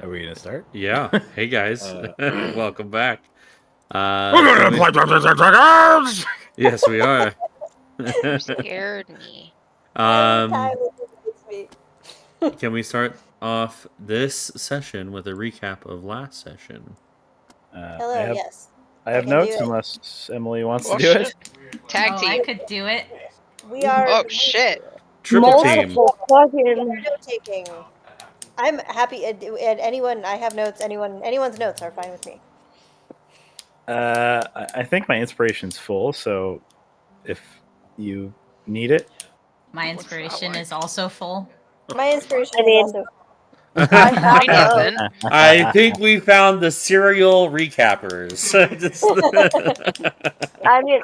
Are we gonna start? Yeah. Hey guys, welcome back. We're gonna play Dungeons and Dragons! Yes, we are. You scared me. Can we start off this session with a recap of last session? Hello, yes. I have can do notes it. unless Emily wants Oh, to do it. shit. Tag Oh, team. I could do it. We are. Oh shit. Triple team. Multiple fucking note taking. I'm happy. And anyone, I have notes. Anyone's notes are fine with me. I think my inspiration's full, so if you need it. My inspiration is also full. My inspiration is also. Mine isn't. I think we found the serial recappers. I mean,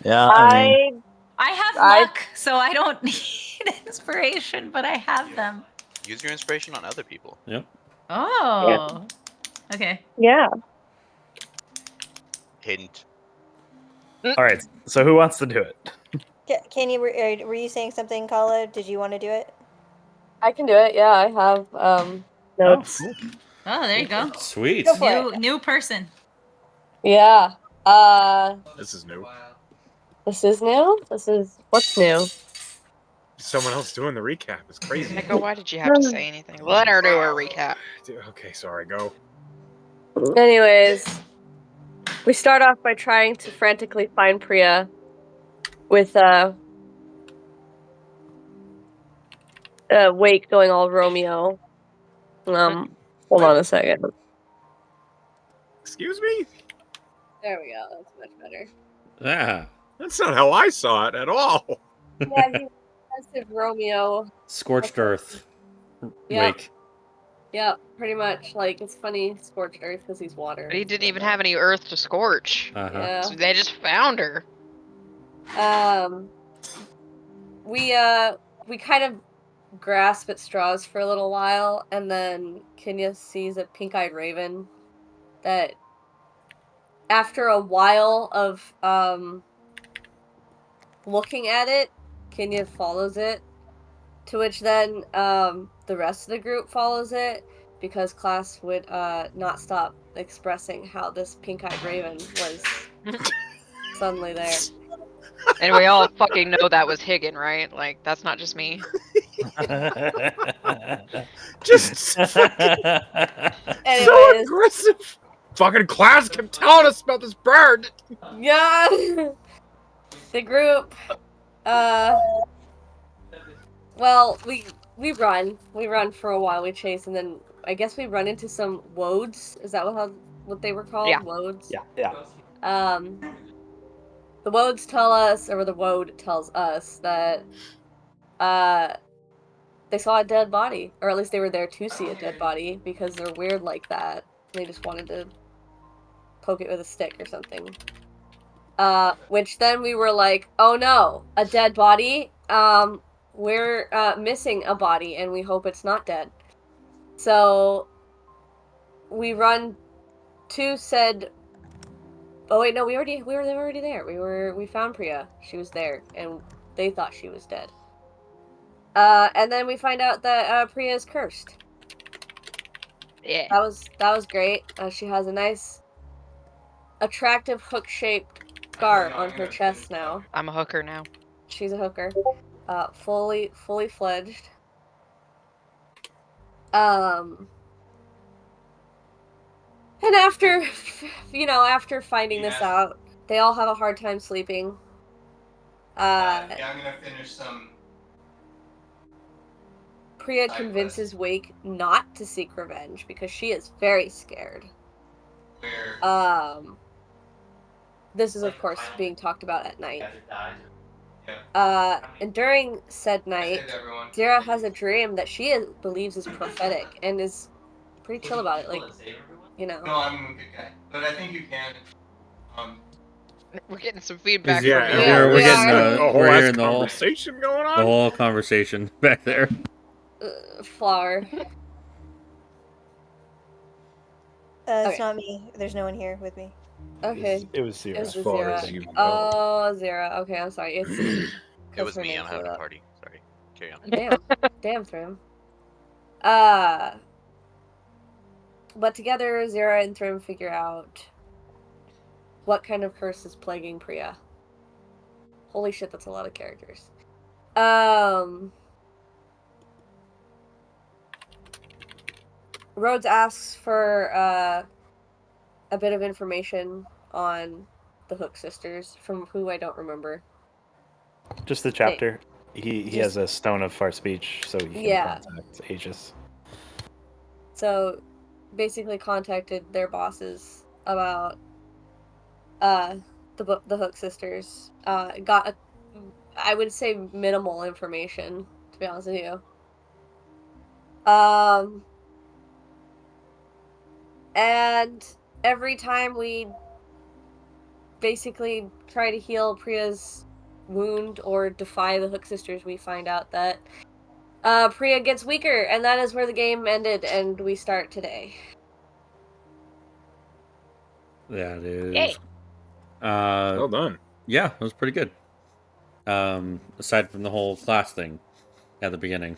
Yeah, I have I- luck, so I don't need inspiration, but I have them. Use your inspiration on other people. Yep. Oh. Okay. yeah. Hint. all right. So who wants to do it? Can you? Were you saying something, Kala? Did you want to do it? I can do it. Yeah, I have notes. cool. Oh, there you go. Sweet. Go for New person. Yeah. This is new. This is new? What's new? Someone else doing the recap. It's crazy. Nico, why did you have to say anything? Let her do her recap. Okay, sorry. Go. Anyways, we start off by trying to frantically find Priya with Wake going all Romeo. Hold on a second. Excuse me? There we go. That's much better. Ah. That's not how I saw it at all. Yeah, he's offensive Romeo. Scorched earth. Yep. Wake. Yeah, pretty much. Like, it's funny, scorched earth because he's water. But he didn't even have any earth to scorch. Uh-huh. Yeah. So they just found her. We kind of grasp at straws for a little while, and then Kenya sees a pink-eyed raven that, after a while of looking at it, Kenya follows it, to which then the rest of the group follows it, because class would not stop expressing how this pink-eyed raven was suddenly there. And we all fucking know that was Higgin, right? Like, that's not just me. Just so Anyways, aggressive. Fucking class kept telling us about this bird. yeah, the group, well, we run for a while, we chase, and then I guess we run into some woads. Is that what they were called? Yeah. Woads? Yeah. The woads tell us, or the woad tells us that, they saw a dead body, or at least they were there to see a dead body, because they're weird like that. They just wanted to poke it with a stick or something. Which then we were like, oh no, a dead body? We're missing a body, and we hope it's not dead. So we run to said. Oh wait, no, we were already there. We found Priya. She was there, and they thought she was dead. And then we find out that Priya is cursed. Yeah. That was great. She has a nice, attractive hook-shaped scar on her chest now. I'm a hooker now. She's a hooker, fully fledged. And after finding this out, they all have a hard time sleeping. Yeah, I'm gonna finish some. Priya convinces Wake not to seek revenge because she is very scared. Where This is of course being talked about at night. yeah. And during said night, Save everyone. Zira has a dream that she believes is prophetic and is pretty chill about it. Like, you know. No, I'm a good guy, but I think you can. We're getting some feedback Yeah, from you. yeah, we're we getting are. we're hearing the conversation going on. whole conversation back there. Flower. It's Okay. not me. There's no one here with me. Okay. It was zero. It was As the far Zira. as you know. Oh, Zira. Okay, I'm sorry. It's It was her me. name's I'm having Zira. a party. Sorry. Carry on. Damn. Damn, Thrim. But together, Zera and Thrym figure out what kind of curse is plaguing Priya. Holy shit, that's a lot of characters. Rhodes asks for a bit of information on the Hook sisters, from who I don't remember. Just the chapter. He has a stone of far speech, so he can contact Aegis. So, basically contacted their bosses about the Hook sisters. Got I would say minimal information, to be honest with you. And every time we basically try to heal Priya's wound or defy the Hook sisters, we find out that Priya gets weaker, and that is where the game ended, and we start today. That is. Yay. Well done. Yeah, that was pretty good. Aside from the whole class thing at the beginning,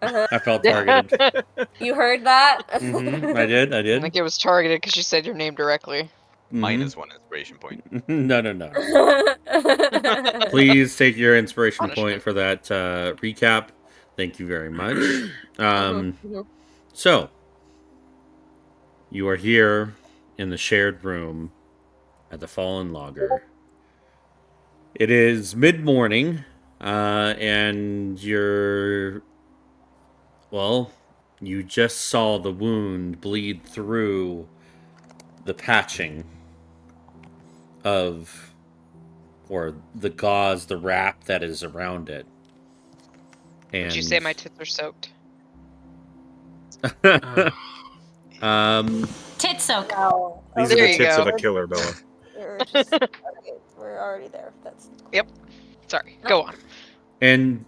I felt targeted. You heard that? I did. I think it was targeted because you said your name directly. Minus 1 inspiration point. No. Please take your inspiration point for that recap. Thank you very much. So, you are here in the shared room at the Fallen Logger. It is mid-morning, and you just saw the wound bleed through the patching or the gauze, the wrap that is around it. And Would you say my tits are soaked? Tit soak. No. These There are the you tits go. of a killer, Bella. We're already there. That's Yep. Sorry. Go on. And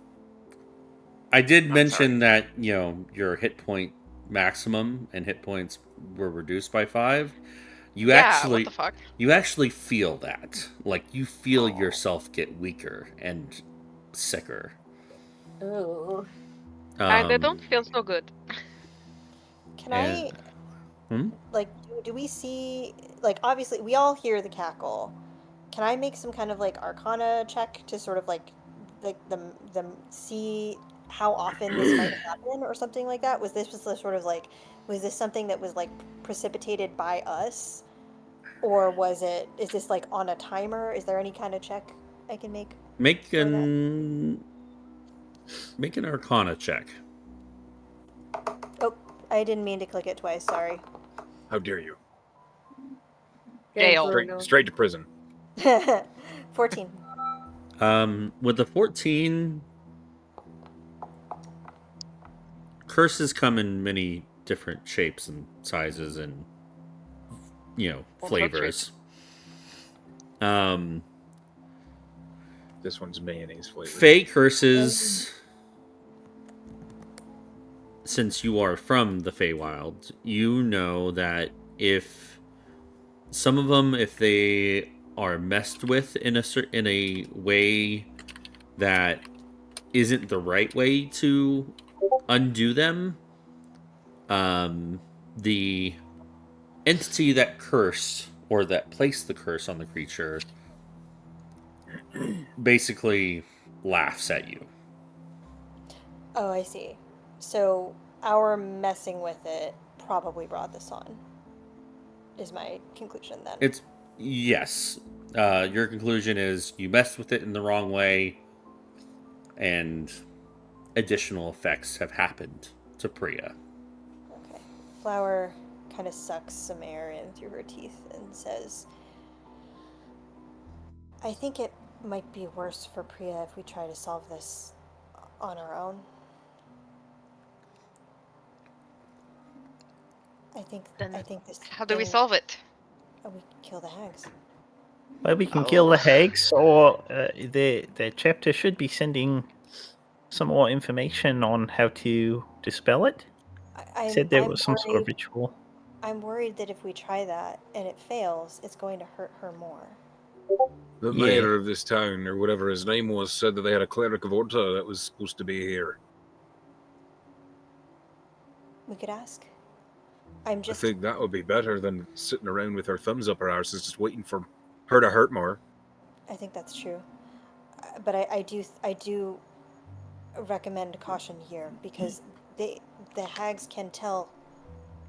I did I'm mention that, your hit point maximum and hit points were reduced by 5. You what the fuck? You actually feel that. Like, you feel yourself get weaker and sicker. Ooh. They don't feel so good. Can I, like, do we see, like, obviously, we all hear the cackle. Can I make some kind of, like, Arcana check to sort of, like them see how often this might happen or something like that? Was this sort of, like, was this something that was, like, precipitated by us? Or is this, like, on a timer? Is there any kind of check I can make? Make an Arcana check. Oh, I didn't mean to click it twice, sorry. How dare you? Jail. Straight to prison. 14. With the 14, curses come in many different shapes and sizes and flavors. This one's mayonnaise flavored. Fey curses, since you are from the Feywild, you know that if some of them, if they are messed with in a way that isn't the right way to undo them, the entity that cursed or that placed the curse on the creature basically laughs at you. Oh, I see. So our messing with it probably brought this on, is my conclusion then. Yes. Your conclusion is you messed with it in the wrong way, and additional effects have happened to Priya. Okay. Flower kind of sucks some air in through her teeth and says, I think it might be worse for Priya if we try to solve this on our own. I think this. How do we solve it? We kill the hags. Well, we can kill the hags, or the chapter should be sending some more information on how to dispel it. Said there was some sort of ritual. I'm worried that if we try that and it fails, it's going to hurt her more. The mayor of this town, or whatever his name was, said that they had a cleric of Orta that was supposed to be here. We could ask. I think that would be better than sitting around with our thumbs up our arses just waiting for her to hurt more. I think that's true. But I do recommend caution here because the hags can tell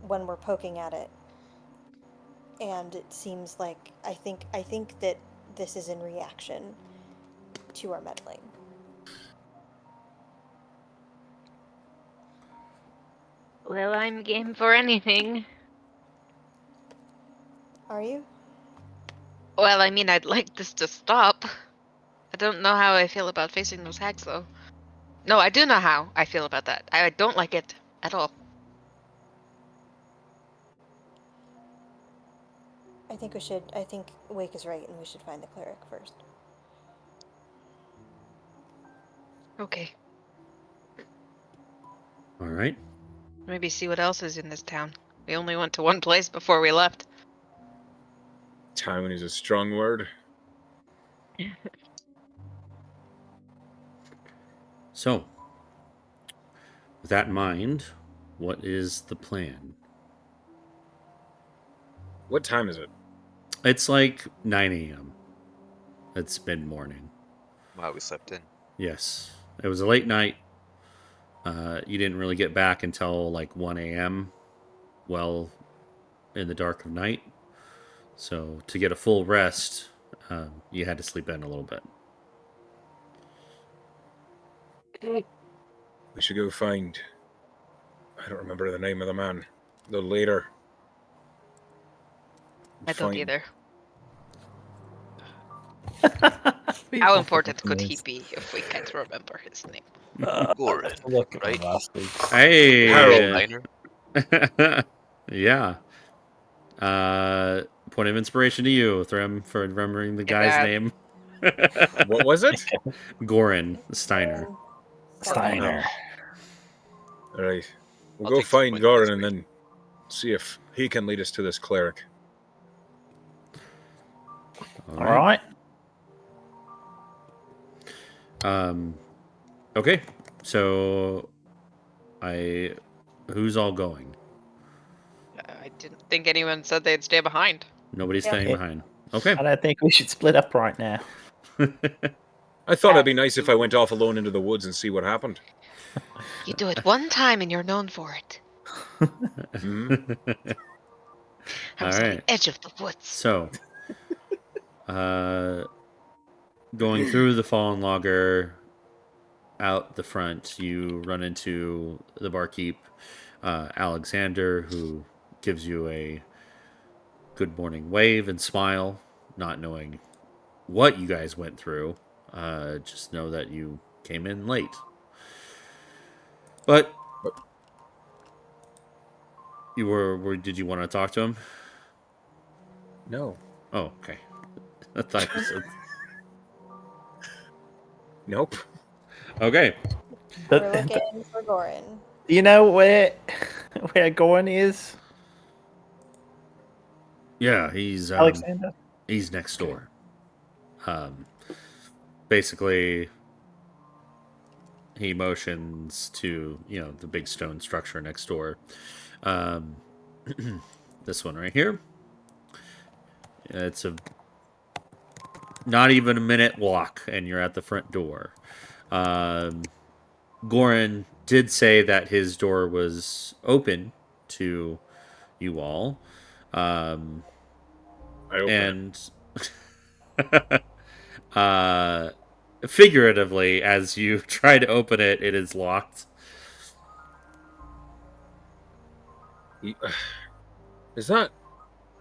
when we're poking at it. And it seems like I think that this is in reaction to our meddling. Well, I'm game for anything. Are you? Well, I mean, I'd like this to stop. I don't know how I feel about facing those hags, though. No, I do know how I feel about that. I don't like it at all. I think Wake is right and we should find the cleric first. Okay. All right. Maybe see what else is in this town. We only went to one place before we left. Town is a strong word. So, with that in mind, what is the plan? What time is it? It's like 9 a.m. It's mid-morning. Wow, we slept in. Yes. It was a late night. You didn't really get back until like 1 a.m. Well, in the dark of night. So, to get a full rest, you had to sleep in a little bit. We should go find... I don't remember the name of the man. The leader. I don't either. How important could he be if we can't remember his name? Gorin, right? Hey! Harold. Yeah. Point of inspiration to you, Thrym, for remembering the guy's name. What was it? Gorin Steiner. Steiner. All right. We'll go find Gorin and then see if he can lead us to this cleric. All right. Okay. So, who's all going? I didn't think anyone said they'd stay behind. Nobody's staying behind. Okay. I don't think we should split up right now. I thought it'd be nice if I went off alone into the woods and see what happened. You do it one time and you're known for it. I was on the edge of the woods. So, going through the fallen logger, out the front, you run into the barkeep, Alexander, who gives you a good morning wave and smile, not knowing what you guys went through. Just know that you came in late. But you were did you want to talk to him? No. Oh, okay. I thought you said... Nope. Okay. We're looking for Gorin. Do you know where Gorin is? Yeah, he's Alexander. He's next door. Basically, he motions to the big stone structure next door. This one right here. It's not even a minute walk, and you're at the front door. Gorin did say that his door was open to you all. Figuratively, as you try to open it, it is locked. Is that...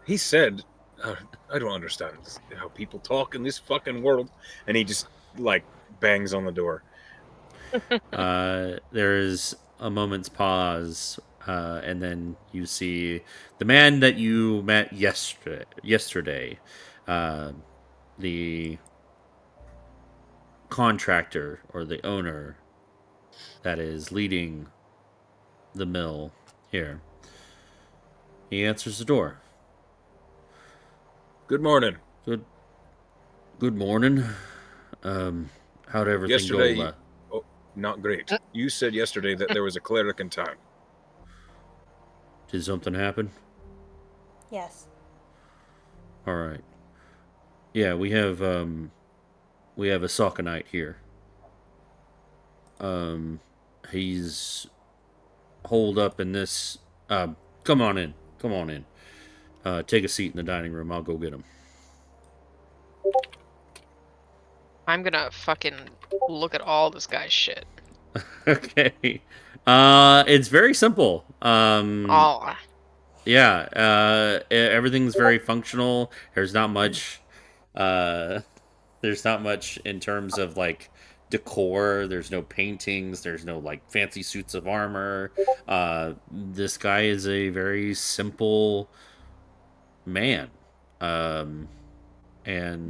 He said... I don't understand how people talk in this fucking world. And he just, bangs on the door. There is a moment's pause, and then you see the man that you met yesterday, the contractor or the owner that is leading the mill here. He answers the door. Good morning. Good morning. How'd everything go? Oh, not great. You said yesterday that there was a cleric in town. Did something happen? Yes. All right. Yeah, we have a Sauconite here. He's holed up in this. Come on in. Come on in. Take a seat in the dining room. I'll go get him. I'm gonna fucking look at all this guy's shit. Okay. It's very simple. Oh. Yeah. Everything's very functional. There's not much. There's not much in terms of like decor. There's no paintings. There's no like fancy suits of armor. This guy is a very simple man. And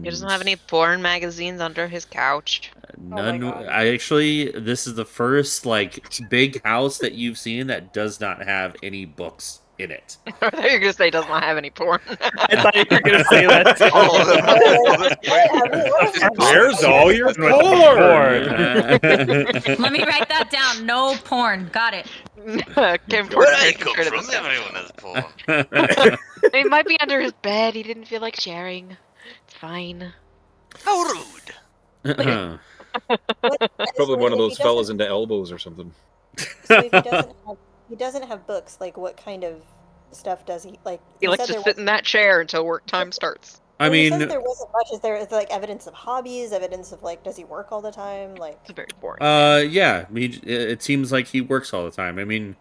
He doesn't have any porn magazines under his couch. None. I actually, this is the first like big house that you've seen that does not have any books in it. I thought you were gonna say does not have any porn. I thought you were gonna say that too. Where's all your porn? Let me write that down. No porn. Got it. Where I come from, everyone has porn. It might be under his bed. He didn't feel like sharing. It's fine. How rude. Probably one of those fellas into elbows or something. So if he doesn't have books, like what kind of stuff does he like? He likes to sit in that chair until work time starts. I mean, there wasn't much. Is there like evidence of hobbies? Evidence of like, does he work all the time? Like, it's very boring. Yeah. It seems like he works all the time. I mean,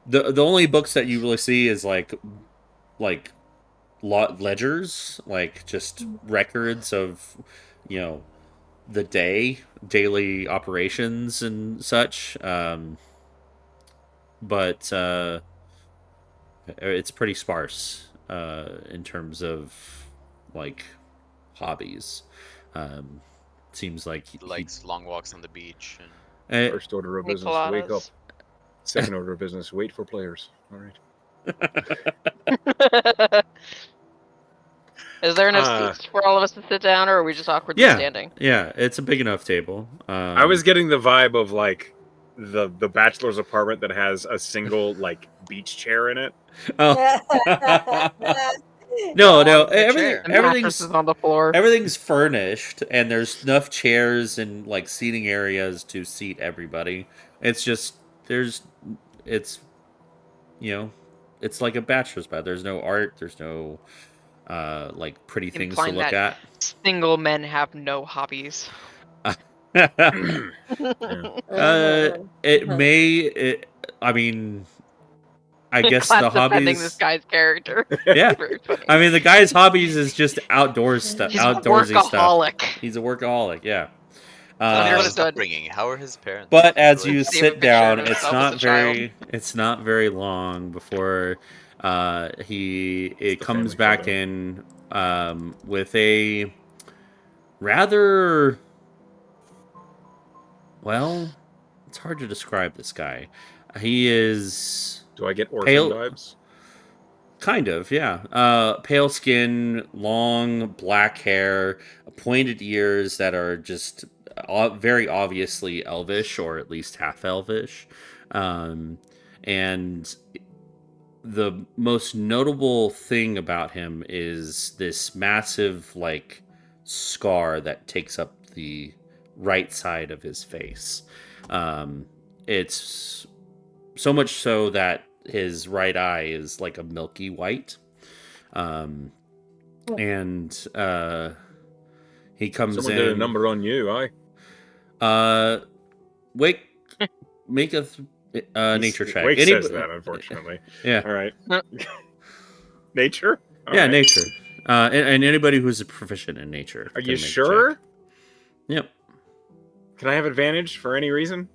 the only books that you really see is like ledgers, like just records of, the daily operations and such. But it's pretty sparse in terms of like hobbies. Seems like he likes long walks on the beach. And first order of business, wake up. Second order of business, wait for players. All right. Is there enough seats for all of us to sit down, or are we just awkwardly standing? Yeah, it's a big enough table. I was getting the vibe of like the bachelor's apartment that has a single like beach chair in it. Oh. No, everything's on the floor. Everything's furnished, and there's enough chairs and like seating areas to seat everybody. It's just it's like a bachelor's pad. There's no art. There's no like pretty things to look at. Single men have no hobbies. I mean, I guess the hobbies. This guy's character. Yeah, I mean the guy's hobbies is just outdoors stuff, outdoorsy stuff. He's a workaholic. Yeah. His upbringing. How are his parents? But as you sit down, it's not very long before it comes back in with a rather, well, it's hard to describe this guy. He is. Do I get orphan vibes? Kind of, yeah. Pale skin, long black hair, pointed ears that are just very obviously elvish, or at least half elvish. And the most notable thing about him is this massive, like, scar that takes up the right side of his face. It's so much so that his right eye is like a milky white. And he comes Someone in. did a number on you, Make a nature check. Wake says that, unfortunately. Yeah. All right. Nature? All right. Nature. And anybody who's proficient in nature. Are you sure? Yep. Can I have advantage for any reason?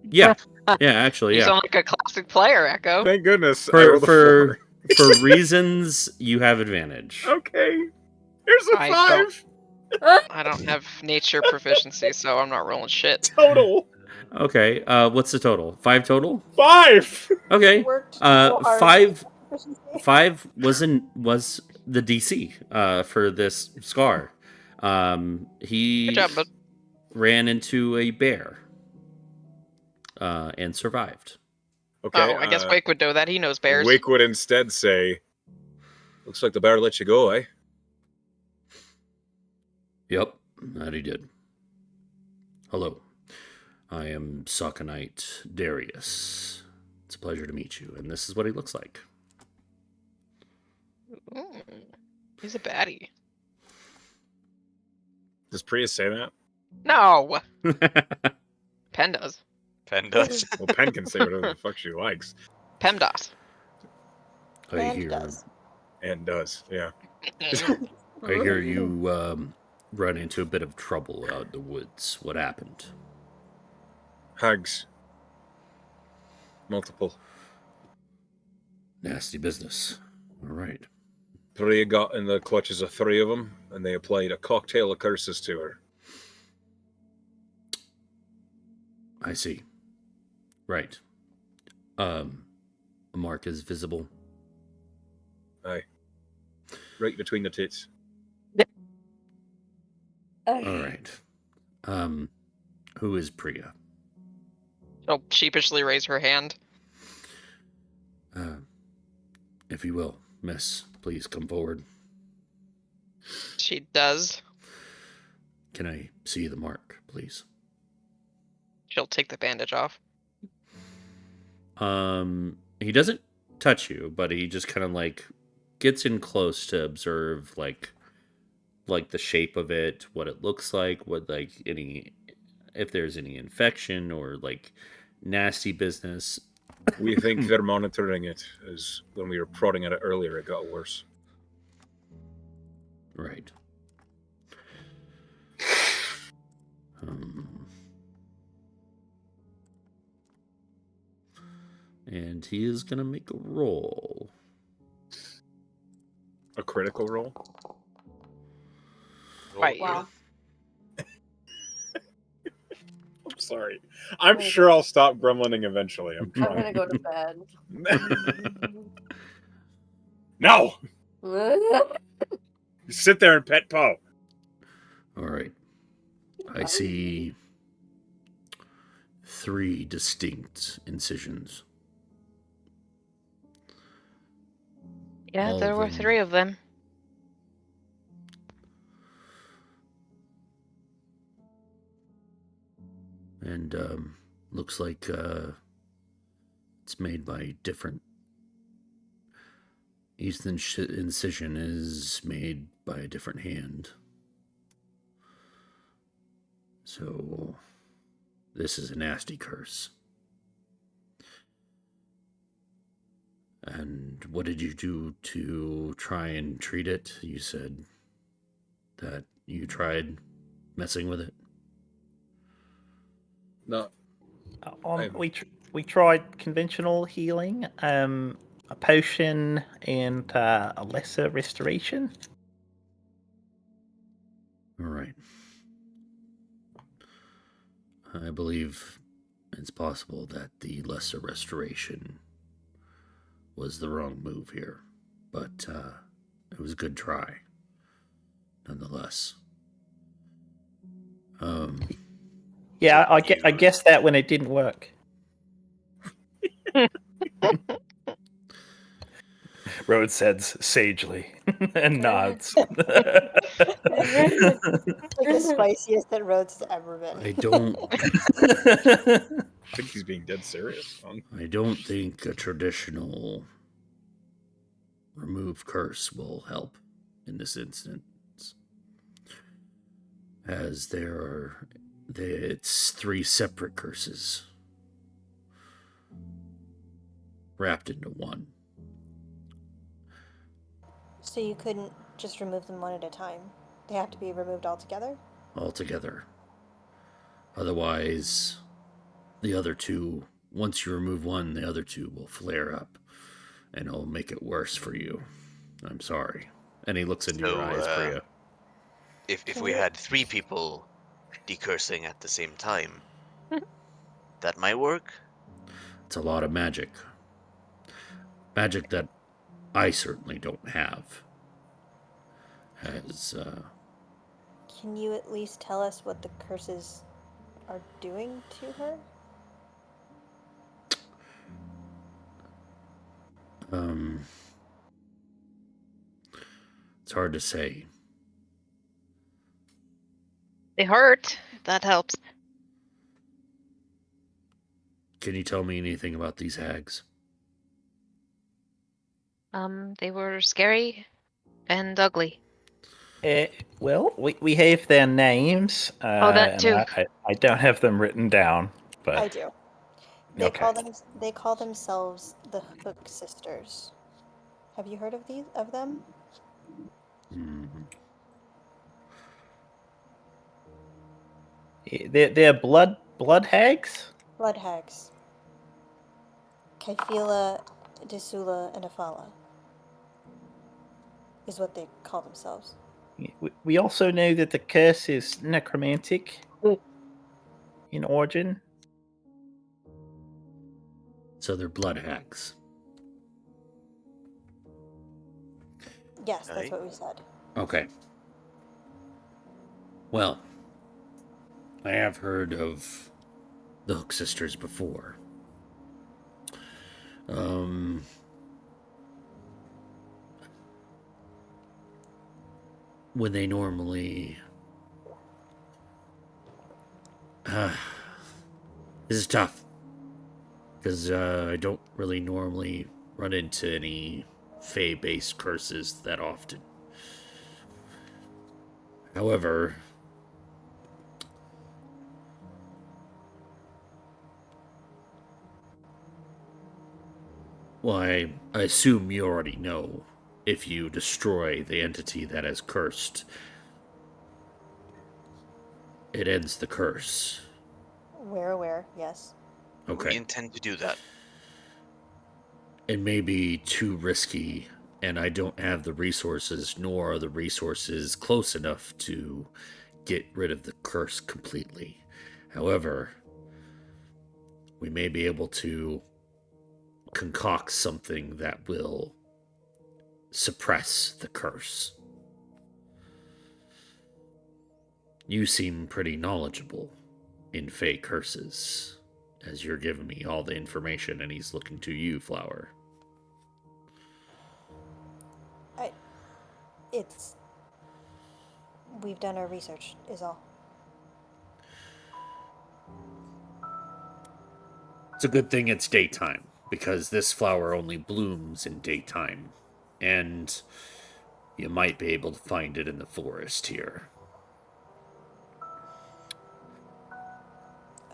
Yeah. Yeah, actually, yeah. You sound like a classic player, Echo. Thank goodness. For reasons, you have advantage. Okay. Here's a 5. I don't have nature proficiency, so I'm not rolling shit. Total. Okay. What's the total? 5 total? 5. Okay. 5 was the DC for this scar. He Good job, bud. ran into a bear and survived. Okay. I guess Wake would know that. He knows bears. Wake would instead say, "Looks like the bear let you go, eh?" Yep, that he did. Hello, I am Sakanite Darius. It's a pleasure to meet you, and this is what he looks like. Ooh, he's a baddie. Does Priya say that? No! Pen does. Pen does. Well, Pen can say whatever the fuck she likes. PEMDAS. And does. And does, yeah. I hear you run into a bit of trouble out in the woods. What happened? Hags. Multiple. Nasty business. All right. Priya got in the clutches of 3 of them, and they applied a cocktail of curses to her. I see. Right. A mark is visible. Aye. Right between the tits. All right. Who is Priya? She'll sheepishly raise her hand. If you will, miss, please come forward. She does. Can I see the mark, please? She'll take the bandage off. He doesn't touch you, but he just kind of like gets in close to observe like the shape of it, what it looks like, what like if there's any infection or like nasty business. We think they're monitoring it, as when we were prodding at it earlier, it got worse. Right. And he is going to make a roll. A critical roll? Right. Wow. I'm sorry. I'm sure I'll stop gremlining eventually. I'm gonna go to bed. No! You sit there and pet Poe. All right. I see 3 distinct incisions. Yeah, All there of were them. 3 of them. And looks like it's made by different. Each incision is made by a different hand. So this is a nasty curse. And what did you do to try and treat it? You said that you tried messing with it. No. We tried conventional healing, a potion, and a lesser restoration. All right. I believe it's possible that the lesser restoration was the wrong move here, but it was a good try, nonetheless. Yeah, I guessed that when it didn't work. Rhodes says sagely and nods. Like the spiciest that Rhodes has ever been. I don't. I think he's being dead serious. I don't think a traditional remove curse will help in this instance, as it's 3 separate curses wrapped into one. So you couldn't just remove them one at a time? They have to be removed altogether? Altogether. Otherwise, the other 2, once you remove one, the other 2 will flare up, and it'll make it worse for you. I'm sorry. And he looks into your eyes, Priya. If we had 3 people decursing at the same time, that might work? It's a lot of magic. Magic that I certainly don't have. Can you at least tell us what the curses are doing to her? It's hard to say. They hurt. If that helps. Can you tell me anything about these hags? They were scary and ugly. Well, we have their names. That too. I don't have them written down, but I do. They call themselves the Hook Sisters. Have you heard of them? Mm-hmm. They're blood hags. Blood hags. Kaifila, Disula, and Afala is what they call themselves. We also know that the curse is necromantic in origin. So they're blood hags. Yes, that's what we said. Okay. Well, I have heard of the Hook Sisters before. When they normally... this is tough. Because I don't really normally run into any Fae-based curses that often. However... Well, I assume you already know. If you destroy the entity that has cursed, it ends the curse. We're aware, yes. Okay. We intend to do that. It may be too risky, and I don't have the resources, nor are the resources close enough to get rid of the curse completely. However, we may be able to concoct something that will suppress the curse. You seem pretty knowledgeable in Fae curses, as you're giving me all the information, and he's looking to you, Flower. We've done our research, is all. It's a good thing it's daytime, because this flower only blooms in daytime, and you might be able to find it in the forest here.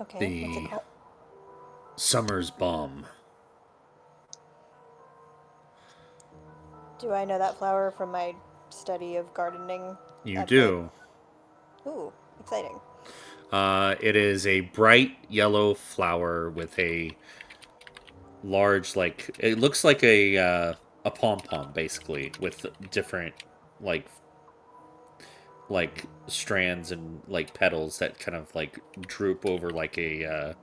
Okay, what's it called? Summer's Balm. Do I know that flower from my study of gardening? You do. Ooh, exciting. It is a bright yellow flower with a large, it looks like a pom-pom, basically, with different, strands and, petals that kind of, droop over like a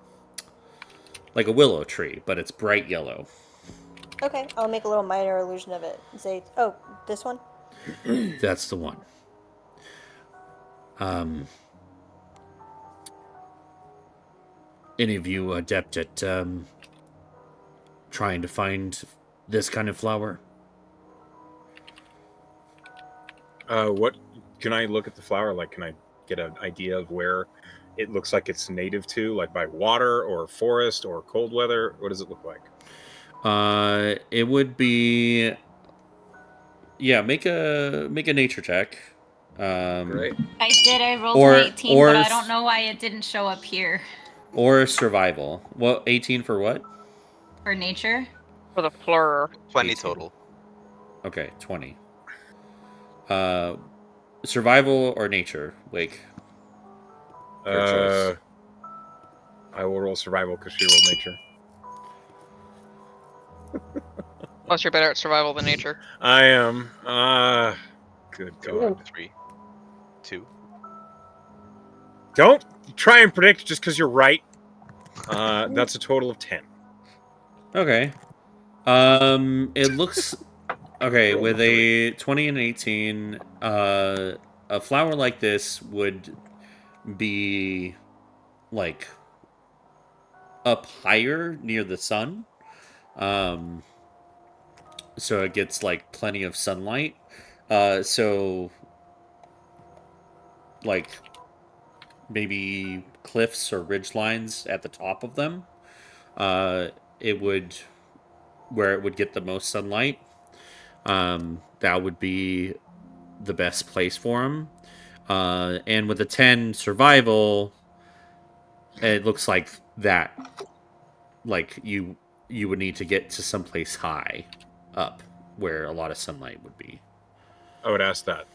willow tree, but it's bright yellow. Okay, I'll make a little minor illusion of it and say, oh, this one? That's the one. Any of you adept at trying to find this kind of flower? What can I look at the flower? Can I get an idea of where it looks like it's native to, by water or forest or cold weather? What does it look like? It would be, make a nature check. Great. I did. I rolled an 18, but I don't know why it didn't show up here. Or survival. Well, 18 for what? For nature. For the fleur. 20 total. Okay, 20. Survival or nature, Wake? Your choice. I will roll survival because she rolled nature. Plus, you're better at survival than nature. I am. Good God. 3, 2. Don't try and predict just because you're right. That's a total of 10. Okay. It looks okay with a 20 and 18. A flower like this would be up higher near the sun. so it gets like plenty of sunlight. So like maybe cliffs or ridge lines at the top of them. It would where it would get the most sunlight. That would be the best place for them. And with a 10 survival, it looks like that. Like you would need to get to someplace high up where a lot of sunlight would be. I would ask that.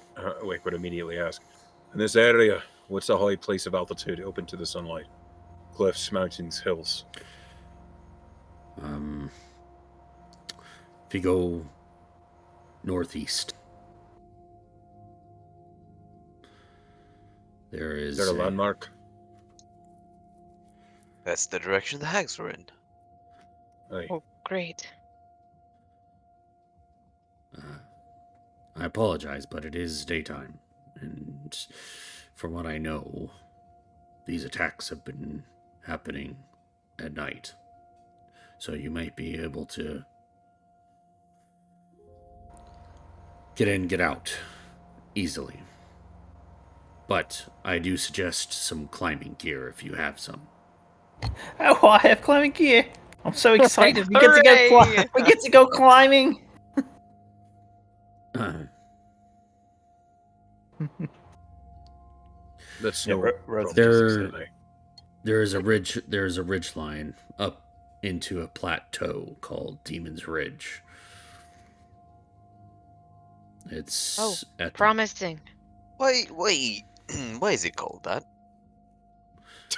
Wake would immediately ask. In this area, what's the high place of altitude open to the sunlight? Cliffs, mountains, hills. If you go northeast, is there a landmark? That's the direction the hags were in. Aye. Oh, great. I apologize, but it is daytime, and from what I know, these attacks have been happening at night. So you might be able to get in, get out easily. But I do suggest some climbing gear if you have some. Oh, I have climbing gear. I'm so excited. We get to go. We get to go climbing. The snow. There is a ridge. There is a ridge line up into a plateau called Demon's Ridge. It's promising. Wait. Why is it called that?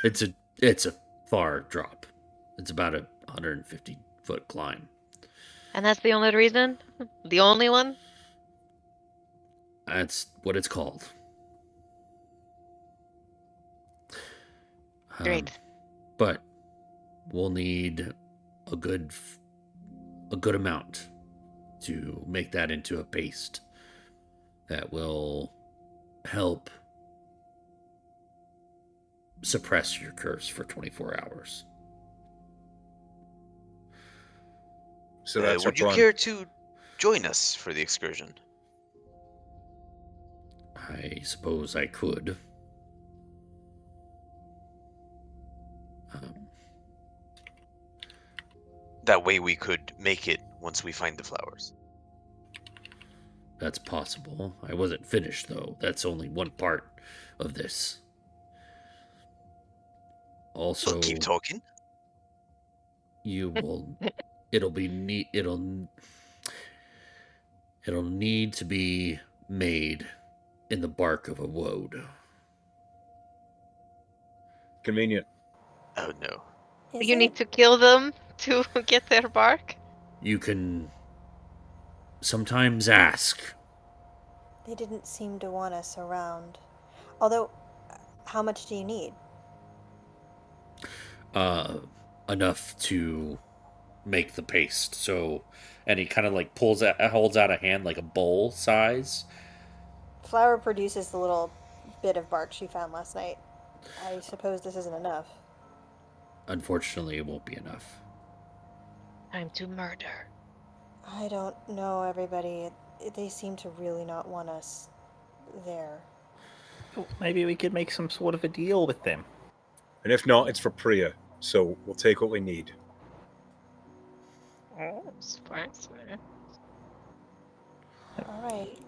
It's a far drop. It's about a 150-foot climb. And that's the only reason? The only one? That's what it's called. Great. But we'll need a good amount to make that into a paste that will help suppress your curse for 24 hours. So that's would you care to join us for the excursion? I suppose I could. That way we could make it once we find the flowers. That's possible. I wasn't finished, though. That's only one part of this. Also, we'll keep talking. You will. It'll need to be made in the bark of a woad. Convenient. Oh no. You need to kill them to get their bark? You can sometimes ask. They didn't seem to want us around. Although, how much do you need? Enough to make the paste. So, and he kind of like holds out a hand like a bowl size. Flower produces the little bit of bark she found last night. I suppose this isn't enough. Unfortunately, it won't be enough. Time to murder. I don't know, everybody. They seem to really not want us there. Maybe we could make some sort of a deal with them. And if not, it's for Priya. So we'll take what we need. Oh, spicy. All right.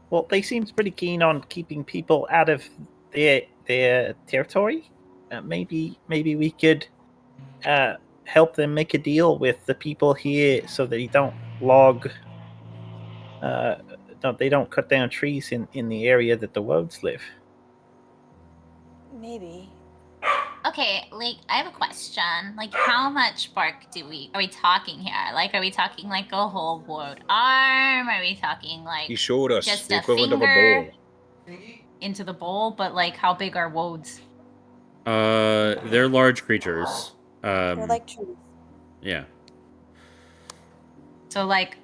Well, they seem pretty keen on keeping people out of their territory. Maybe we could help them make a deal with the people here so that they don't log. They don't cut down trees in the area that the Woads live. Maybe. Okay, like, I have a question. Like, how much bark are we talking here? Like, are we talking like a whole wood arm? Are we talking like he showed us just the a equivalent of finger a bowl into the bowl? But like, how big are woads? They're large creatures. They're like trees. Yeah. So like,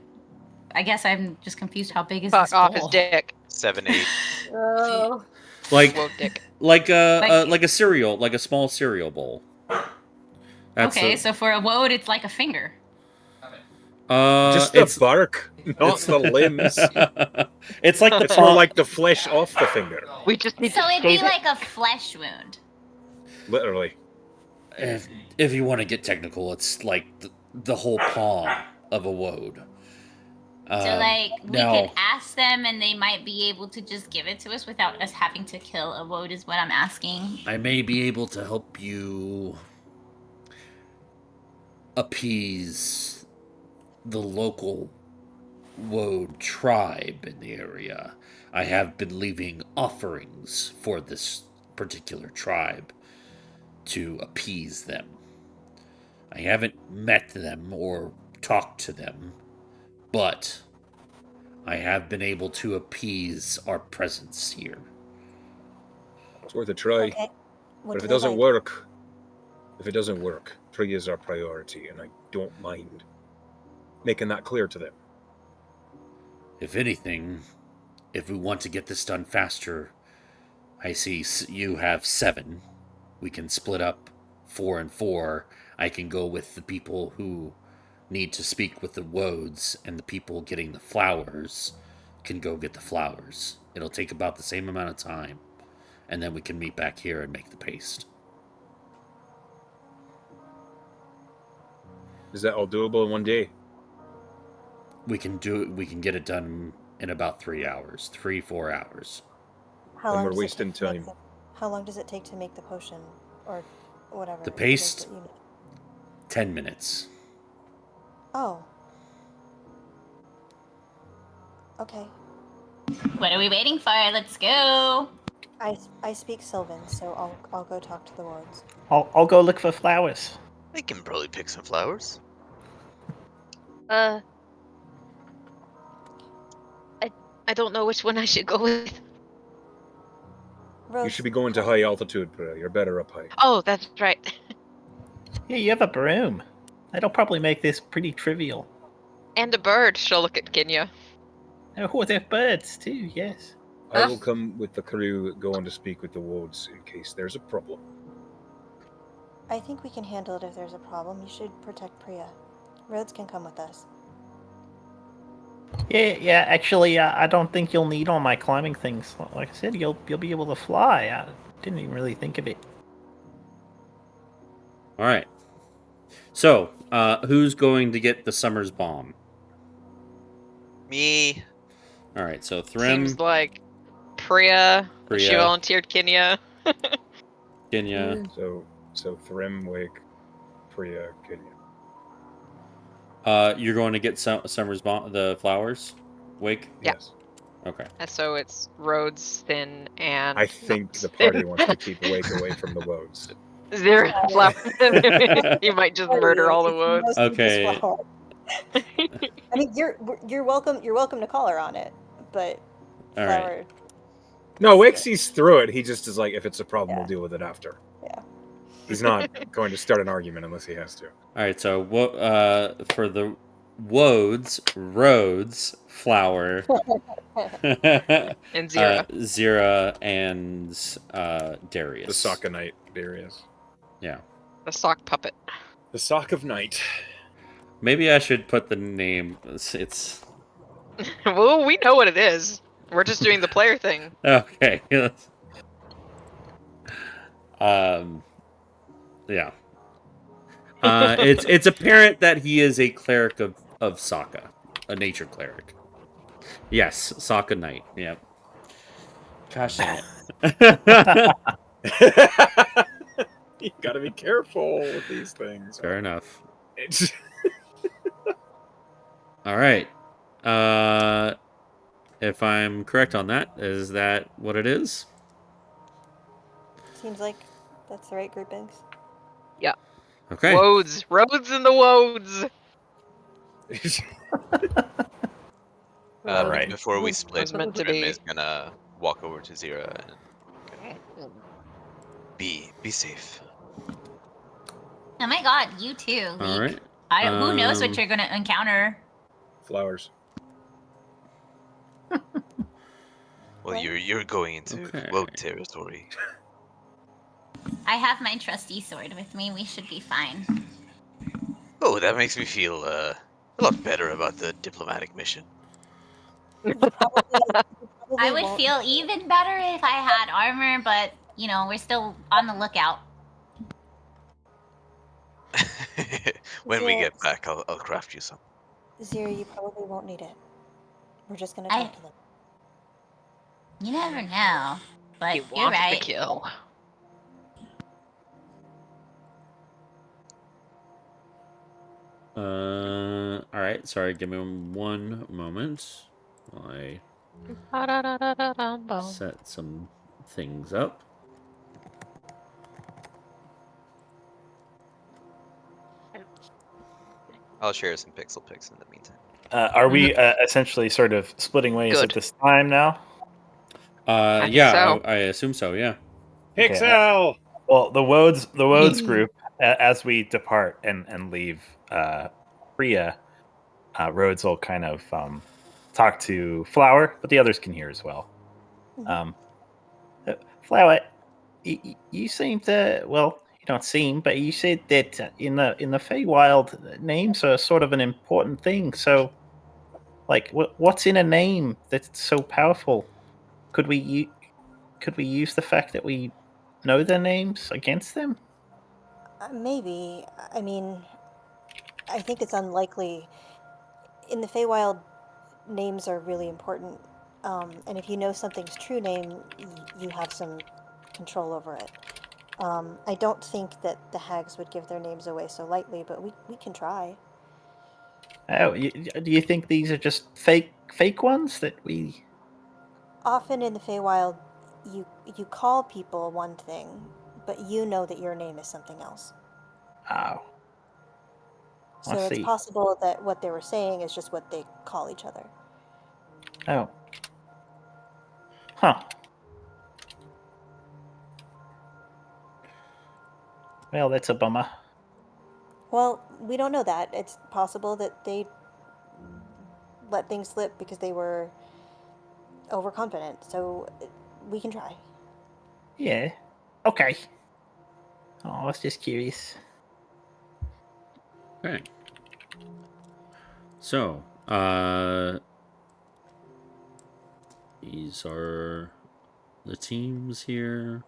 I guess I'm just confused. How big is Fuck this off bowl? his dick. 7, 8. Oh. Like dick. like a cereal, like a small cereal bowl. Okay, so for a woad, it's like a finger. Just the bark, not the limbs. It's like it's more like the flesh off the finger. We just need So to it'd be shave like a flesh wound. Literally. If you want to get technical, it's like the whole palm of a woad. So, like, we could ask them and they might be able to just give it to us without us having to kill a woad is what I'm asking. I may be able to help you appease the local woad tribe in the area. I have been leaving offerings for this particular tribe to appease them. I haven't met them or talked to them, but I have been able to appease our presence here. It's worth a try. Okay. But if it doesn't work, Priya is our priority, and I don't mind making that clear to them. If anything, if we want to get this done faster, I see you have 7. We can split up 4 and 4. I can go with the people who need to speak with the woads, and the people getting the flowers can go get the flowers. It'll take about the same amount of time, and then we can meet back here and make the paste. Is that all doable in one day? We can get it done in about 3 hours, 3-4 hours. How long we're wasting time. How long does it take to make the potion, or whatever? The paste. 10 minutes. Oh. Okay. What are we waiting for? Let's go. I speak Sylvan, so I'll go talk to the wards. I'll go look for flowers. I can probably pick some flowers. I don't know which one I should go with. Rose, you should be going to high altitude, Priya. You're better up high. Oh, that's right. Yeah, you have a broom. That'll probably make this pretty trivial. And a bird. She'll look at Kenya. Oh, they're birds too, yes. I will come with the crew going to speak with the wards in case there's a problem. I think we can handle it if there's a problem. You should protect Priya. Rhodes can come with us. Yeah. Actually, I don't think you'll need all my climbing things. Like I said, you'll be able to fly. I didn't even really think of it. All right. So, who's going to get the Summer's bomb? Me. All right. So Thrym. Seems like Priya. She volunteered Kenya. Kenya. So Thrym, Wake, Priya, Kenya. You're going to get Summer's bomb, the flowers, Wake. Yeah. Yes. Okay. So it's Rhodes, Thin, and... I think the party wants to keep Wake away from the woads. Zero flowers. You might just murder all the woads. Okay. I mean, you're welcome. You're welcome to call her on it, but flower. Right. No, Wake sees through it. He just is like, if it's a problem, we'll deal with it after. Yeah. He's not going to start an argument unless he has to. All right. So for the woads, Rhodes, Flower, and Zira, and Darius. The Sock of Night, Darius. Yeah. The sock puppet. The Sock of Night. Maybe I should put the name. It's. Well, we know what it is. We're just doing the player thing. Okay. Yeah. It's apparent that he is a cleric of Sokka, a nature cleric. Yes, Sokka Knight. Yep. Gosh dang it. You gotta be careful with these things. Fair enough. All right. If I'm correct on that, is that what it is? Seems like that's the right groupings. Yeah. Okay. Woads in the woads. Right before we split, Thrym is gonna walk over to Zira and be safe. Oh my god, you too. Like, all right. Who knows what you're gonna encounter? Flowers. Well, you're going into woad territory. I have my trusty sword with me. We should be fine. Oh, that makes me feel a lot better about the diplomatic mission. I would feel even better if I had armor, but we're still on the lookout. When we get back, I'll craft you some. Zira, you probably won't need it. We're just gonna talk to them. You never know, but He you're wants right. to kill. All right. Sorry, give me one moment while I set some things up. I'll share some pixel pics in the meantime. Are we essentially sort of splitting ways at this time now? Yeah, I assume so. Yeah. Pixel. Okay, well, the Wodes group, as we depart and leave Priya, Rhodes will kind of talk to Flower, but the others can hear as well. Flower, you seem to, well, you don't seem, but you said that in the Feywild, names are sort of an important thing. So, like, what's in a name that's so powerful? Could we use the fact that we know their names against them? Maybe. I mean, I think it's unlikely. In the Feywild, names are really important. And if you know something's true name, you have some control over it. I don't think that the hags would give their names away so lightly, but we can try. Oh, do you think these are just fake ones that we? Often in the Feywild, you call people one thing, but you know that your name is something else. Oh. So it's possible that what they were saying is just what they call each other. Oh. Huh. Well, that's a bummer. Well, we don't know that. It's possible that they let things slip because they were overconfident. So we can try. Yeah. Okay. Oh, I was just curious. Okay. So, these are the teams here.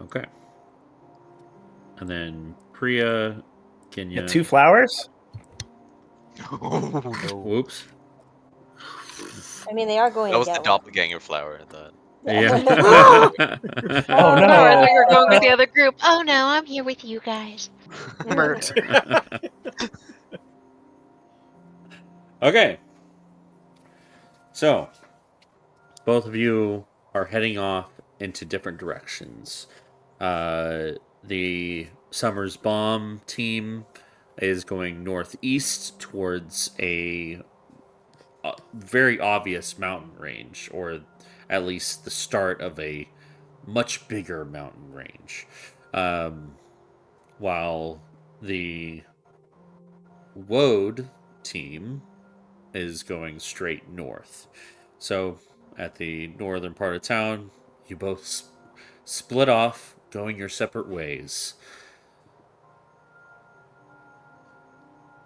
Okay. And then Priya, can you... 2 flowers? Oh, no. Whoops. I mean, they are going That to was get the doppelganger flower, I thought. Yeah. Oh no! I thought you were going with the no. other group. Oh no, I'm here with you guys. Murder. Okay. So, both of you are heading off into different directions. The Summers Bomb team is going northeast towards a very obvious mountain range, or at least the start of a much bigger mountain range. While the Woad team is going straight north. So, at the northern part of town, you both split off, going your separate ways.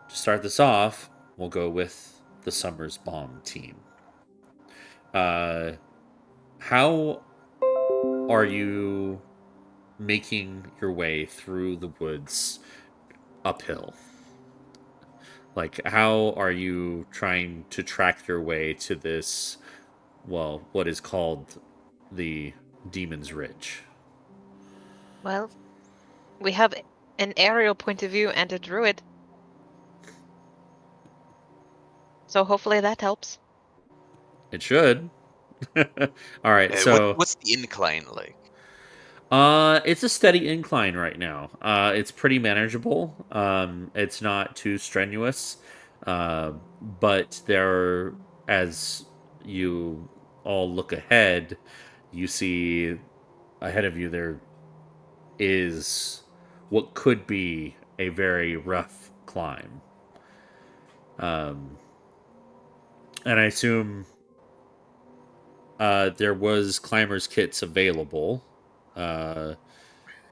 To start this off, we'll go with the Summers Bomb team. How are you making your way through the woods uphill? Like, how are you trying to track your way to this, well, what is called the Demon's Ridge? Well, we have an aerial point of view and a druid. So hopefully that helps. It should. All right, so what's the incline like? It's a steady incline right now. It's pretty manageable. It's not too strenuous. But there, as you all look ahead, you see ahead of you there is what could be a very rough climb. And I assume there was climbers kits available.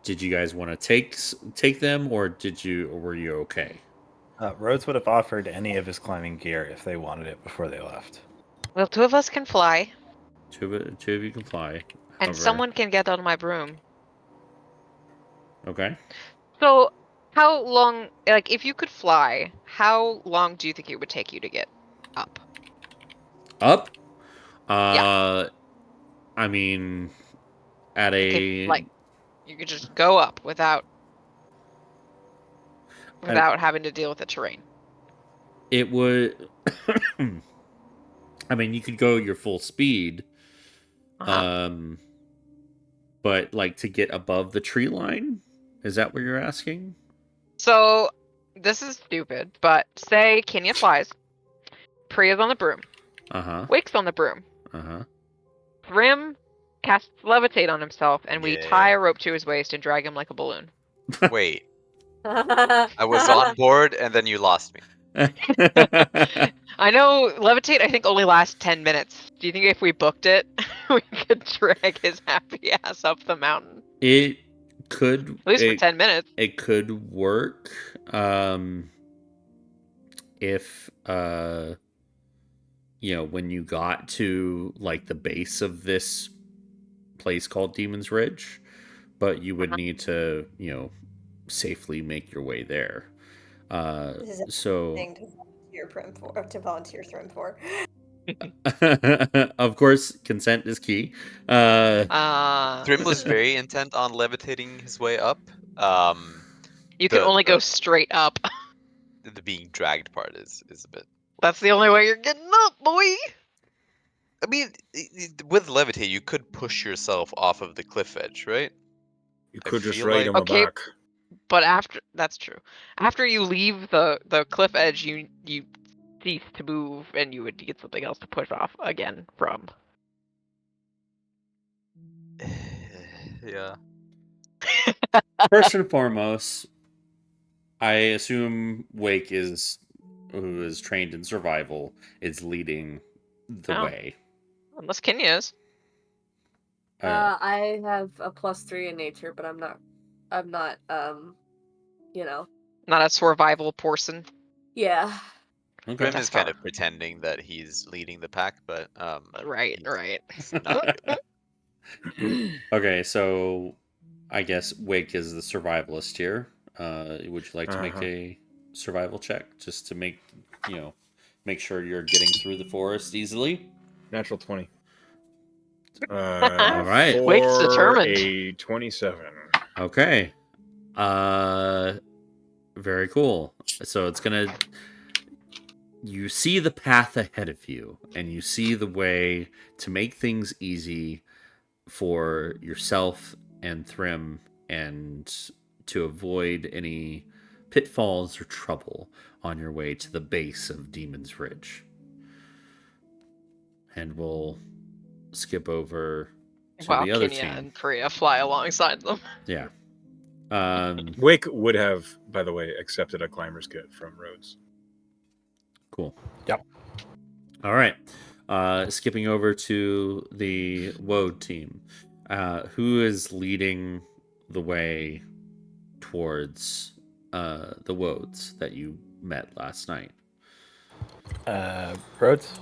Did you guys want to take them, or were you okay? Rhodes would have offered any of his climbing gear if they wanted it before they left. Well, 2 of us can fly. Two of you can fly. And someone can get on my broom. Okay. So, how long, like, if you could fly, how long do you think it would take you to get up? Up? Yeah. I mean, at you could just go up without having to deal with the terrain. It would. I mean, you could go your full speed. But like to get above the tree line? Is that what you're asking? So, this is stupid, but say Kenya flies. Priya's on the broom. Wake's on the broom. Thrym casts levitate on himself, and we tie a rope to his waist and drag him like a balloon. Wait. I was on board, and then you lost me. I know levitate, I think, only lasts 10 minutes. Do you think if we booked it, we could drag his happy ass up the mountain? It could. At least for 10 minutes. It could work. If when you got to like the base of this place called Demon's Ridge, but you would need to, safely make your way there. This is so thing to volunteer Thrym for. Of course, consent is key. Thrym was very intent on levitating his way up. You can only go straight up. The being dragged part is a bit. That's the only way you're getting up, boy. I mean, with levitate, you could push yourself off of the cliff edge, right? You could just ride him back. But that's true. After you leave the cliff edge, you cease to move, and you would get something else to push off again from. Yeah. First and foremost, I assume Wake who is trained in survival, is leading the way. Unless Kenya is. I have a +3 in nature, but I'm not not a survival person. Yeah. Thrym is kind of pretending that he's leading the pack, but right. Okay, so I guess Wake is the survivalist here. Would you like to make a survival check just to make sure you're getting through the forest easily? Natural 20. All right. Wake's determined. A 27. Okay. Very cool. So it's gonna. You see the path ahead of you, and you see the way to make things easy for yourself and Thrym, and to avoid any pitfalls or trouble on your way to the base of Demon's Ridge. And we'll skip over to the other Kenya team. And Priya fly alongside them. Yeah. Wake would have, by the way, accepted a climber's kit from Rhodes. Cool. Yep. All right. Skipping over to the Woad team. Who is leading the way towards the Woads that you met last night? Rhodes,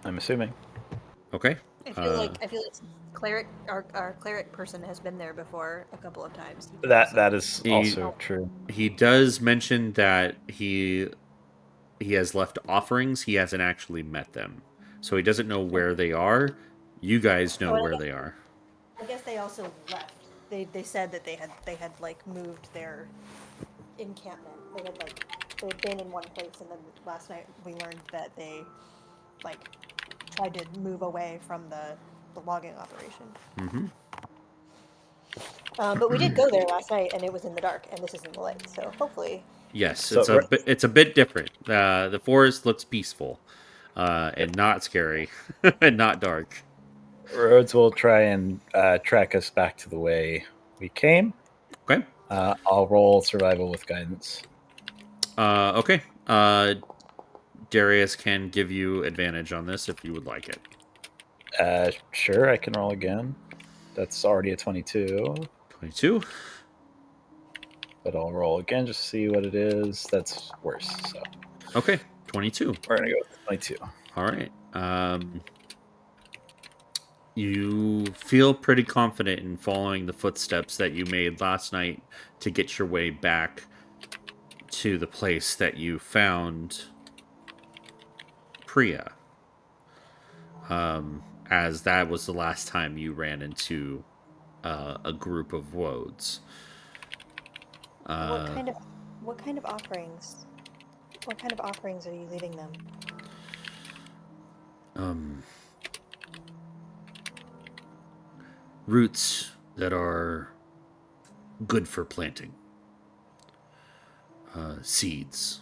I'm assuming. Okay. I feel like cleric, our cleric person has been there before a couple of times. That is also true. He does mention that he has left offerings. He hasn't actually met them, so he doesn't know where they are. You guys know where they are. I guess they also left. They said that they had like moved their encampment. They'd been in one place, and then last night we learned that they like tried to move away from the logging operation. Mm-hmm. But we did go there last night, and it was in the dark, and this is in the light. So hopefully, yes, it's a bit different. The forest looks peaceful, and not scary, and not dark. Rhodes will try and track us back to the way we came. Okay. I'll roll survival with guidance. Okay. Darius can give you advantage on this if you would like it. Sure, I can roll again. That's already a 22. 22. But I'll roll again just to see what it is. That's worse. So okay, 22. We're gonna go with 22. All right. You feel pretty confident in following the footsteps that you made last night to get your way back to the place that you found Priya. As that was the last time you ran into a group of woads. What kind of offerings? What kind of offerings are you leaving them? Roots that are good for planting. Seeds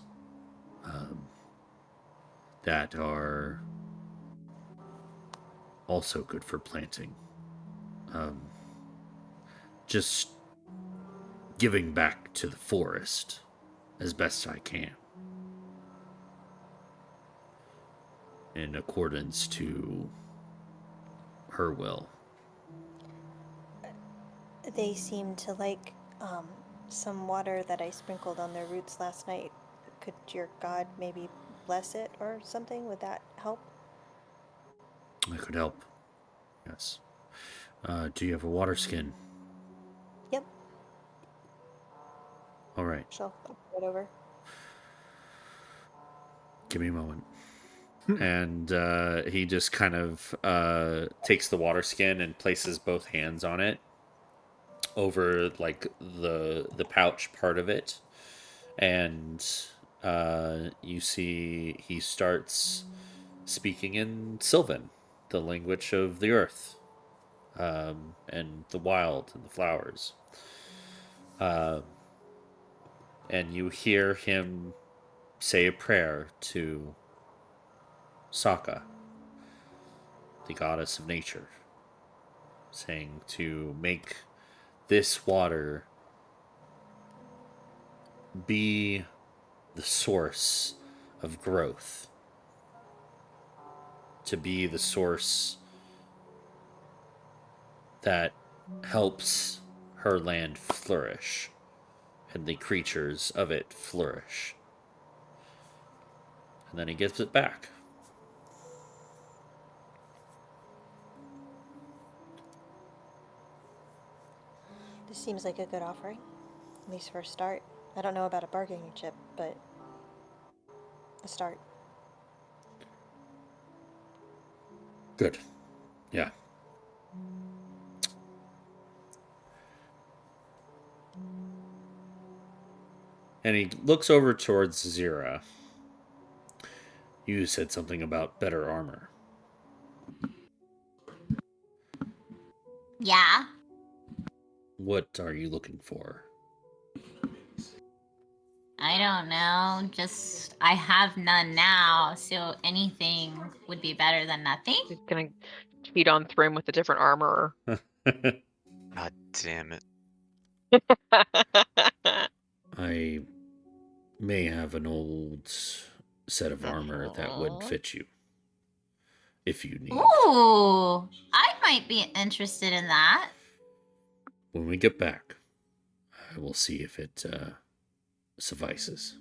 that are also good for planting. Just giving back to the forest as best I can. In accordance to her will. They seem to like some water that I sprinkled on their roots last night. Could your god maybe bless it or something? Would that help? That could help. Yes. Do you have a water skin? Yep. All right. Sure, I'll put it over. Give me a moment. And he just kind of takes the water skin and places both hands on it over like the pouch part of it. And you see he starts speaking in Sylvan, the language of the earth, and the wild and the flowers. And you hear him say a prayer to Sokka, the goddess of nature, saying to make this water be the source of growth, to be the source that helps her land flourish and the creatures of it flourish. And then he gives it back. This seems like a good offering, at least for a start. I don't know about a bargaining chip, but a start. Good. Yeah. And he looks over towards Zira. You said something about better armor. Yeah. What are you looking for? I don't know. Just, I have none now, so anything would be better than nothing. He's gonna feed on Thrim with a different armor. God damn it. I may have an old set of armor that would fit you. If you need. Ooh, I might be interested in that. When we get back, I will see if it suffices.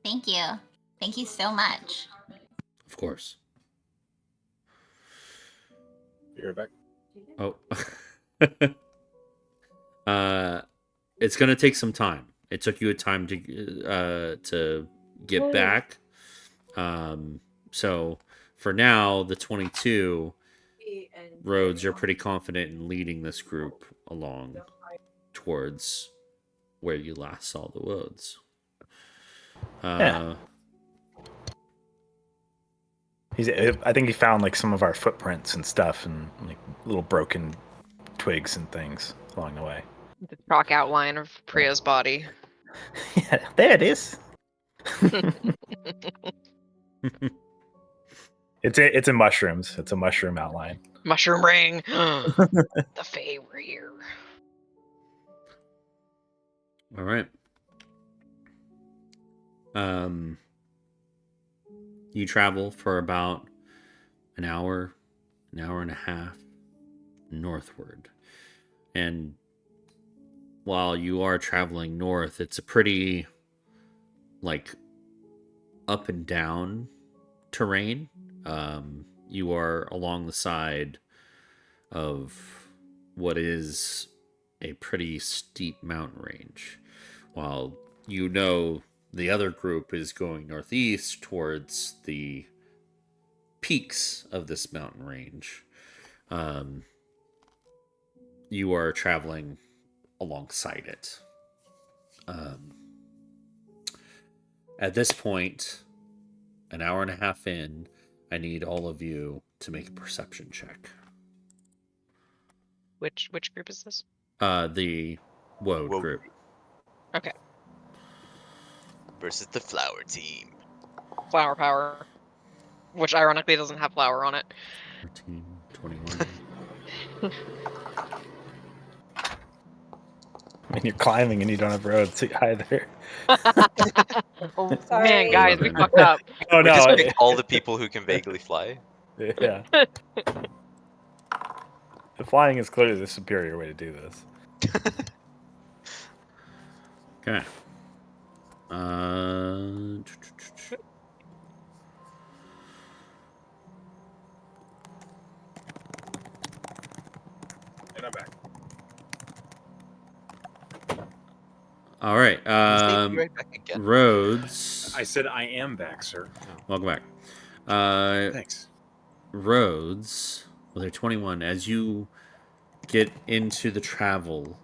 Thank you. Thank you so much. Of course. You're back. Oh. It's going to take some time. It took you a time to get back. So for now, the 22 Rhodes, you're pretty confident in leading this group along towards where you last saw the woods. Yeah. I think he found like some of our footprints and stuff, and like little broken twigs and things along the way. The chalk outline of Priya's body. Yeah, there it is. It's in mushrooms. It's a mushroom outline. Mushroom ring. The Fae were here. All right. You travel for about an hour and a half northward. And while you are traveling north, it's a pretty, like, up and down terrain. You are along the side of what is a pretty steep mountain range, while the other group is going northeast towards the peaks of this mountain range. You are traveling alongside it. At this point, an hour and a half in, I need all of you to make a perception check. Which group is this? The Woad group. Okay. Versus the flower team. Flower power. Which ironically doesn't have flower on it. 13, 21. I mean, you're climbing and you don't have roads either. Oh, Sorry. man, guys, we fucked up. Oh, We no. just pick all the people who can vaguely fly. Yeah. The flying is clearly the superior way to do this. Okay. And I'm back. All right. Be right back again. Rhodes. I said I am back, sir. Welcome back. Thanks. Rhodes, with a 21, as you get into the travel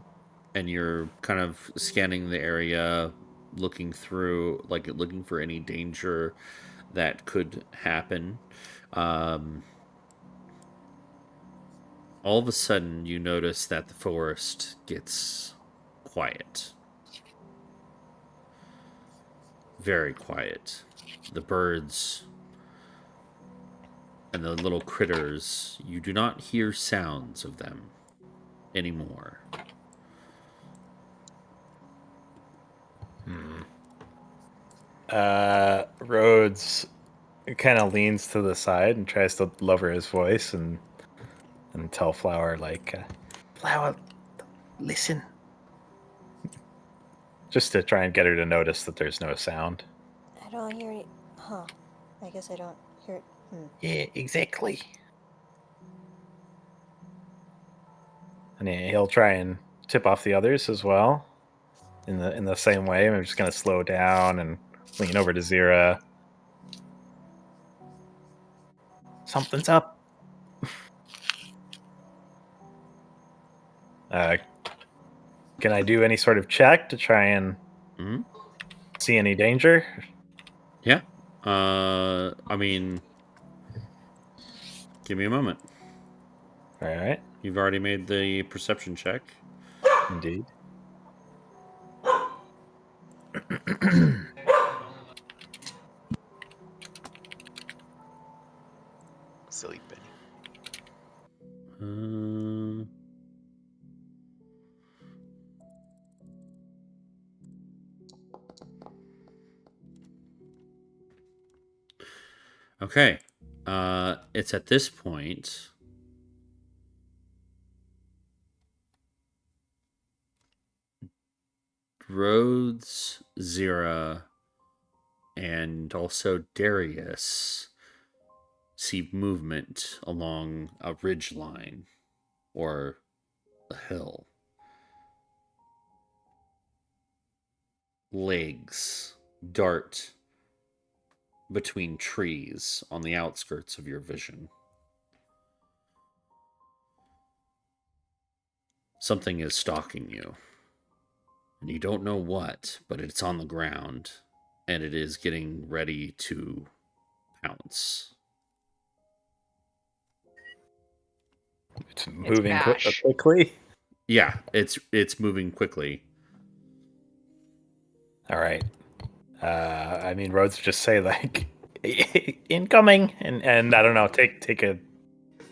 and you're kind of scanning the area, looking for any danger that could happen, all of a sudden you notice that the forest gets quiet. Very quiet. The birds and the little critters, you do not hear sounds of them anymore. Rhodes kind of leans to the side and tries to lower his voice and tell Flower, like, Flower, listen. Just to try and get her to notice that there's no sound. I don't hear it. Huh. I guess I don't hear it. Yeah, exactly. And he'll try and tip off the others as well. In the same way. I'm just gonna slow down and lean over to Zira. Something's up. Can I do any sort of check to try and see any danger? Yeah. I mean, give me a moment. All right. You've already made the perception check. Indeed. Silly Benny. Okay. It's at this point Rhodes, Zira, and also Darius see movement along a ridge line or a hill. Legs dart between trees on the outskirts of your vision. Something is stalking you. And you don't know what, but it's on the ground, and it is getting ready to pounce. It's moving quickly? Yeah, it's moving quickly. All right. I mean, Rhodes just say, like, incoming, and I don't know, take a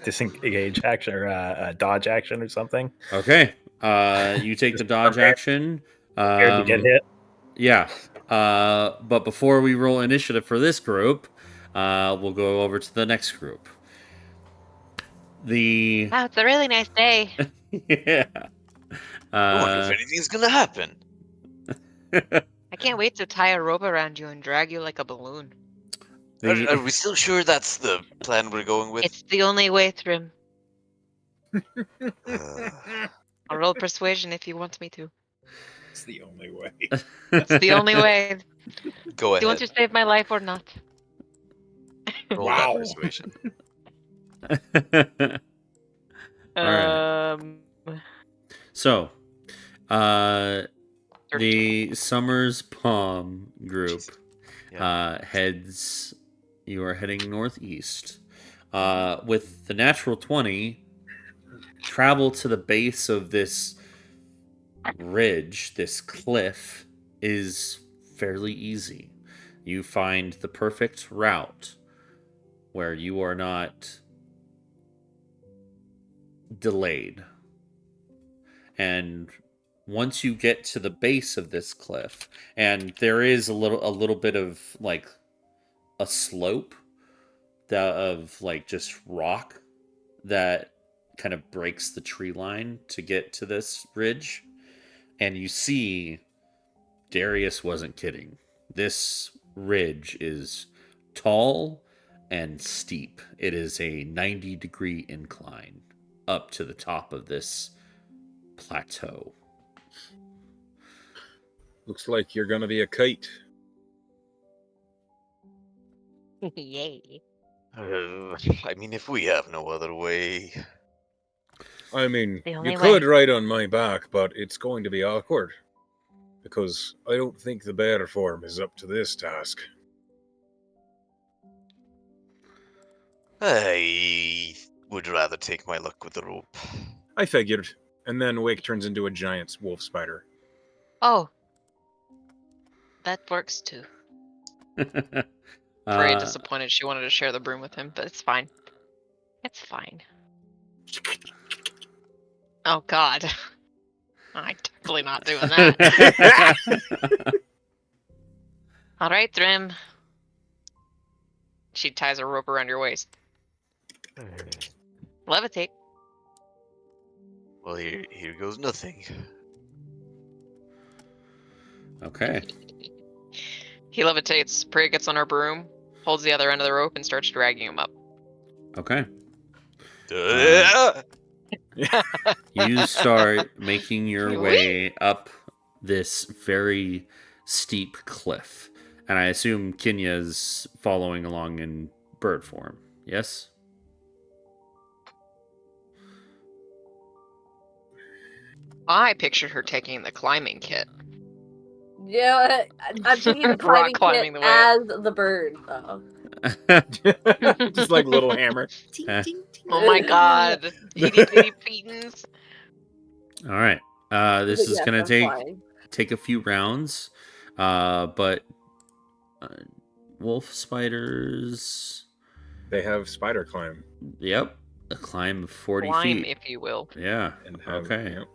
disengage action or a dodge action or something. Okay. You take the dodge action. Scared to get hit. Yeah. But before we roll initiative for this group, We'll go over to the next group. Wow, it's a really nice day. Yeah. I wonder if anything's gonna happen. I can't wait to tie a rope around you and drag you like a balloon. Are we still sure that's the plan we're going with? It's the only way, Thrym. I'll roll persuasion if you want me to. It's the only way. It's the only way. Go ahead. Do you want to save my life or not? Roll that persuasion. All right. So, the Summers Palm group heads. You are heading northeast. With the natural 20, travel to the base of this ridge, this cliff, is fairly easy. You find the perfect route where you are not delayed. And once you get to the base of this cliff, and there is a little bit of like a slope of like just rock that kind of breaks the tree line to get to this ridge, and you see Darius wasn't kidding. This ridge is tall and steep. It is a 90-degree incline up to the top of this plateau. Looks like you're gonna be a kite. Yay. I mean, if we have no other way. I mean, you could ride on my back, but it's going to be awkward. Because I don't think the bear form is up to this task. I would rather take my luck with the rope. I figured. And then Wake turns into a giant wolf spider. Oh. That works too. Very disappointed she wanted to share the broom with him, but it's fine. It's fine. Oh god. I'm definitely not doing that. Alright, Thrym. She ties a rope around your waist. Levitate. Well, here goes nothing. Okay. He levitates. Priya gets on her broom, holds the other end of the rope, and starts dragging him up. Okay. You start making your way up this very steep cliff. And I assume Kenya's following along in bird form. Yes? I pictured her taking the climbing kit. Yeah, I'm taking the climbing kit as the bird, though. Just like little hammer. Oh my god. Itty bitty Petons. Alright. This is going to take a few rounds. But wolf spiders... They have spider climb. Yep. A climb of 40 climb, feet. if you will. Yeah. Okay. Yep.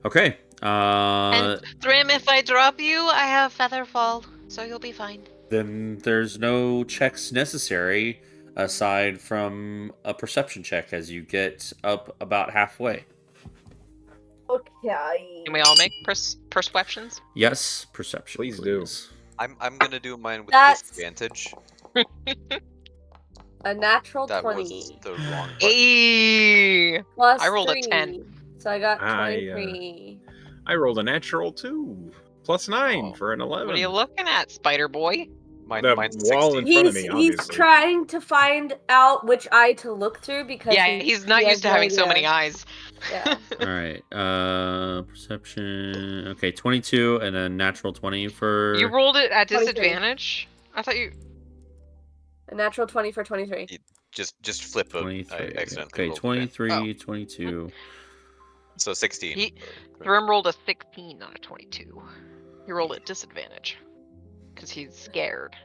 Okay. And Thrym, if I drop you, I have feather fall, so you'll be fine. Then there's no checks necessary aside from a perception check as you get up about halfway. Okay. Can we all make perceptions? Yes, perception. Please do. I'm gonna do mine with disadvantage. A natural that 20. Was the wrong button. Hey! Plus I rolled 3. a 10. So I got 23. I rolled a natural 2. Plus 9 for an 11. What are you looking at, Spider Boy? Mine's wall in front of me, obviously. He's trying to find out which eye to look through because he's not used to having so many eyes. Yeah. All right. Perception. Okay, 22 and a natural 20 for... You rolled it at disadvantage? I thought you... A natural 20 for 23. Just flip it. 23. I accidentally Okay, 23, 22. So 16. Thrym rolled a 16 on a 22. He rolled at disadvantage. Because he's scared.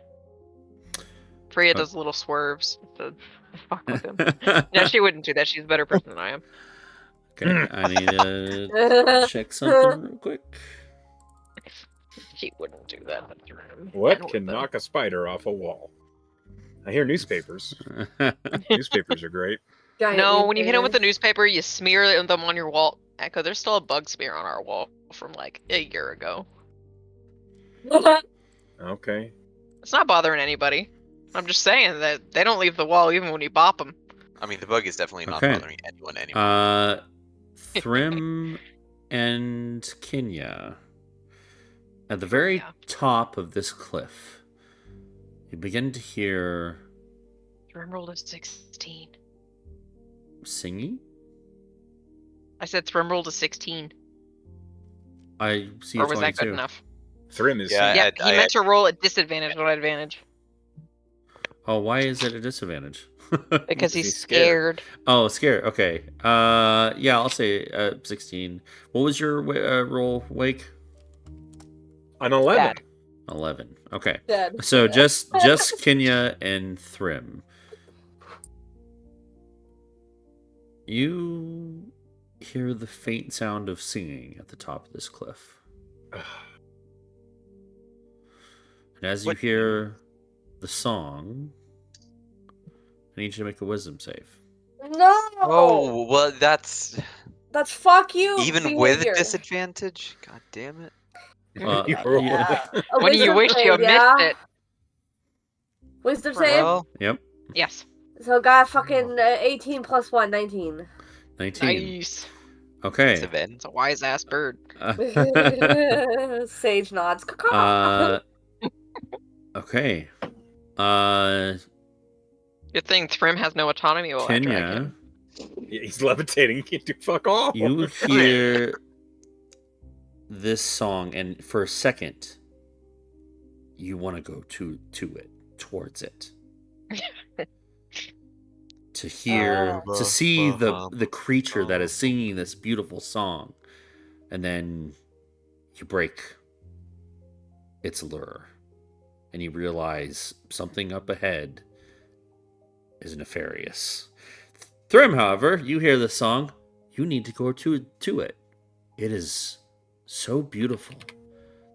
Priya does little swerves to fuck with him. No, she wouldn't do that. She's a better person than I am. Okay, I need to check something real quick. He wouldn't do that. Thrim. What can knock a spider off a wall? I hear newspapers. Newspapers are great. No, when you hit him with the newspaper, you smear them on your wall. Echo, there's still a bug smear on our wall from like a year ago. Okay. It's not bothering anybody. I'm just saying that they don't leave the wall even when you bop them. I mean, the bug is definitely not bothering anyone anymore. Thrym and Kenya. At the very top of this cliff, you begin to hear... Thrym rolled a 16. Singing? I said Thrym rolled a 16. I see. Or was 22. That good enough? Thrym is. Yeah, he meant to roll at disadvantage, not advantage. Oh, why is it a disadvantage? Because he's scared. Oh, scared. Okay. Yeah, I'll say 16. What was your roll, Wake? An 11. Bad. 11. Okay. Dead. So just Kenya and Thrym. You hear the faint sound of singing at the top of this cliff. And as you hear the song, I need you to make a wisdom save. No! Oh, well, that's fuck you. Even with disadvantage? God damn it. Yeah. When you wish you missed it. Wisdom save? Well, yep. Yes. So got fucking 18 plus 1, 19. 19. Nice. Okay. It's a wise ass bird. Sage nods. Okay. Good thing Thrym has no autonomy while I drag him. Yeah, he's levitating. He can't do fuck all. You hear this song, and for a second, you want to go to it, towards it. To hear, to see the creature that is singing this beautiful song, and then you break its lure, and you realize something up ahead is nefarious. Thrym, however, you hear the song, you need to go to it. It is so beautiful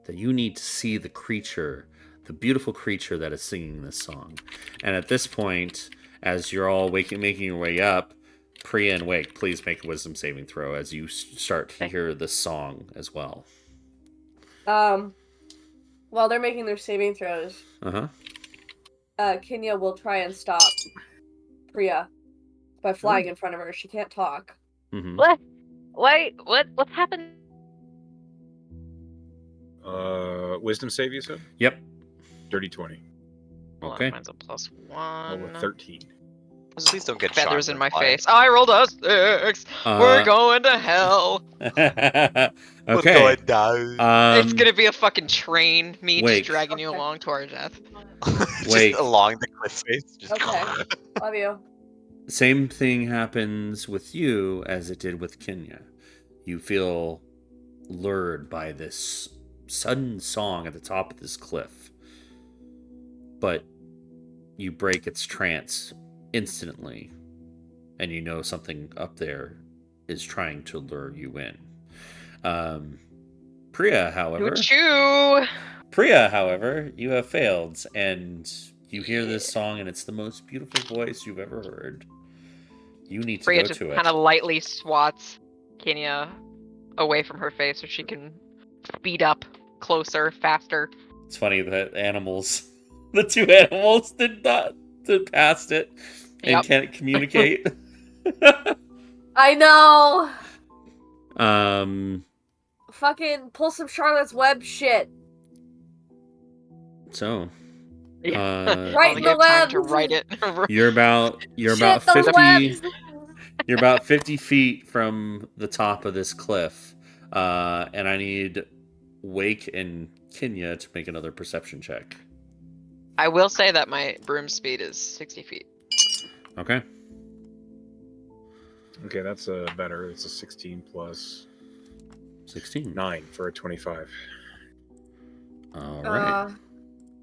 that you need to see the creature, the beautiful creature that is singing this song. And at this point, as you're all making your way up, Priya and Wake, please make a wisdom saving throw as you start to hear the song as well. While they're making their saving throws, Kenya will try and stop Priya by flying in front of her. She can't talk. Mm-hmm. What? Wait, what's happened? Wisdom save, you said? Yep. Dirty 20. Okay. Mine's a +1. Roll a 13. Please don't get feathers in my by face. I rolled a 6. We're going to hell. Okay. What's going down? It's gonna be a fucking train. Me just dragging you along to our death. Just along the cliff face. Just okay. Love you. Same thing happens with you as it did with Kenya. You feel lured by this sudden song at the top of this cliff, but you break its trance instantly, and you know something up there is trying to lure you in. Priya, however, you have failed, and you hear this song, and it's the most beautiful voice you've ever heard. You need to Priya go just to it. kind of lightly swats Kenya away from her face so she can speed up closer, faster. It's funny that the two animals did past it and can't communicate. I know. Fucking pull some Charlotte's Web shit. So, right in the web. To write it. You're about 50. You're about 50 feet from the top of this cliff, and I need Wake and Kenya to make another perception check. I will say that my broom speed is 60 feet. Okay. Okay, that's better. It's a 16 plus 16. 9 for a 25. All right.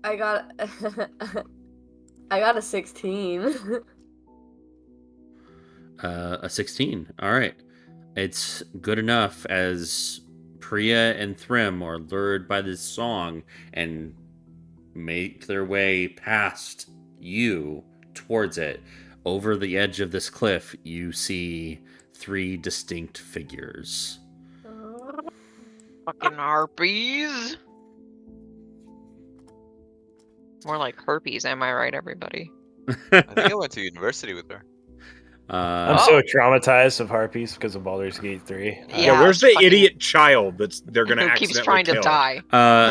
I got a 16. A 16. All right. It's good enough as Priya and Thrym are lured by this song and make their way past you towards it. Over the edge of this cliff, you see 3 distinct figures. Fucking harpies. More like herpes, am I right, everybody? I think I went to university with her. I'm so traumatized of harpies because of Baldur's Gate 3. Yeah, where's the idiot child they're gonna who accidentally keeps trying kill? to die?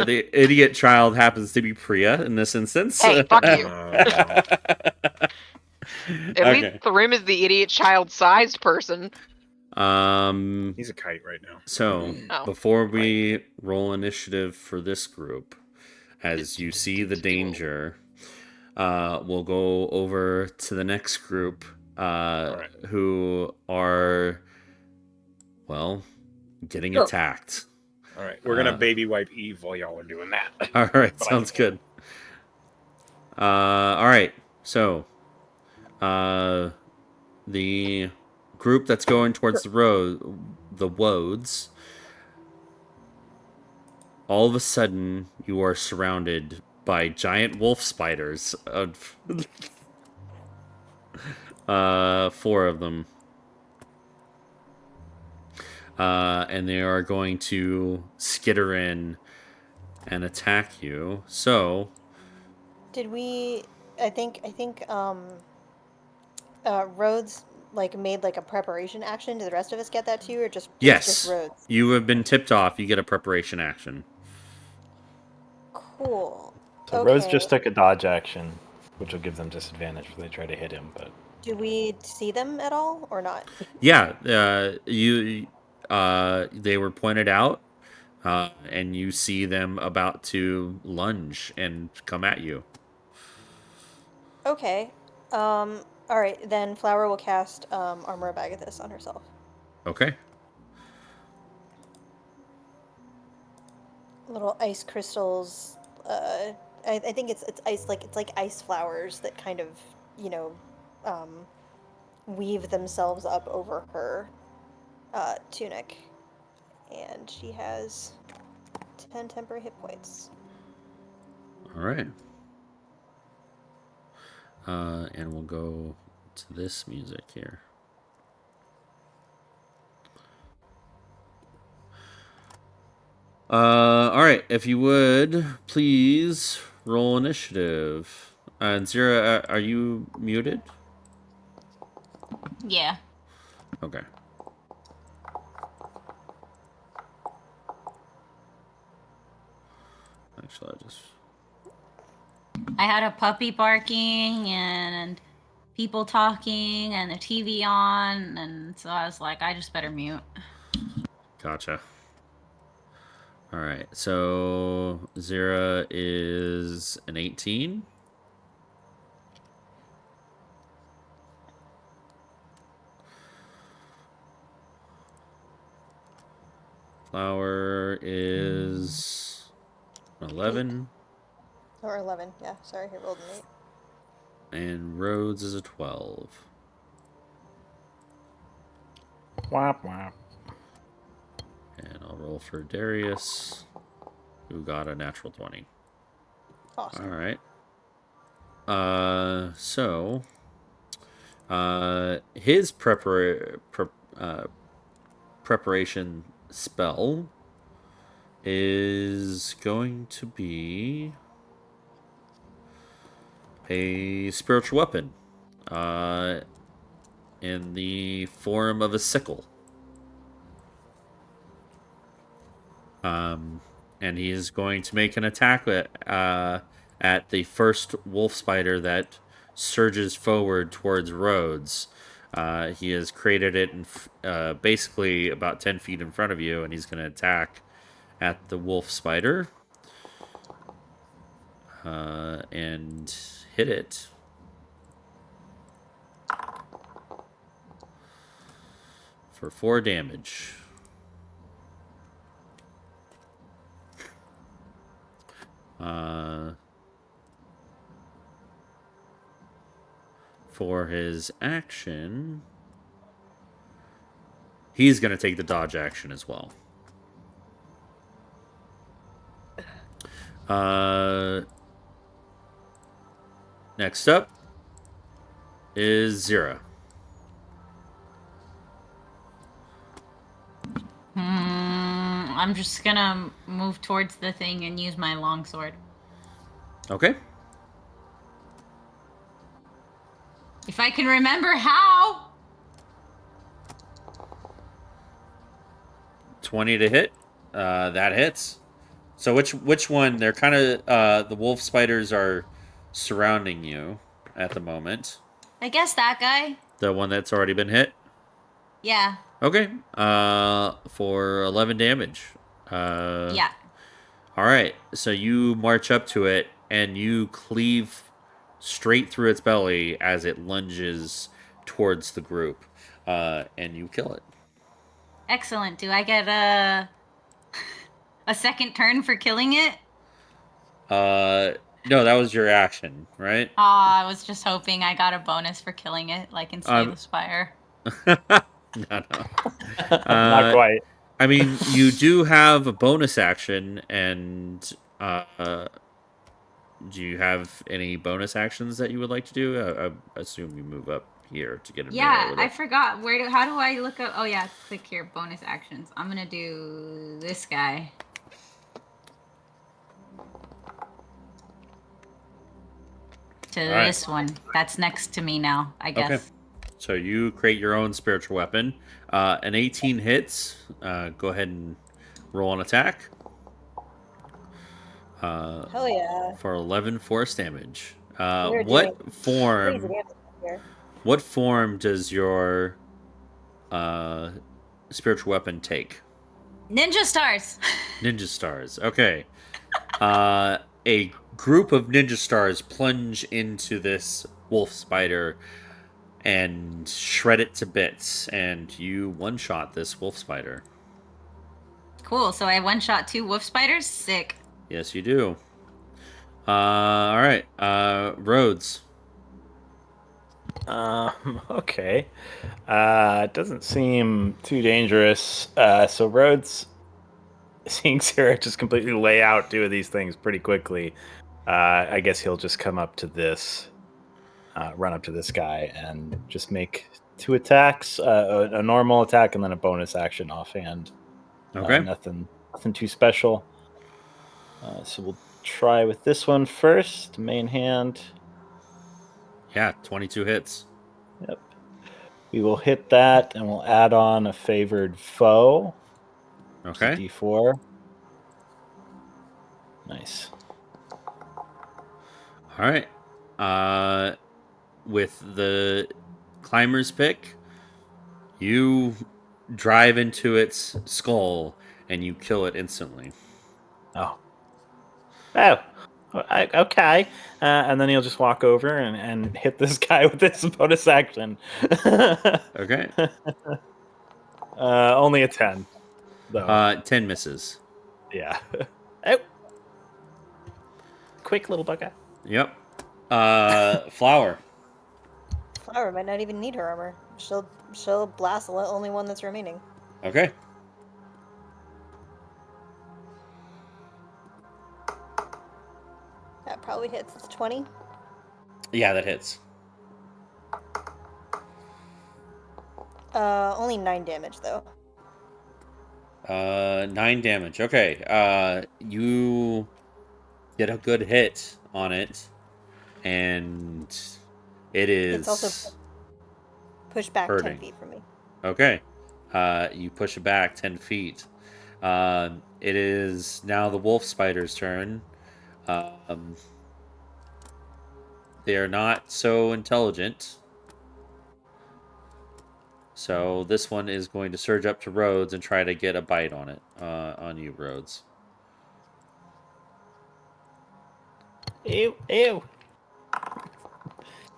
The idiot child happens to be Priya in this instance. Hey, fuck you. At least Thrym is the idiot child-sized person. He's a kite right now. So, before we roll initiative for this group, as you see the danger, we'll go over to the next group, who are, well, getting attacked. All right, we're gonna baby wipe Eve while y'all are doing that. All right, sounds good. All right, so the group that's going towards the Woads, all of a sudden you are surrounded by giant wolf spiders of 4 of them. And they are going to skitter in and attack you. So, did we? I think Rhodes made a preparation action. Did the rest of us get that too, or just yes, Rhodes? You have been tipped off. You get a preparation action. Cool. So Rhodes just took a dodge action, which will give them disadvantage if they try to hit him. But do we see them at all or not? Yeah, they were pointed out, and you see them about to lunge and come at you. Okay. All right, then Flower will cast Armor of Agathis on herself. Okay. Little ice crystals. I think it's ice, it's like ice flowers that kind of weave themselves up over her tunic, and she has 10 temporary hit points. All right. And we'll go to this music here. All right. If you would, please roll initiative. And Zira, are you muted? Yeah. Okay. Actually, I had a puppy barking and people talking and the TV on, and so I was like, I just better mute. Gotcha. All right, so Zira is an 18. Flower is 11. Or 11, yeah. Sorry, I rolled an 8. And Rhodes is a 12. Whop, whop. And I'll roll for Darius, who got a natural 20. Awesome. All right. So, his preparation spell is going to be a spiritual weapon, in the form of a sickle. And he is going to make an attack at the first wolf spider that surges forward towards Rhodes. He has created it in, basically about 10 feet in front of you, and he's going to attack at the wolf spider and hit it. For 4 damage. For his action, he's going to take the dodge action as well. Next up is Zira. I'm just gonna move towards the thing and use my longsword. Okay. If I can remember how. 20 to hit. That hits. So which one? They're kind of the wolf spiders are surrounding you at the moment. I guess that guy. The one that's already been hit. Yeah. Okay. For 11 damage. Yeah. All right. So you march up to it and you cleave straight through its belly as it lunges towards the group, and you kill it. Excellent. Do I get a second turn for killing it? No, that was your action, right? I was just hoping I got a bonus for killing it, like in Slay the Spire. No. Not quite. I mean, you do have a bonus action, and do you have any bonus actions that you would like to do? I assume you move up here to get a melee with it. I forgot. How do I look up? Oh yeah, click here, bonus actions. I'm gonna do this guy. To this one. That's next to me now, I guess. Okay. So you create your own spiritual weapon. An 18 hits. Go ahead and roll an attack. Hell yeah. For 11 force damage. What form does your spiritual weapon take? Ninja stars. Ninja stars. Okay. A group of ninja stars plunge into this wolf spider and shred it to bits, and you one-shot this wolf spider. Cool. So I one-shot 2 wolf spiders? Sick. Yes, you do. All right. Rhodes. Okay. It doesn't seem too dangerous. So Rhodes, seeing Sarah just completely lay out 2 of these things pretty quickly, I guess he'll just come up to this, run up to this guy and just make 2 attacks, a normal attack and then a bonus action offhand. Okay. Nothing too special. So we'll try with this one first, main hand. Yeah, 22 hits. Yep. We will hit that, and we'll add on a favored foe. Okay. D4. Nice. All right. With the climber's pick, you drive into its skull, and you kill it instantly. Oh, okay. And then he'll just walk over and hit this guy with this bonus action. Okay. Only a 10, though. 10 misses. Yeah. Oh. Quick little bugger. Yep. Flower. Flower might not even need her armor. She'll blast the only one that's remaining. Okay. That probably hits. It's 20. Yeah, that hits. Only 9 damage though. 9 damage. Okay. You get a good hit on it, and it's also pushed back hurting. 10 feet from me. Okay. You push it back 10 feet. It is now the wolf spider's turn. They are not so intelligent. So this one is going to surge up to Rhodes and try to get a bite on it, on you, Rhodes. Ew.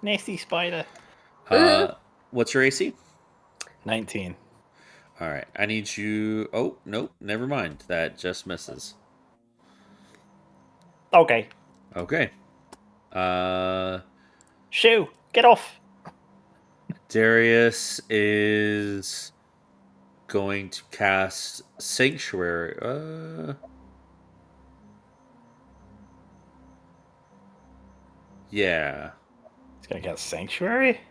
Nasty spider. What's your AC? 19. All right. I need you... Oh, nope. Never mind. That just misses. Okay. Okay. Shoo! Get off! Darius is going to cast Sanctuary. Yeah. He's gonna get sanctuary?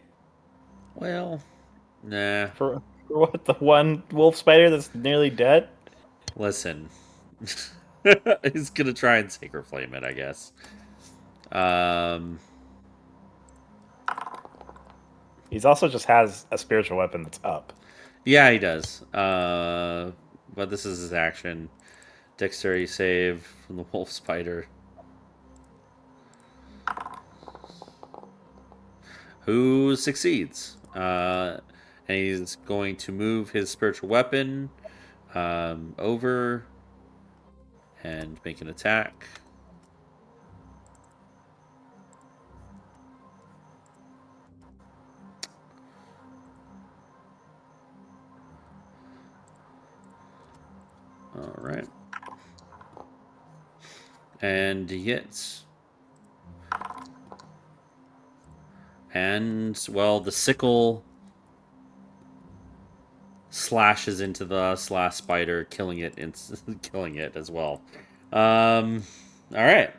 Well, nah. For what, the one wolf spider that's nearly dead? Listen. He's gonna try and sacred flame it, I guess. He's also just has a spiritual weapon that's up. Yeah, he does. But this is his action. Dexterity save from the wolf spider. Who succeeds. And he's going to move his spiritual weapon over and make an attack. All right. And he hits. And, well, the sickle slashes into the slash spider, killing it as well. All right.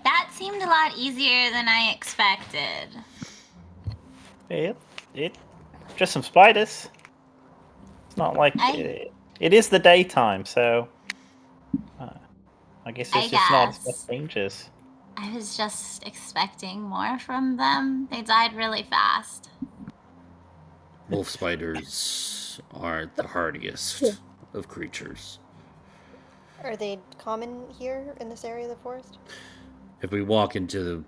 That seemed a lot easier than I expected. It just some spiders. It's not like it is the daytime, so I guess it's just not as much dangerous. I was just expecting more from them. They died really fast. Wolf spiders are the hardiest of creatures. Are they common here in this area of the forest? If we walk into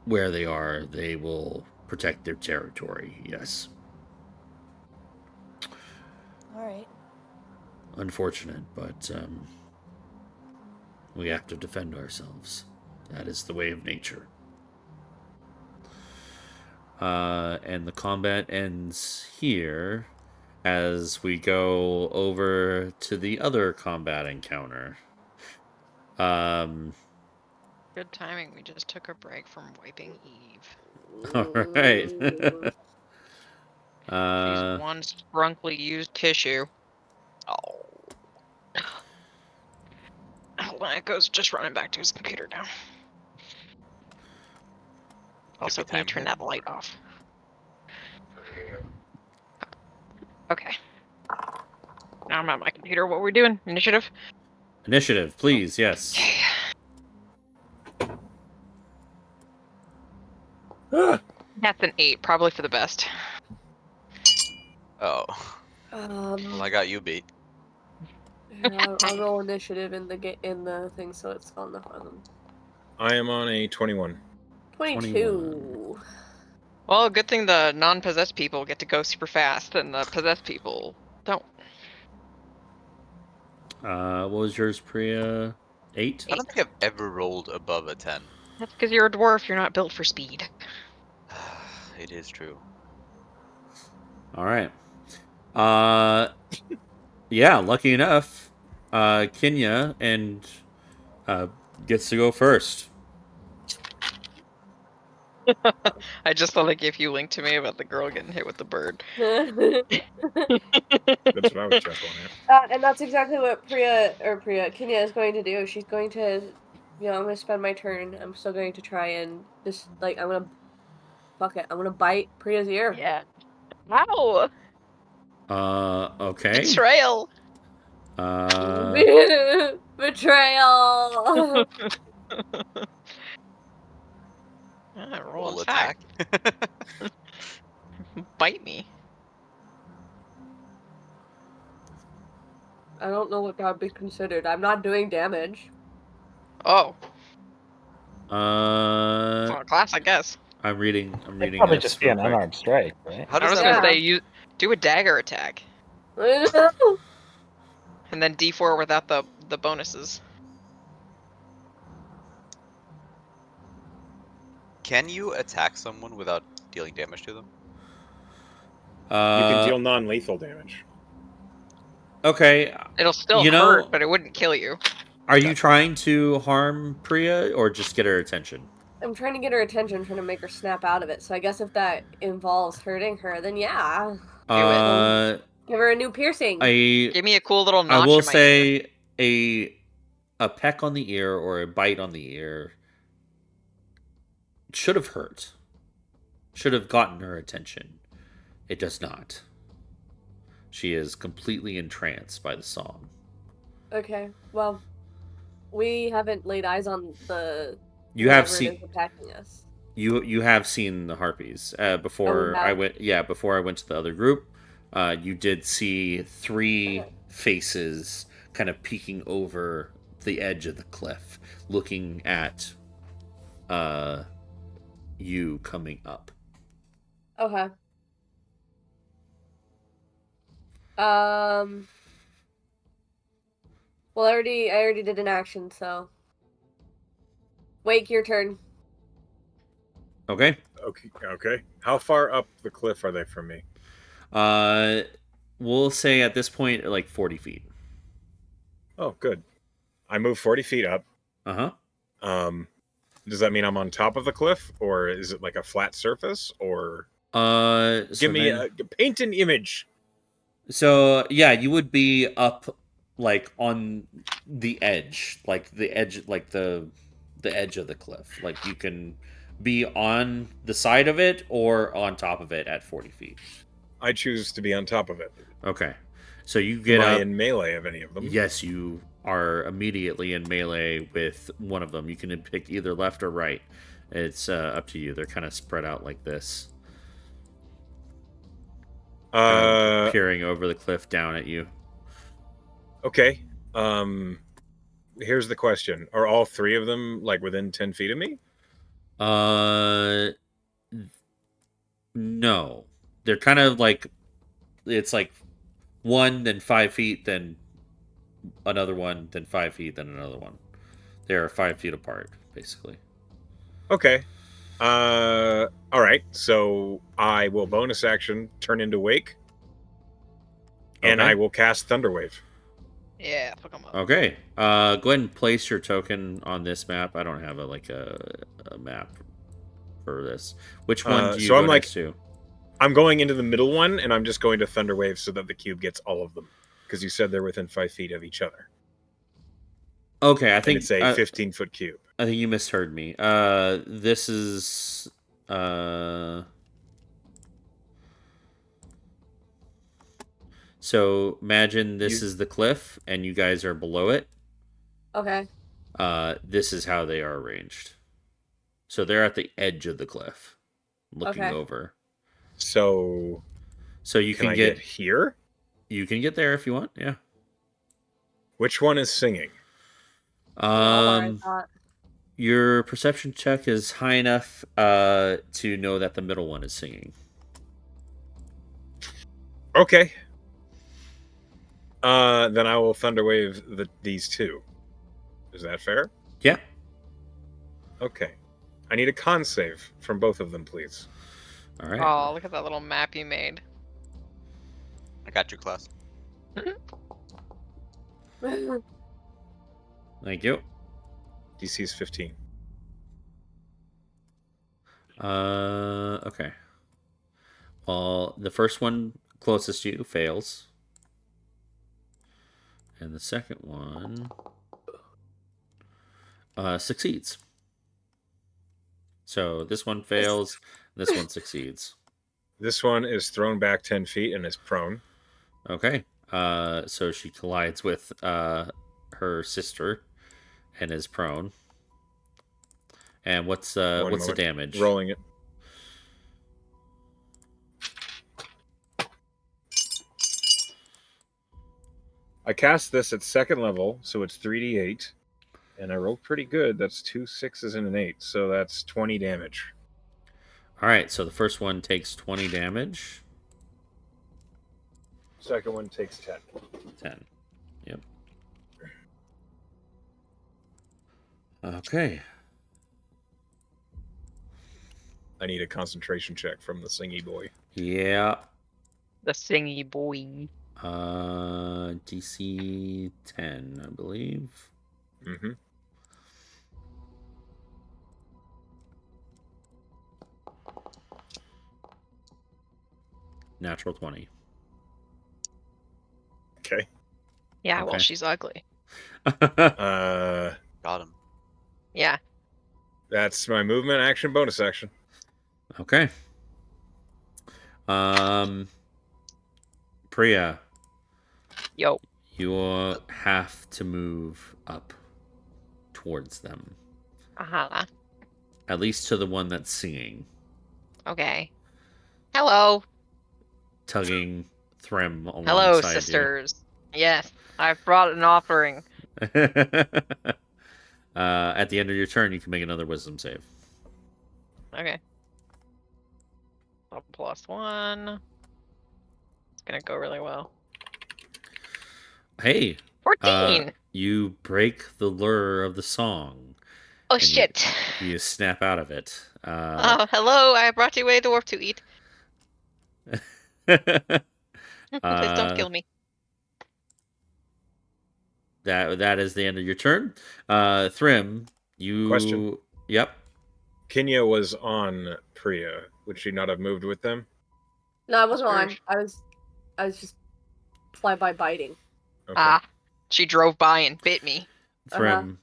where they are, they will protect their territory, yes. All right. Unfortunate, but we have to defend ourselves. That is the way of nature. And the combat ends here as we go over to the other combat encounter. Good timing. We just took a break from wiping Eve. All right. She's one sprunkly used tissue. Oh. Echo's just running back to his computer now. Also, can you turn that light off? Okay. Now I'm at my computer. What are we doing? Initiative? Initiative, please, yes. That's an 8, probably for the best. Oh. Well, I got you beat. Yeah, I'll roll initiative in the thing, so it's on the phone. I am on a 21. 22. Well, good thing the non-possessed people get to go super fast, and the possessed people don't. What was yours, Priya? 8? I don't think I've ever rolled above a 10. That's because you're a dwarf. You're not built for speed. It is true. All right. Yeah, lucky enough, Kenya and gets to go first. I just thought I gave you a link to me about the girl getting hit with the bird. That's what I was chuckling at. And that's exactly what Kenya is going to do. She's going to, I'm going to spend my turn. I'm still going to try and just, I'm going to, fuck it. I'm going to bite Priya's ear. Yeah. Wow. Okay. Betrayal. Betrayal. Roll attack. Bite me. I don't know what that would be considered. I'm not doing damage. Oh. It's not a class, I guess. I'm reading. Probably just be an unarmed strike, right? How does I was that gonna say you do a dagger attack. And then D4 without the bonuses. Can you attack someone without dealing damage to them? You can deal non-lethal damage. Okay. It'll still hurt, but it wouldn't kill you. Are you trying to harm Priya or just get her attention? I'm trying to get her attention, trying to make her snap out of it. So I guess if that involves hurting her, then yeah. Do it. Give her a new piercing. Give me a cool little notch I will in my say a a peck on the ear or a bite on the ear should have hurt. Should have gotten her attention. It does not. She is completely entranced by the song. Okay, well, we haven't laid eyes on the you have seen it is attacking us. You have seen the harpies before I went. Yeah, before I went to the other group, you did see 3 faces kind of peeking over the edge of the cliff, looking at you coming up. Okay. Well, I already did an action, so. Wake, your turn. Okay. Okay. How far up the cliff are they from me? We'll say at this point, like 40 feet. Oh, good. I move 40 feet up. Does that mean I'm on top of the cliff, or is it like a flat surface, or? Give me paint an image. So yeah, you would be up, like on the edge, like the edge of the cliff. Like you can be on the side of it or on top of it at 40 feet. I choose to be on top of it. Okay. So you get Am up. I in melee of any of them? Yes, you are immediately in melee with one of them. You can pick either left or right. It's up to you. They're kind of spread out like this. Peering over the cliff down at you. Okay. Here's the question. Are all 3 of them like within 10 feet of me? No. They're kind of like, it's like 1, then 5 feet, then another one, then 5 feet, then another one. They're 5 feet apart, basically. Okay. All right. So I will bonus action turn into Wake, and I will cast Thunderwave. Yeah, fuck 'em up. Okay. Go ahead and place your token on this map. I don't have a map for this. Which one do you go next to? I'm going into the middle one, and I'm just going to Thunderwave so that the cube gets all of them, because you said they're within 5 feet of each other. Okay, I think it's a 15-foot cube. I think you misheard me. This is So imagine this is the cliff, and you guys are below it. Okay. This is how they are arranged. So they're at the edge of the cliff, looking over. So you can get here? You can get there if you want, yeah. Which one is singing? Your perception check is high enough to know that the middle one is singing. Okay. Then I will Thunderwave these 2. Is that fair? Yeah. Okay. I need a con save from both of them, please. All right. Oh, look at that little map you made. I got you, class. Thank you. DC is 15. Okay. Well, the first one closest to you fails. And the second one succeeds. So this one fails, this one succeeds. This one is thrown back 10 feet and is prone. Okay. So she collides with her sister and is prone. And what's the damage? Rolling it. I cast this at 2nd level, so it's 3d8. And I rolled pretty good. That's 2 6s and an 8, so that's 20 damage. All right, so the first one takes 20 damage. Second one takes 10. 10. Yep. Okay. I need a concentration check from the singy boy. Yeah. The singy boy. DC 10, I believe. Mm-hmm. Natural 20. Okay. Yeah, well, she's ugly. Got him. Yeah. That's my movement, action, bonus action. Okay. Priya. Yo. You have to move up towards them. Uh-huh. At least to the one that's singing. Okay. Hello. Tugging Thrym alongside Hello, sisters. Yes, I've brought an offering. At the end of your turn, you can make another wisdom save. Okay. +1. It's gonna go really well. Hey. 14! You break the lure of the song. Oh, shit. You snap out of it. Oh, hello, I brought you a dwarf to eat. Please don't kill me. That is the end of your turn. Thrym, you... Question. Yep. Kenya was on Priya. Would she not have moved with them? No, I wasn't on. I was just flyby biting. Okay. Ah, she drove by and bit me. Thrym,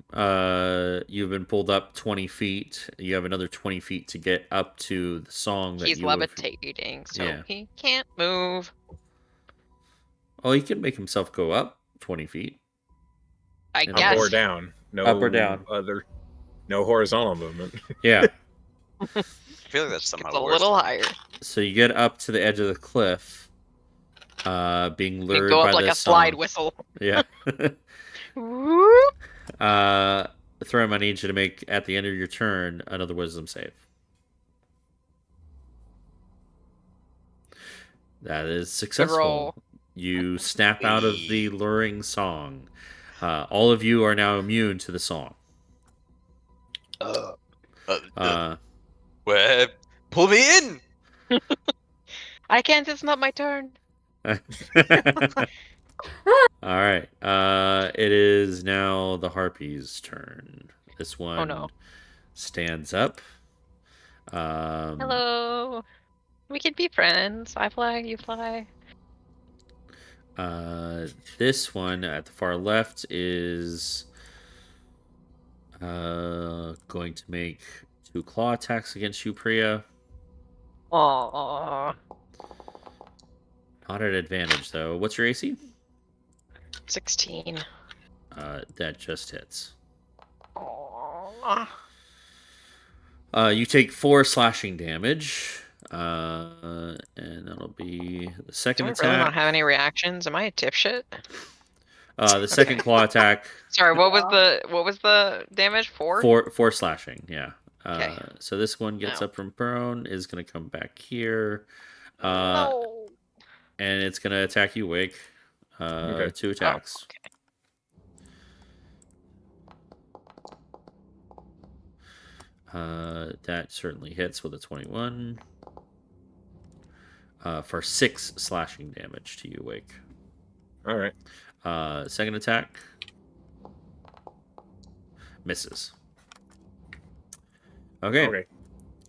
you've been pulled up 20 feet. You have another 20 feet to get up to the song that He's levitating, so he can't move. Oh, he can make himself go up 20 feet. I guess. Up or down. No up or down. No horizontal movement. Yeah. I feel like that's somehow a little higher. So you get up to the edge of the cliff, being lured go up by like this a slide song. whistle. Yeah. Whoop. Thrym, I need you to make, at the end of your turn, another wisdom save. That is successful. You snap out of the luring song. All of you are now immune to the song. Well, pull me in! I can't, it's not my turn. All right. It is now the Harpy's turn. This one stands up. Hello. We can be friends. I fly, you fly. This one at the far left is going to make 2 claw attacks against you, Priya. Aww. Not at advantage, though. What's your AC? 16. That just hits. Aww. You take 4 slashing damage. And that'll be the second attack. Do I really not have any reactions? Am I a dipshit? The second claw attack. Sorry, what was the damage? 4? 4 slashing, yeah. Okay. So this one gets up from prone, is going to come back here. No. And it's going to attack you, Wake. 2 attacks. That certainly hits with a 21. For 6 slashing damage to you, Wake. All right. Second attack. Misses. Okay.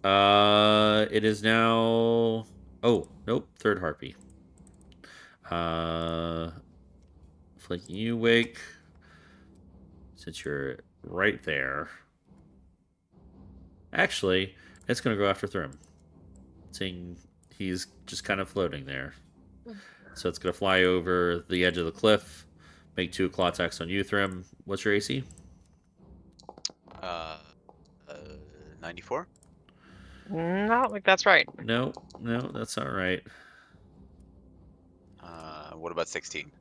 It is now... Oh, nope. Third Harpy. Flanking you, Wake. Since you're right there. Actually, it's going to go after Thrym. Seeing he's just kind of floating there. So it's going to fly over the edge of the cliff. Make 2 claw attacks on you, Thrym. What's your AC? 94? Not like that's right. No, that's not right. What about 16?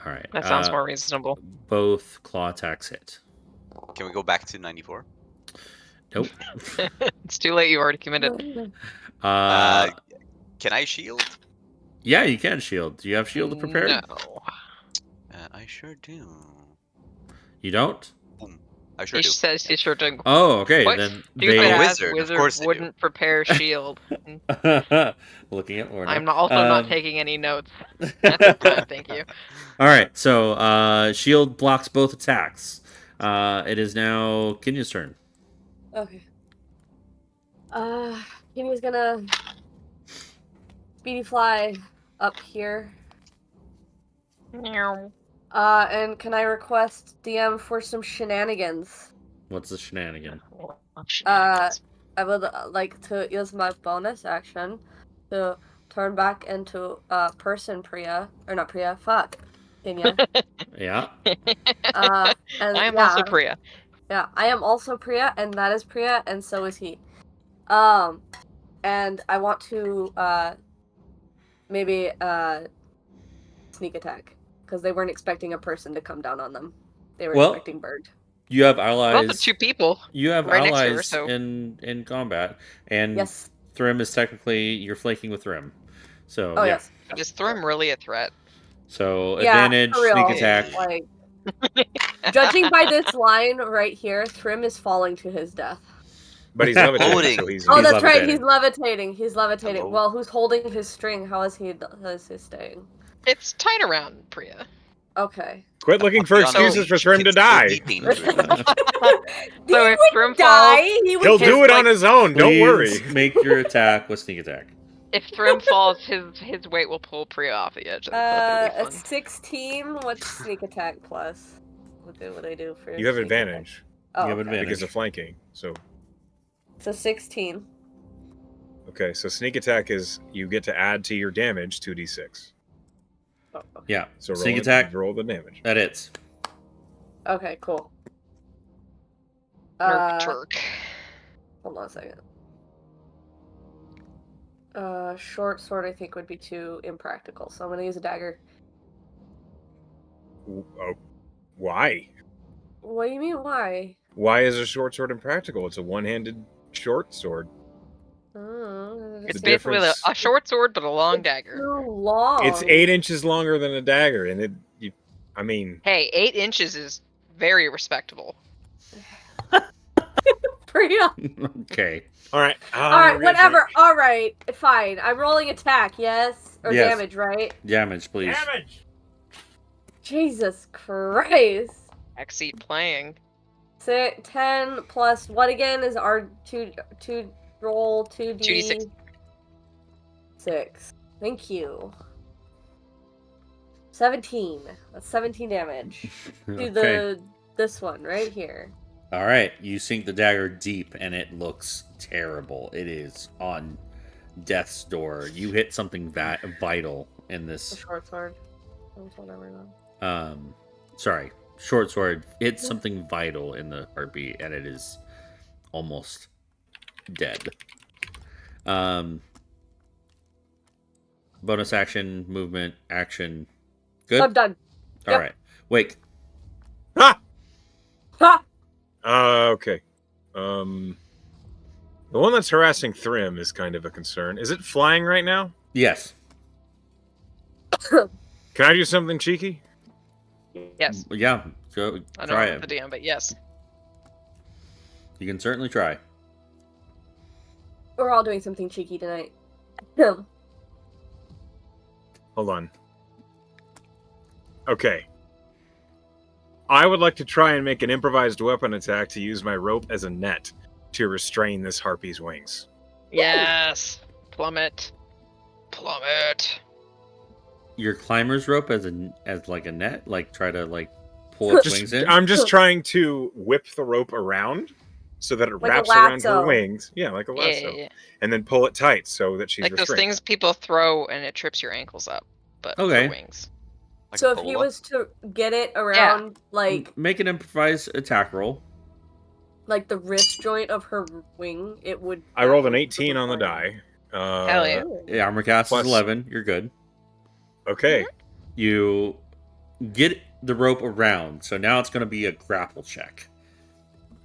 All right. That sounds more reasonable. Both claw attacks hit. Can we go back to 94? Nope. It's too late. You already committed. Can I shield? Yeah, you can shield. Do you have shield prepared? No. I sure do. You don't? Boom. I sure do. He says he sure do. Oh, okay. What Then stupid wizard. Of course they wouldn't prepare shield. Looking at Lorna. I'm also not taking any notes at this time. Thank you. All right. So shield blocks both attacks. It is now Kenya's turn. Okay. Kenya's gonna speedy fly up here. Meow. And can I request DM for some shenanigans? What's the shenanigan? I would like to use my bonus action to turn back into person Priya, or not Priya, fuck. Kenya. Yeah. And I am also Priya. Yeah, I am also Priya, and that is Priya, and so is he. And I want to maybe sneak attack, because they weren't expecting a person to come down on them. They were expecting bird. You have allies. Those are two people. You have right allies next to her, so. in combat, and yes. Thrym is technically you're flanking with Thrym. So oh yeah. yes. Is Thrym really a threat? So advantage, sneak attack. Like, judging by this line right here, Thrym is falling to his death. But he's levitating, so he's. Oh, that's right. He's levitating. He's levitating. Hello? Well, who's holding his string? How is he staying? It's tight around Priya. Okay. Quit looking for excuses for Thrym to die. So if Thrym falls, he'll do it on his own. Don't worry. Make your attack with sneak attack. If Thrym falls, his weight will pull Priya off the edge of the cliff. It'll be fun. 16. What's sneak attack plus? What do I do for? You have advantage. Oh, you have advantage because of flanking. So 16. Okay, so sneak attack is you get to add to your damage 2d6. Oh, okay. Yeah. So sneak attack. Roll the damage. That hits. Okay, cool. Jerk. Hold on a second. Short sword I think would be too impractical, so I'm gonna use a dagger. Oh, why? What do you mean, why? Why is a short sword impractical? It's a one-handed short sword. It's basically a short sword, but a long dagger. Too long. It's 8 inches longer than a dagger, and I mean... Hey, 8 inches is very respectable. Priya. Okay. Alright. Alright, whatever. Alright, fine. I'm rolling attack, yes? Or yes. damage, right? Damage, please. Damage! Jesus Christ. Backseat playing. 10 plus what again is our two roll 2d6. 6. Thank you. 17. That's 17 damage. To this one right here. All right, you sink the dagger deep, and it looks terrible. It is on death's door. You hit something vital in this. A short sword. Whatever. Sorry, short sword hits something vital in the heartbeat, and it is almost dead. Bonus action, movement, action. Good. I'm done. All right, wake. Ha! Ha! Okay. The one that's harassing Thrym is kind of a concern. Is it flying right now? Yes. Can I do something cheeky? Yes. Yeah. Go I try know it. the DM, but yes. You can certainly try. We're all doing something cheeky tonight. Hold on. Okay. I would like to try and make an improvised weapon attack to use my rope as a net to restrain this harpy's wings. Yes. Plummet. Plummet. Your climber's rope as like a net, like try to like pull its wings in. I'm just trying to whip the rope around so that it like wraps around her wings. Yeah, like a lasso. Yeah. And then pull it tight so that she's like restrained. those things people throw and it trips your ankles up, but for wings. Like so if he was to get it around, like... Make an improvised attack roll. Like the wrist joint of her wing, it would... I rolled an 18 on the die. Hell yeah. Yeah, armor cast is 11. You're good. Okay. You get the rope around, so now it's going to be a grapple check.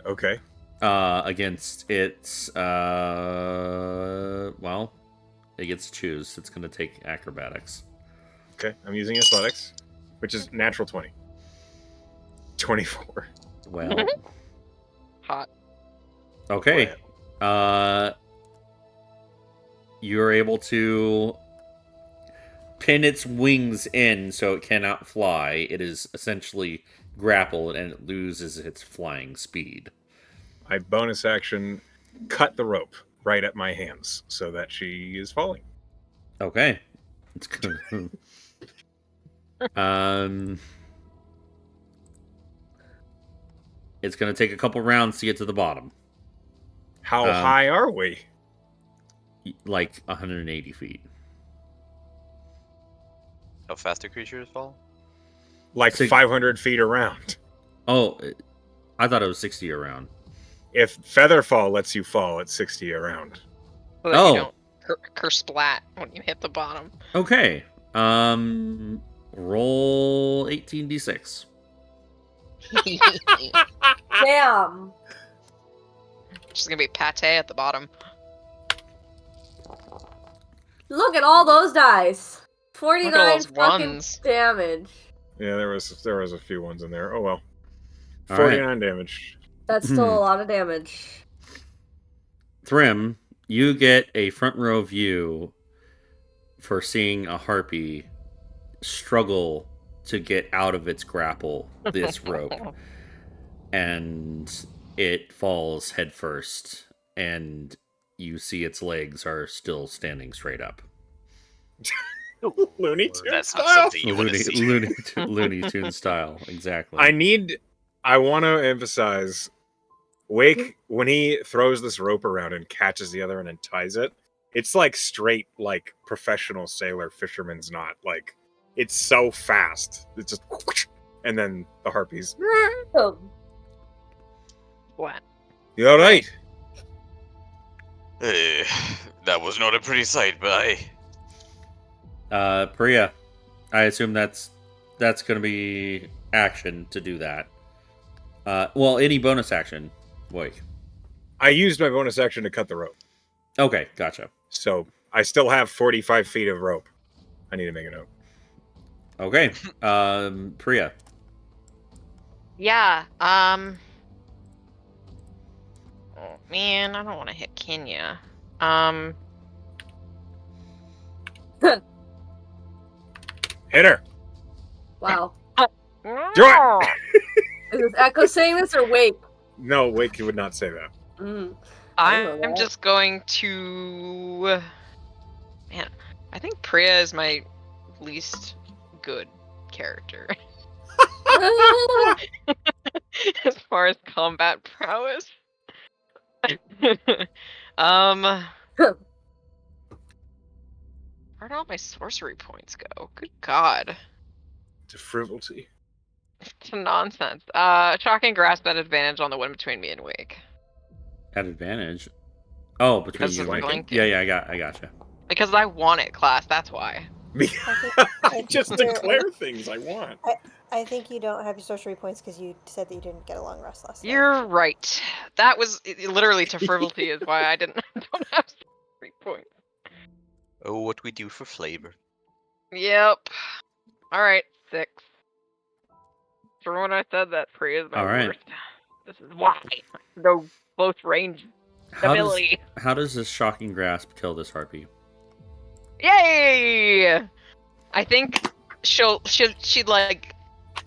Okay. Against its... well, it gets to choose. It's going to take acrobatics. Okay, I'm using athletics, which is natural 20. 24. Well. Hot. Okay. You're able to pin its wings in so it cannot fly. It is essentially grappled and it loses its flying speed. I bonus action cut the rope right at my hands so that she is falling. Okay. It's good. it's going to take a couple rounds to get to the bottom. How high are we? Like 180 feet. How fast do creatures fall? Like 500 feet around. Oh, I thought it was 60 around. If Featherfall lets you fall at 60 around. So that you don't kersplat when you hit the bottom. Okay. Roll 18d6. Damn. She's gonna be pate at the bottom. Look at all those dice. 49 fucking ones. damage. Yeah, there was a few ones in there. Oh well. All 49 damage. That's still a lot of damage. Thrym, you get a front row view for seeing a harpy struggle to get out of its grapple, this rope. And it falls headfirst, and you see its legs are still standing straight up. Looney Tunes That's style? not something you want to see. Looney Tunes style, exactly. I want to emphasize, Wake, when he throws this rope around and catches the other end and ties it, it's like straight, like, professional sailor fisherman's knot. Like, it's so fast. It's just, and then the harpies. What? You all right? That was not a pretty sight, but Priya, I assume that's going to be action to do that. Well, any bonus action, Wake. I used my bonus action to cut the rope. Okay, gotcha. So I still have 45 feet of rope. I need to make a note. Okay, Priya. Yeah. Oh man, I don't want to hit Kenya. Hit her. Wow. Do it. Is this Echo saying this or Wake? No, Wake would not say that. I'm just going to. Man, I think Priya is my least good character. As far as combat prowess. Where'd all my sorcery points go? Good God. To frivolity. To nonsense. Shocking grasp at advantage on the one between me and Wake. At advantage? Oh, between you and Wake. Yeah, I gotcha. Because I want it, class. That's why. I just declare things I want. I think you don't have your sorcery points because you said that you didn't get a long rest last night. You're right. That was literally to frivolity is why I don't have sorcery points. Oh, what we do for flavor. Yep. Alright, 6. For when I said that, Priya is my worst. This is why. No close range ability. How does this shocking grasp kill this harpy? Yay! I think she'd like,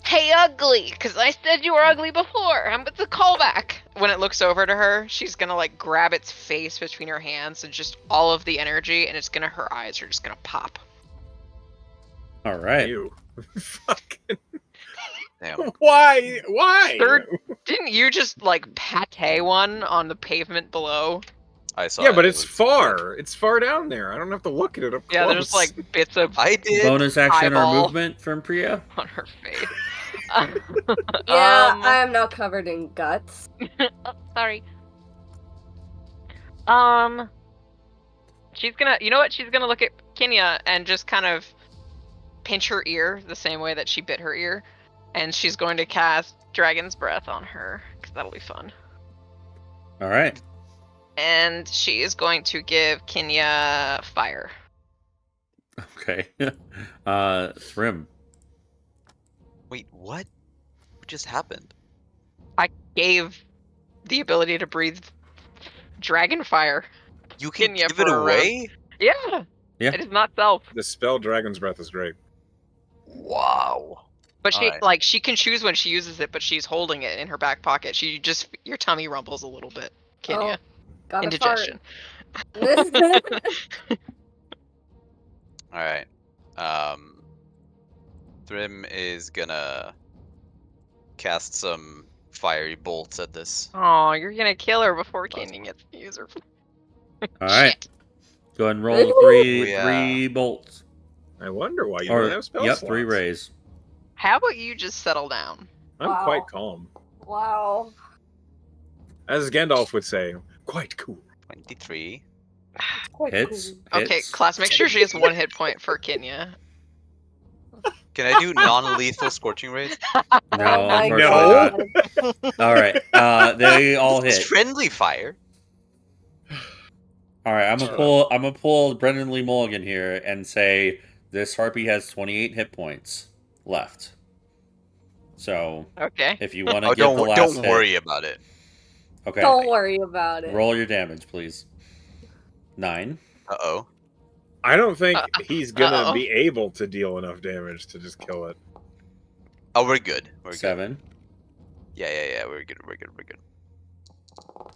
hey ugly, because I said you were ugly before. It's a callback. When it looks over to her, she's gonna like grab its face between her hands and just all of the energy, and her eyes are just gonna pop. All right. You fucking. Damn. Why? Didn't you just like pate one on the pavement below? I saw. Yeah, but it's far. It's far down there. I don't have to look at it up close. Yeah, there's like bits of bonus action or movement from Priya on her face. Yeah, I am now covered in guts. Oh, sorry. She's gonna, you know what? She's gonna look at Kenya and just kind of pinch her ear the same way that she bit her ear, and she's going to cast Dragon's Breath on her because that'll be fun. All right. And she is going to give Kenya fire. Okay. Thrym. Wait, what? What just happened? I gave the ability to breathe dragon fire. You can Kenya give it away? Yeah. Yeah. It is not self. The spell Dragon's Breath is great. Wow. But she can choose when she uses it, but she's holding it in her back pocket. Your tummy rumbles a little bit, Kenya. Oh, indigestion. Alright. Thrym is gonna cast some fiery bolts at this. Oh, you're gonna kill her before Kenyon gets to use her. All right. Go ahead and roll three bolts. I wonder why you don't have spell slots. 3 rays. How about you just settle down? I'm quite calm. Wow. As Gandalf would say, quite cool. 23. Hits. Okay, class, make sure she has 1 hit point for Kenya. Can I do non-lethal scorching rays? No, unfortunately not. All right, they all hit. It's friendly fire. All right, I'm gonna pull Brendan Lee Mulligan here and say this harpy has 28 hit points left. So, okay, if you want to give the last don't worry about it. Okay. Don't worry about it. Roll your damage, please. 9. Uh-oh. I don't think he's gonna be able to deal enough damage to just kill it. Oh, we're good. We're 7. Good. Yeah. We're good.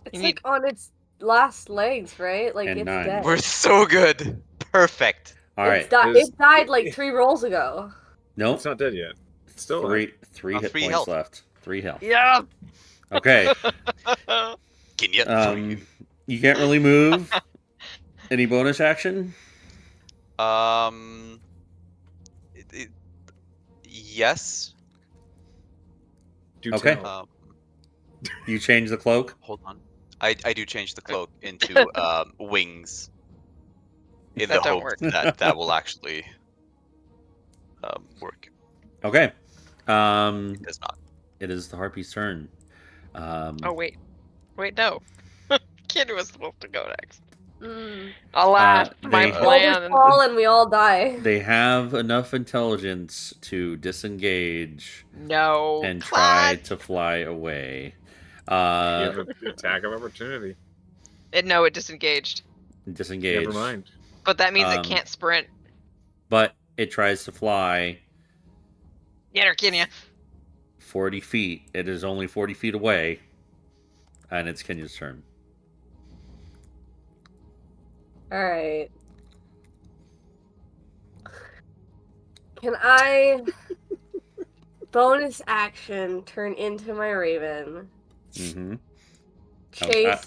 It's like on its last legs, right? Like and it's 9. dead. We're so good. Perfect. All right. It died like 3 rolls ago. Nope. It's not dead yet. It's still 3 hit points health. left. 3 health. Yeah. Okay. Can you can't really move. Any bonus action? Yes. Okay. You change the cloak? Hold on. I do change the cloak into wings. In the hope that will actually work. Okay. It does not. It is the harpy's turn. Oh wait, no. Kid was supposed to go next. Alas, my plan. Fall and we all die. They have enough intelligence to disengage. And try to fly away. You have an attack of opportunity. No, it disengaged. Disengage. Never mind. But that means it can't sprint. But it tries to fly. Get her, Kenya. 40 feet. It is only 40 feet away. And it's Kenya's turn. Alright. Can I bonus action turn into my raven? Mm-hmm. Chase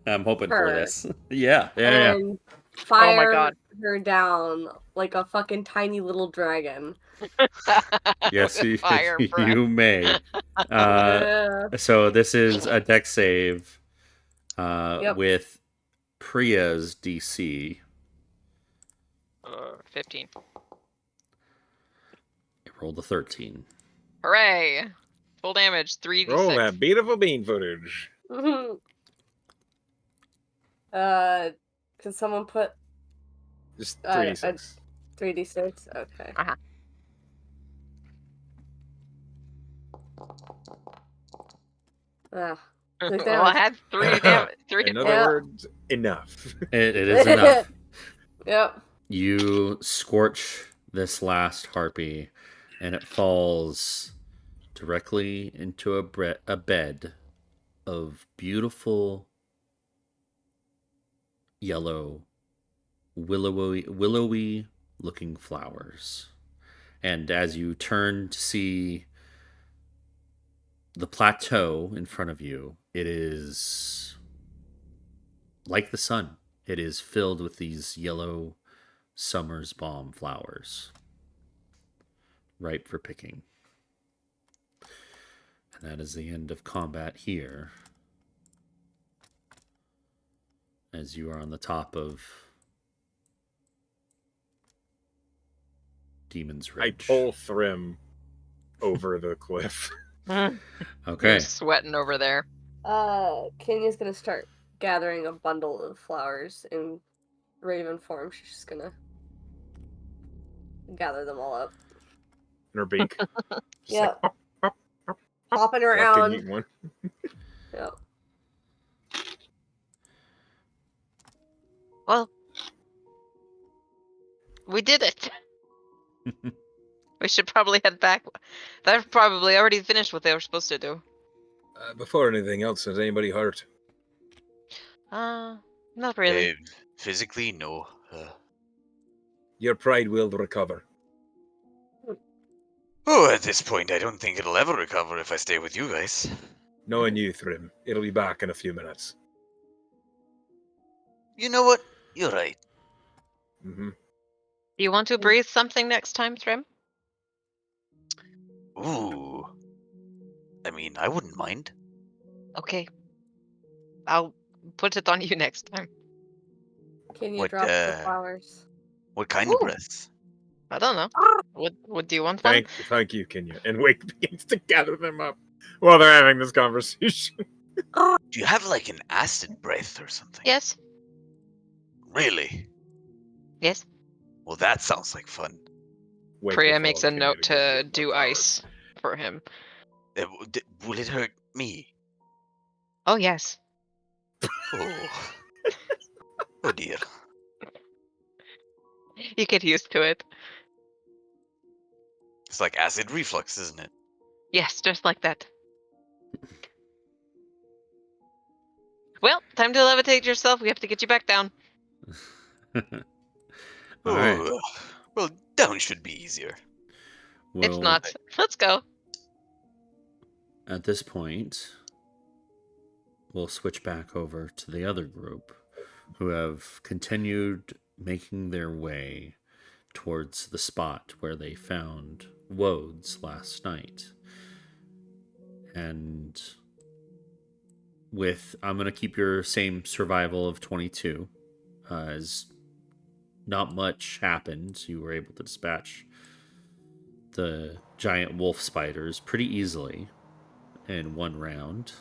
I'm hoping her. for this. Yeah. And fire her down like a fucking tiny little dragon. Yes, you may. So this is a dex save with Priya's DC. 15. It rolled a 13. Hooray! Full damage, 3d6. Roll that beautiful bean footage. Can someone put just 3d6? 3d6? Okay. Well, I had 3 damage. In other words, enough. It is enough. Yep. You scorch this last harpy, and it falls directly into a bed of beautiful yellow, willowy looking flowers. And as you turn to see the plateau in front of you, it is like the sun. It is filled with these yellow summer's balm flowers, ripe for picking. And that is the end of combat here, as you are on the top of Demon's Ridge. I pull Thrym over the cliff. Okay. You're sweating over there. Kenya's gonna start gathering a bundle of flowers in raven form. She's just gonna gather them all up. In her beak. Yeah. Like, hopping around. Eat one. Yep. Well, we did it. We should probably head back. They've probably already finished what they were supposed to do. Before anything else, is anybody hurt? Not really. Physically, no. Your pride will recover. Oh, at this point, I don't think it'll ever recover if I stay with you guys. Knowing you, Thrym, it'll be back in a few minutes. You know what? You're right. Mm-hmm. Do you want to breathe something next time, Thrym? Ooh. I mean, I wouldn't mind. Okay. I'll put it on you next time. Can you drop the flowers? What kind of breaths? I don't know. What do you want Thank you, Kenya. And Wake begins to gather them up while they're having this conversation. Do you have like an acid breath or something? Yes. Really? Yes. Well, that sounds like fun. Priya makes a note to do ice for him. Will it hurt me? Oh, yes. Oh. Oh, dear. You get used to it. It's like acid reflux, isn't it? Yes, just like that. Well, time to levitate yourself. We have to get you back down. All right. Well, down should be easier. It's not. Let's go. At this point, we'll switch back over to the other group who have continued making their way towards the spot where they found Wodes last night. And I'm going to keep your same survival of 22, as not much happened. You were able to dispatch the giant wolf spiders pretty easily in one round.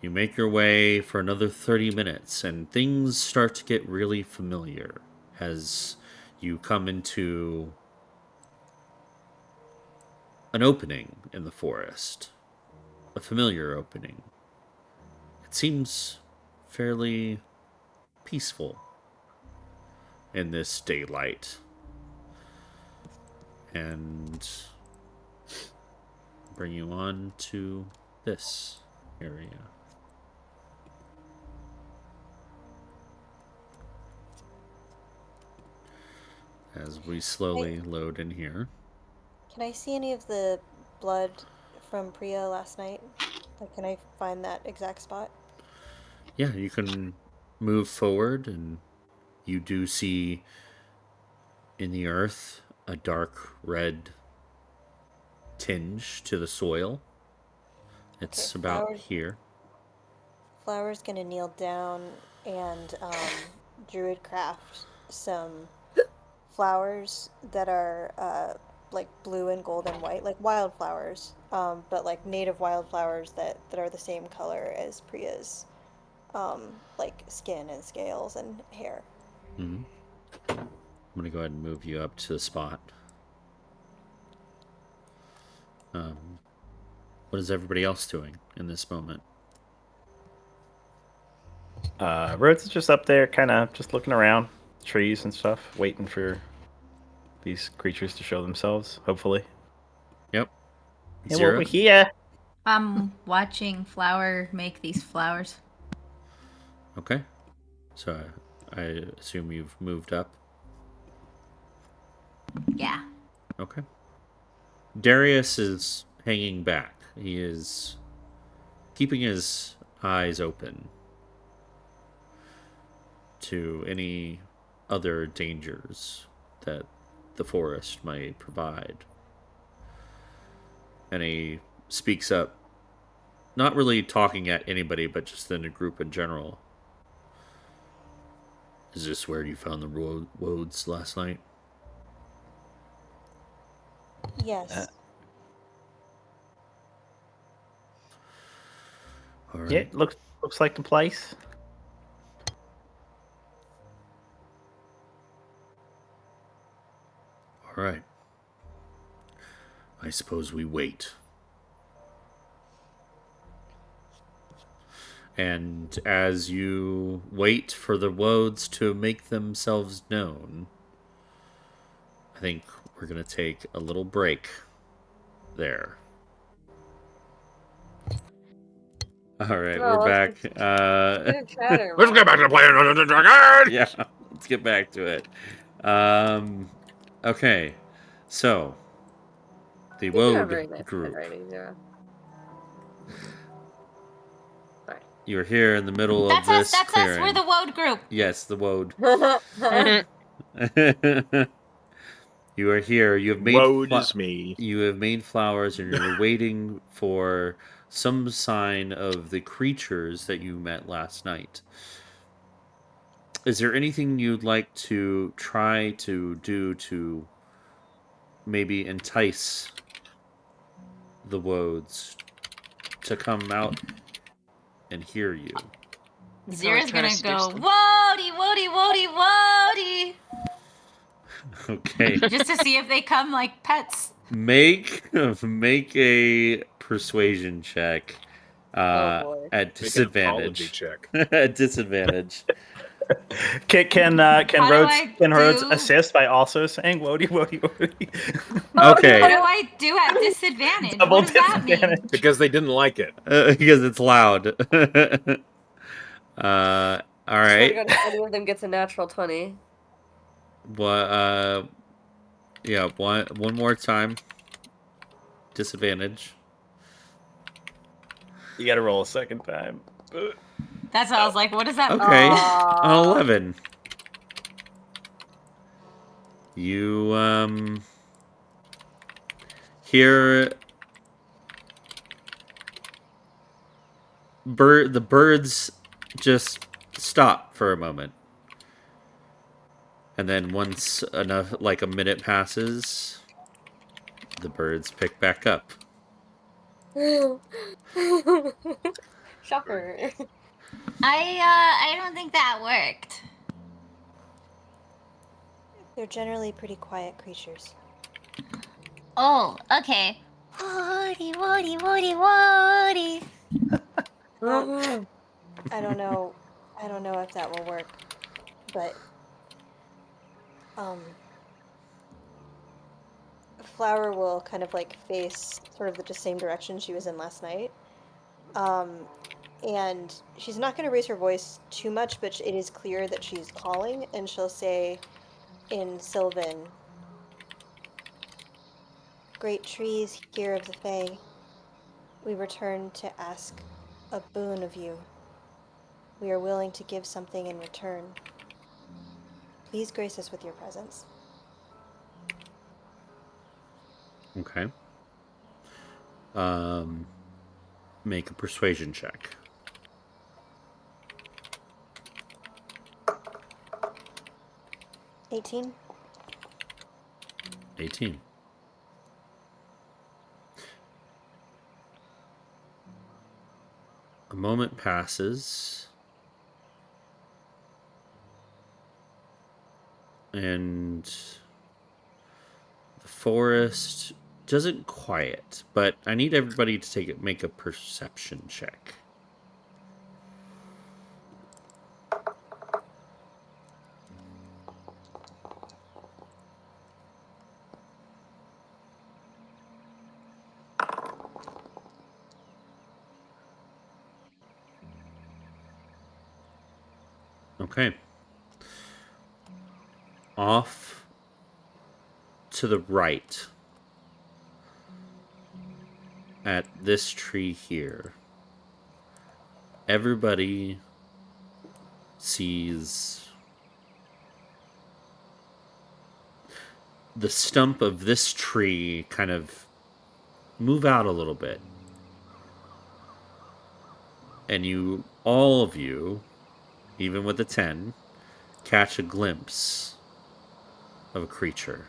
You make your way for another 30 minutes, and things start to get really familiar as you come into an opening in the forest. A familiar opening. It seems fairly peaceful in this daylight. And bring you on to this area. As we slowly load in here. Can I see any of the blood from Priya last night? Like, can I find that exact spot? Yeah, you can move forward, and you do see in the earth a dark red tinge to the soil. It's about here. Flower's gonna kneel down and druid craft some flowers that are like blue and gold and white, like wildflowers, but like native wildflowers that are the same color as Priya's, like skin and scales and hair. Mm-hmm. I'm gonna go ahead and move you up to the spot. What is everybody else doing in this moment? Rhodes is just up there, kind of just looking around, trees and stuff, waiting for these creatures to show themselves, hopefully. Yep. And we're here. I'm watching Flower make these flowers. Okay. So I assume you've moved up? Yeah. Okay. Darius is hanging back. He is keeping his eyes open to any other dangers that the forest might provide. And he speaks up, not really talking at anybody, but just in a group in general. Is this where you found the Wodes last night? Yes. All right. Yeah, looks like the place. All right. I suppose we wait. And as you wait for the Wodes to make themselves known, I think we're going to take a little break there. All right, we're back. Let's get back to playing Dungeons and Dragons! Yeah, let's get back to it. Okay, so The Woad group. You're here in the middle of this That's clearing. us. We're the Woad group. Yes, the Woad. You are here. You have made me. You have made flowers, and you're waiting for some sign of the creatures that you met last night. Is there anything you'd like to try to do to maybe entice the Woads to come out and hear you? Zira's gonna go, Woady, Woady, Woady, Woady. Okay. Just to see if they come like pets. Make a persuasion check at disadvantage. Check. At disadvantage. Can Rhodes assist by also saying "Wody, Wody, Wody"? Okay. What do I do at disadvantage? Double what does that mean? Because they didn't like it. Because it's loud. All right. So any of them gets a natural 20. What? Yeah. One more time. Disadvantage. You got to roll a second time. That's what I was like. What does that mean? Okay. On 11. You hear the birds just stop for a moment. And then once enough, like a minute passes, the birds pick back up. Shocker. I don't think that worked. They're generally pretty quiet creatures. Oh, okay. Woody, Woody, Woody, Woody. I don't know if that will work, but Flower will kind of like face sort of the same direction she was in last night. And she's not going to raise her voice too much, but it is clear that she's calling, and she'll say in Sylvan, "Great trees here of the Fae, we return to ask a boon of you. We are willing to give something in return. Please grace us with your presence." Okay. Make a persuasion check. 18. 18. A moment passes, and the forest doesn't quiet, but I need everybody to make a perception check. Okay. Off to the right, at this tree here, everybody sees the stump of this tree kind of move out a little bit. And all of you, even with the 10, catch a glimpse of a creature.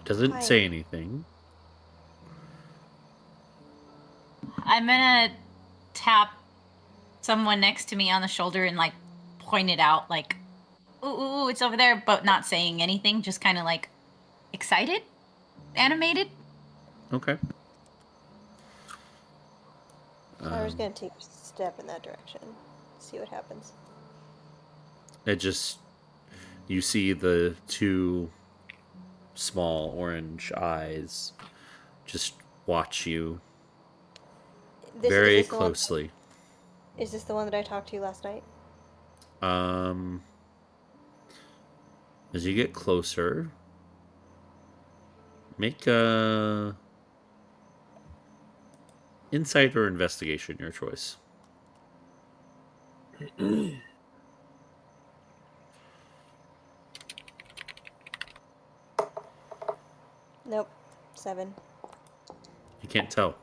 Doesn't say anything. I'm gonna tap someone next to me on the shoulder and like point it out, like, ooh, it's over there, but not saying anything, just kind of like excited, animated. Okay. Flower's gonna take a step in that direction. See what happens. You see the two small orange eyes just watch you very closely. Is this the one that I talked to last night? As you get closer, make a insight or investigation, your choice. Nope. 7. You can't tell.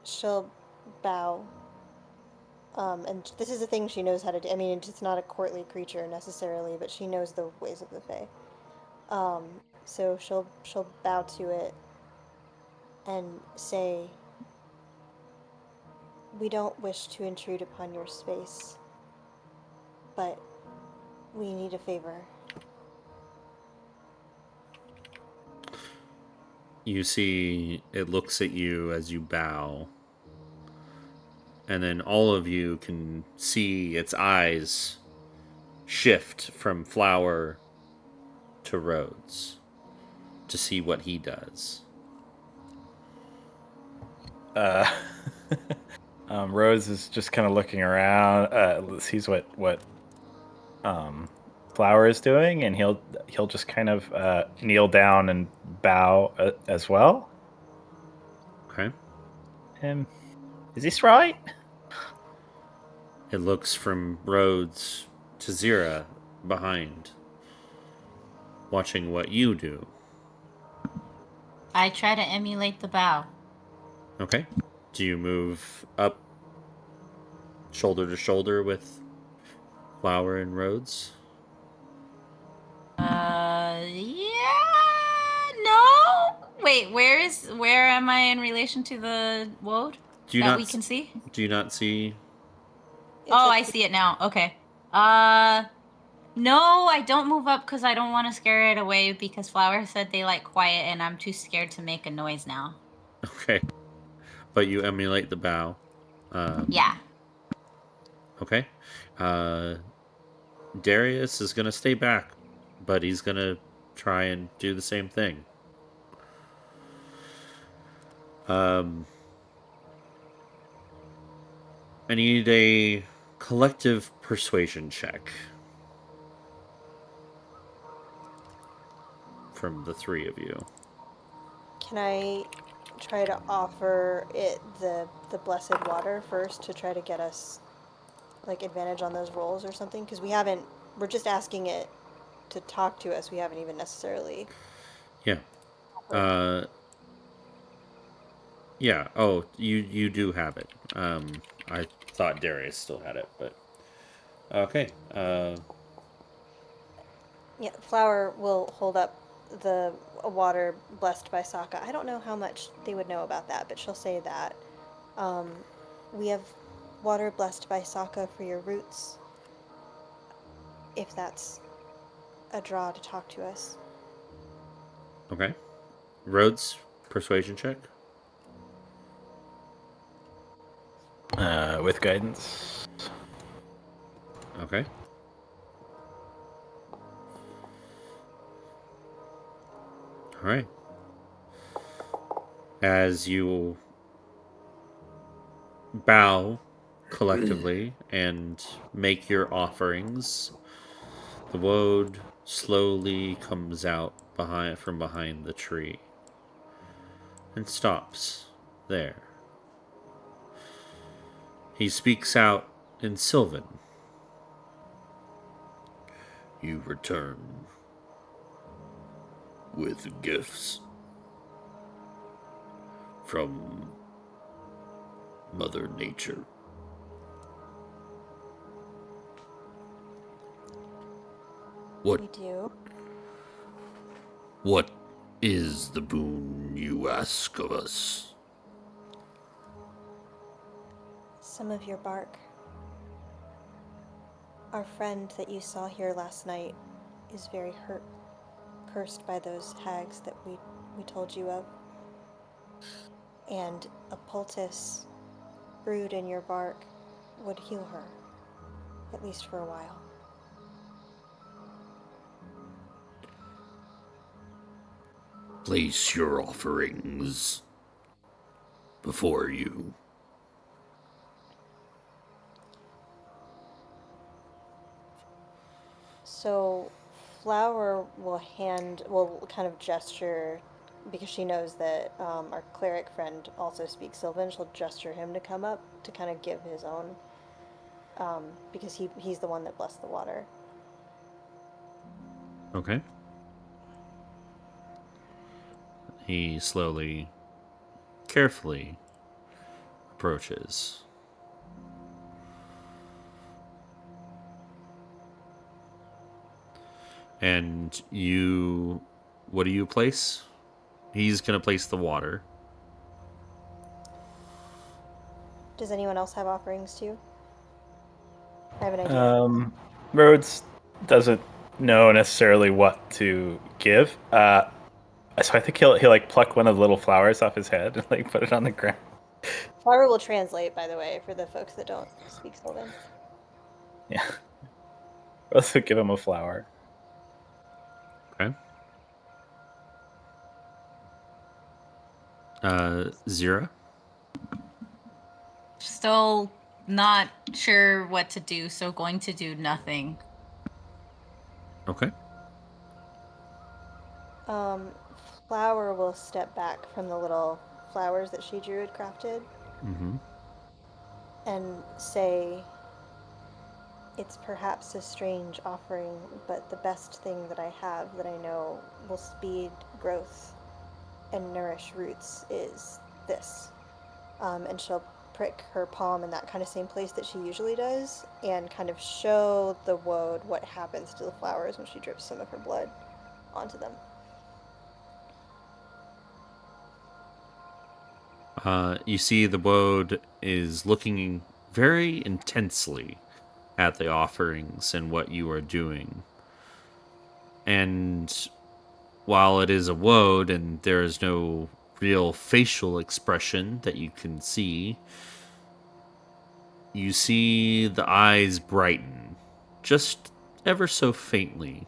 She'll bow. And this is a thing she knows how to do. I mean, it's not a courtly creature necessarily, but she knows the ways of the Fae. So she'll bow to it and say, "We don't wish to intrude upon your space, but we need a favor." You see it looks at you as you bow, and then all of you can see its eyes shift from Flower to Rhodes to see what he does. Rhodes is just kind of looking around, sees what Flower is doing, and he'll just kind of kneel down and bow as well. Okay. Is this right? It looks from Rhodes to Zira behind, watching what you do. I try to emulate the bow. Okay. Do you move up shoulder to shoulder with Flower and Rhodes? Yeah, no. Wait, where am I in relation to the woad we can see? Do you not see? I see it now. Okay. No, I don't move up because I don't want to scare it away because Flower said they like quiet and I'm too scared to make a noise now. Okay. But you emulate the bow. Yeah. Okay. Darius is going to stay back, but he's going to try and do the same thing. I need a collective persuasion check from the three of you. Can I try to offer it the blessed water first to try to get us like advantage on those rolls or something? Because we're just asking it to talk to us. We haven't even necessarily. Yeah. Yeah. Oh, you do have it. I thought Darius still had it, but okay. Yeah, Flower will hold up the water blessed by Sokka. I don't know how much they would know about that, but she'll say that. We have water blessed by Sokka for your roots, if that's a draw to talk to us. Okay. Rhodes, persuasion check. With guidance. Okay. All right. As you bow collectively and make your offerings, the woad slowly comes out from behind the tree and stops there. He speaks out in Sylvan. You return with gifts from Mother Nature. What? We do. What is the boon you ask of us? Some of your bark. Our friend that you saw here last night is very hurt, cursed by those hags that we told you of. And a poultice brewed in your bark would heal her, at least for a while. place your offerings before you. So Flower will kind of gesture, because she knows that our cleric friend also speaks Sylvan. She'll gesture him to come up to kind of give his own, because he's the one that blessed the water. Okay. He slowly, carefully approaches. And you, what do you place? He's going to place the water. Does anyone else have offerings too? I have an idea. Rhodes doesn't know necessarily what to give. So I think he'll like pluck one of the little flowers off his head and like put it on the ground. Flower will translate, by the way, for the folks that don't speak Sylvan. Yeah. Also give him a flower. Okay. Zira? Still not sure what to do, so going to do nothing. Okay. Flower will step back from the little flowers that she drew had crafted. And say, "It's perhaps a strange offering, but the best thing that I have that I know will speed growth and nourish roots is this." And she'll prick her palm in that kind of same place that she usually does and kind of show the woad what happens to the flowers when she drips some of her blood onto them. You see the woad is looking very intensely at the offerings and what you are doing. And while it is a woad and there is no real facial expression that you can see, you see the eyes brighten, just ever so faintly,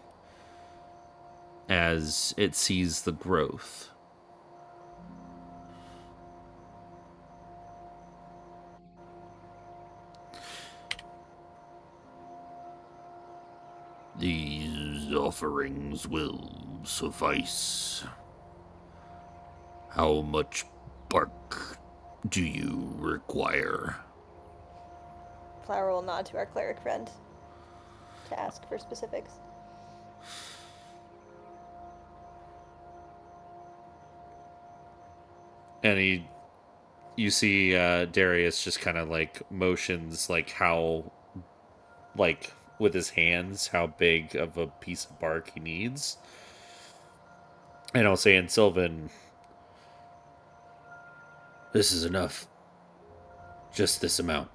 as it sees the growth. These offerings will suffice. How much bark do you require? Flower will nod to our cleric friend to ask for specifics. And you see Darius just kind of like motions like how, like with his hands, how big of a piece of bark he needs. And I'll say in Sylvan, this is enough. Just this amount.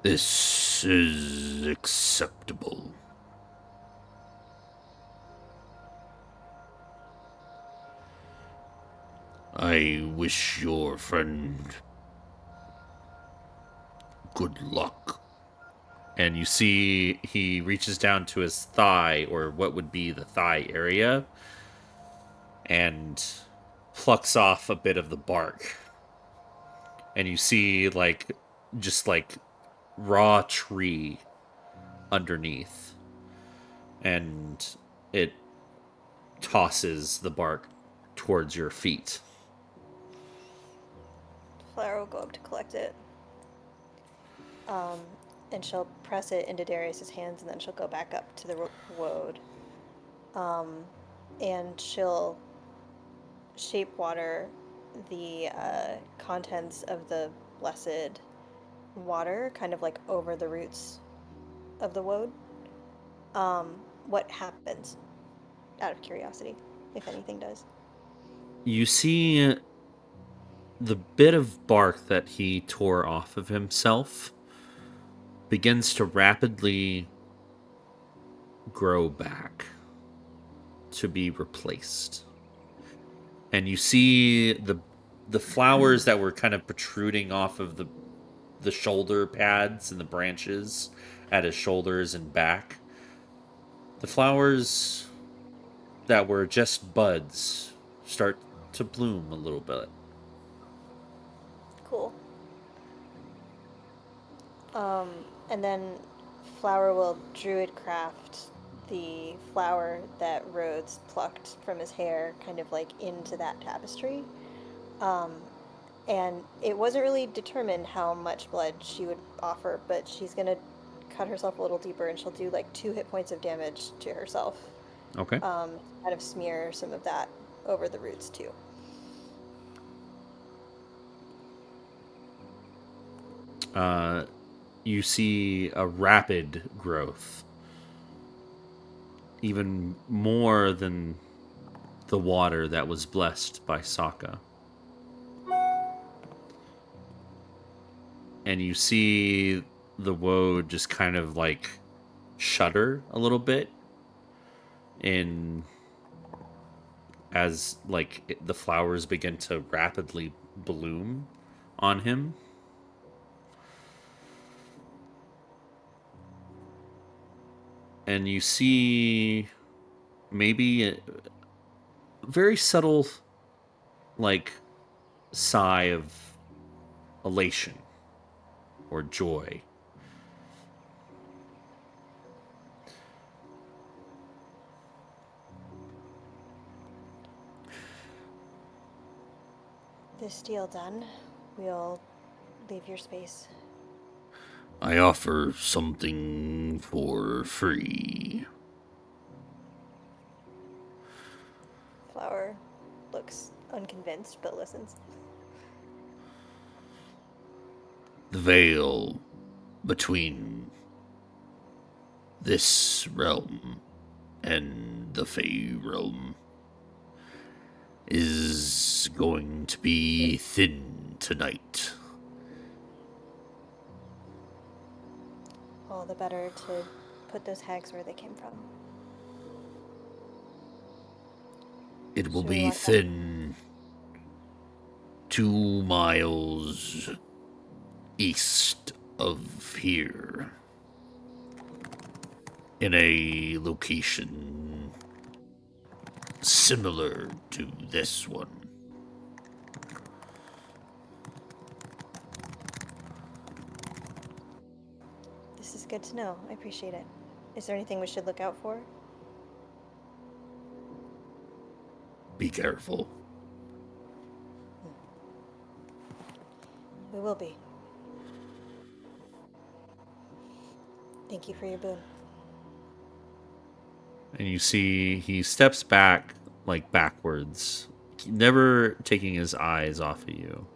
This is acceptable. I wish your friend good luck. And you see he reaches down to his thigh, or what would be the thigh area, and plucks off a bit of the bark. And you see just raw tree underneath. And it tosses the bark towards your feet. Flower will go up to collect it. And she'll press it into Darius's hands, and then she'll go back up to the woad. And she'll shape water the contents of the blessed water, kind of like over the roots of the woad. What happens, out of curiosity, if anything does? You see the bit of bark that he tore off of himself begins to rapidly grow back to be replaced. And you see the flowers that were kind of protruding off of the shoulder pads and the branches at his shoulders and back. The flowers that were just buds start to bloom a little bit. Cool. And then Flower will druidcraft the flower that Rhodes plucked from his hair kind of like into that tapestry. And it wasn't really determined how much blood she would offer, but she's gonna cut herself a little deeper and she'll do like 2 hit points of damage to herself. Okay. Kind of smear some of that over the roots too. You see a rapid growth, even more than the water that was blessed by Sokka. And you see the woad just kind of like shudder a little bit in as like the flowers begin to rapidly bloom on him. And you see maybe a very subtle like sigh of elation or joy. This deal done, we'll leave your space. I offer something for free. Flower looks unconvinced but listens. The veil between this realm and the Fey realm is going to be thin tonight. All the better to put those hags where they came from. It will be thin 2 miles east of here, in a location similar to this one. This is good to know. I appreciate it. Is there anything we should look out for? Be careful. We will be. Thank you for your boon. And you see he steps back, like backwards, never taking his eyes off of you.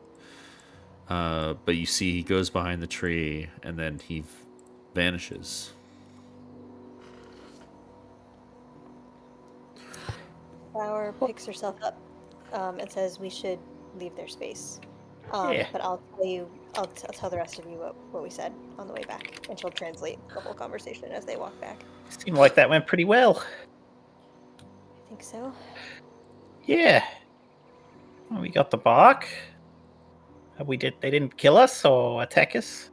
But you see he goes behind the tree and then he vanishes. Flower picks herself up and says we should leave their space. Yeah. But I'll tell the rest of you what we said on the way back, and she'll translate the whole conversation as they walk back. Seemed like that went pretty well. I think so. Yeah. Well, we got the bark. They didn't kill us or attack us.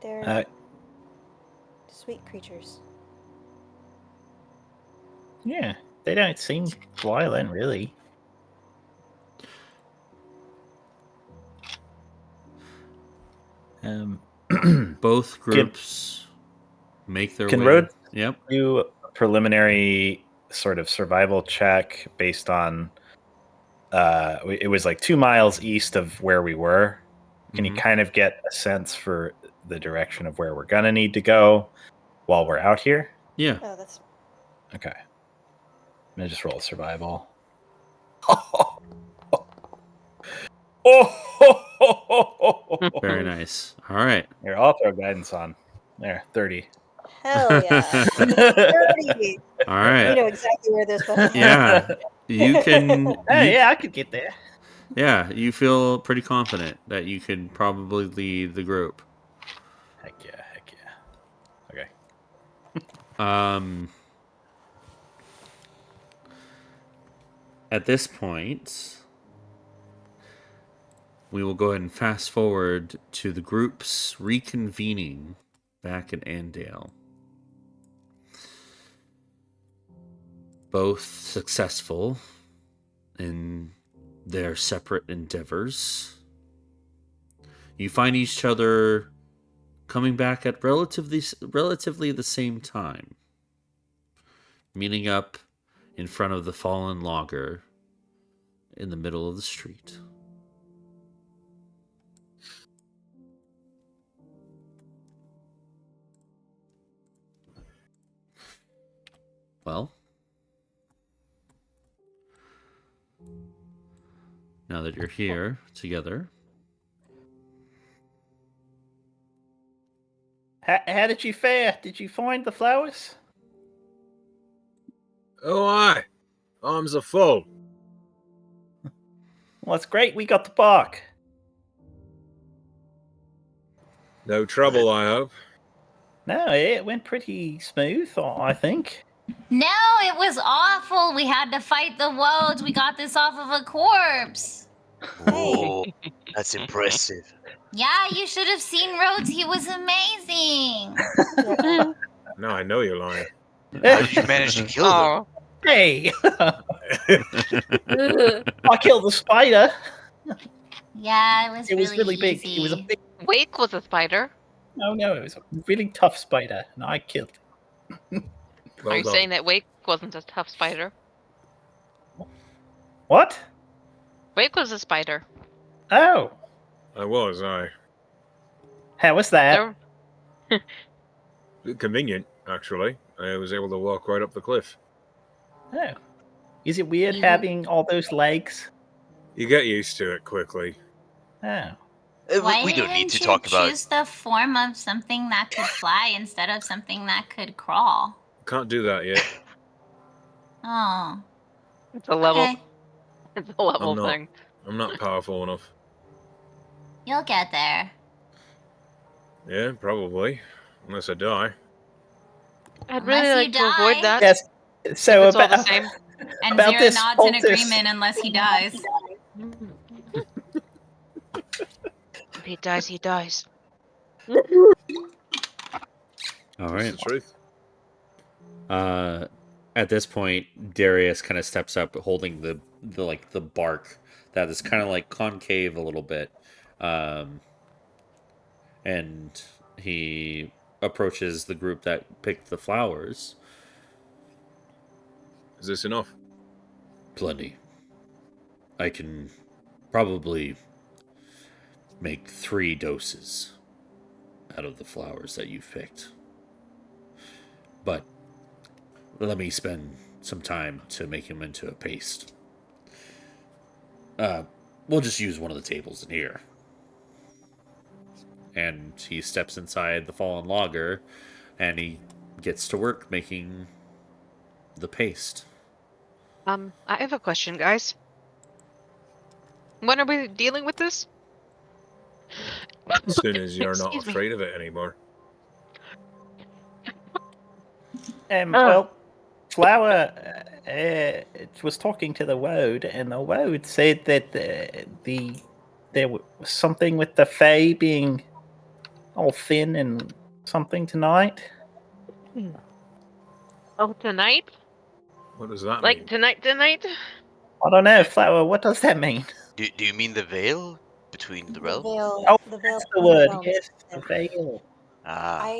They're sweet creatures. Yeah, they don't seem violent, really. Both groups make their way. Can Rhodes Yep. do a preliminary sort of survival check based on it was like 2 miles east of where we were. Can you kind of get a sense for the direction of where we're gonna need to go while we're out here? Yeah. Oh, that's okay. I'm gonna just roll survival. Very nice. All right. Here, I'll throw guidance on. There, 30. hell yeah. 30. All right. You know exactly where this weapon is. Yeah. You can. Yeah, I could get there. Yeah, you feel pretty confident that you can probably lead the group. Heck yeah. Okay. At this point, we will go ahead and fast forward to the groups reconvening back in Andale. Both successful in their separate endeavors. You find each other coming back at relatively the same time, meeting up in front of the fallen logger in the middle of the street. Well, now that you're here together, how did you fare? Did you find the flowers? Oh, aye. Arms are full. Well, it's great we got the bark. No trouble, I hope. No, it went pretty smooth, I think. No, it was awful. We had to fight the woads. We got this off of a corpse. Oh, that's impressive. Yeah, you should have seen Rhodes. He was amazing. No, I know you're lying. How did you manage to kill them? Hey! I killed the spider. Yeah, It was really big. easy. It was a big... Wake was a spider. No, it was a really tough spider, and I killed it. Are you saying that Wake wasn't a tough spider? What? Wake was a spider. Oh. I was, aye. How was that? Convenient, actually. I was able to walk right up the cliff. Oh. Is it weird having all those legs? You get used to it quickly. Oh. Why We don't didn't need to you talk about... choose the form of something that could fly instead of something that could crawl? Can't do that yet. Oh. It's a level. Okay. It's a level thing. I'm not powerful enough. You'll get there. Yeah, probably. Unless I die. I'd really Unless like you to die. if that. Yes. So it's all about the same. And about Zero this nods in poultice. agreement unless he dies. If he dies, he dies. all right. That's the truth. At this point, Darius kind of steps up, holding the bark that is kind of like concave a little bit, and he approaches the group that picked the flowers. Is this enough? Plenty. I can probably make 3 doses out of the flowers that you've picked. But let me spend some time to make him into a paste. We'll just use one of the tables in here. And he steps inside the fallen logger, and he gets to work making the paste. I have a question, guys. When are we dealing with this? As soon as you're not Excuse me. afraid of it anymore. Well, Flower was talking to the Woad, and the Woad said that there was something with the Fae being all thin and something tonight. Oh, tonight? What does that Like mean? tonight? I don't know, Flower. What does that mean? Do you mean the veil between the realms? Oh, The veil that's the between word. realms. Yes, the veil. Ah.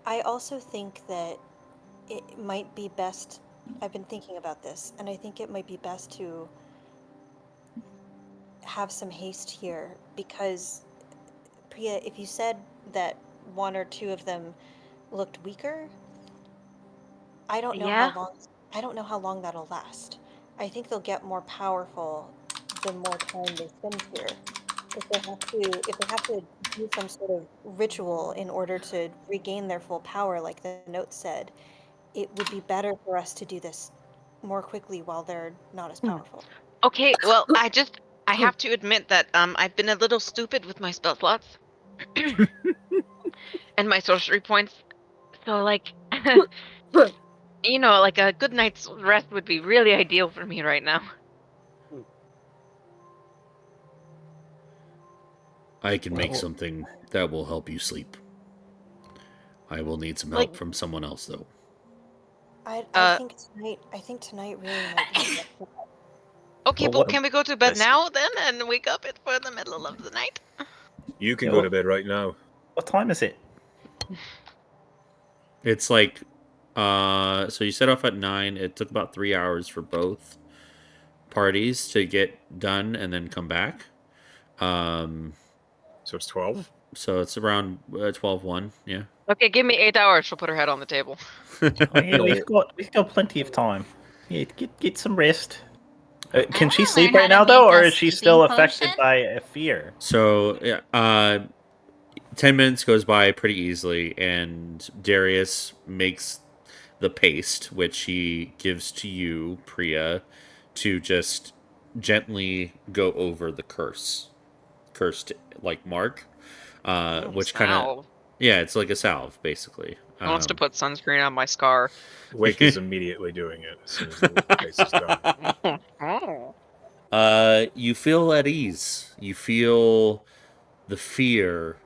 I also think that it might be best. I've been thinking about this, and I think it might be best to have some haste here, because Priya, if you said that 1 or 2 of them looked weaker, I don't know Yeah. how long. I don't know how long that'll last. I think they'll get more powerful the more time they spend here. If they have to do some sort of ritual in order to regain their full power, like the note said, it would be better for us to do this more quickly while they're not as powerful. Okay, well, I have to admit that I've been a little stupid with my spell slots and my sorcery points. So like, like a good night's rest would be really ideal for me right now. I can make something that will help you sleep. I will need some help from someone else, though. I think tonight really might be. Okay, well, can we go to bed now then and wake up for the middle of the night? You can go to bed right now. What time is it? It's like, so you set off at 9. It took about 3 hours for both parties to get done and then come back. So it's 12? So it's around 12:01, yeah. Okay, give me 8 hours. She'll put her head on the table. Yeah, we've got plenty of time. Yeah, get some rest. Can she sleep right now though, or is she still affected by fear? So, 10 minutes goes by pretty easily, and Darius makes the paste, which he gives to you, Priya, to just gently go over the cursed like mark, which kind of it's like a salve basically. He wants to put sunscreen on my scar. Wake is immediately doing it as soon as the paste is done. You feel at ease. You feel the fear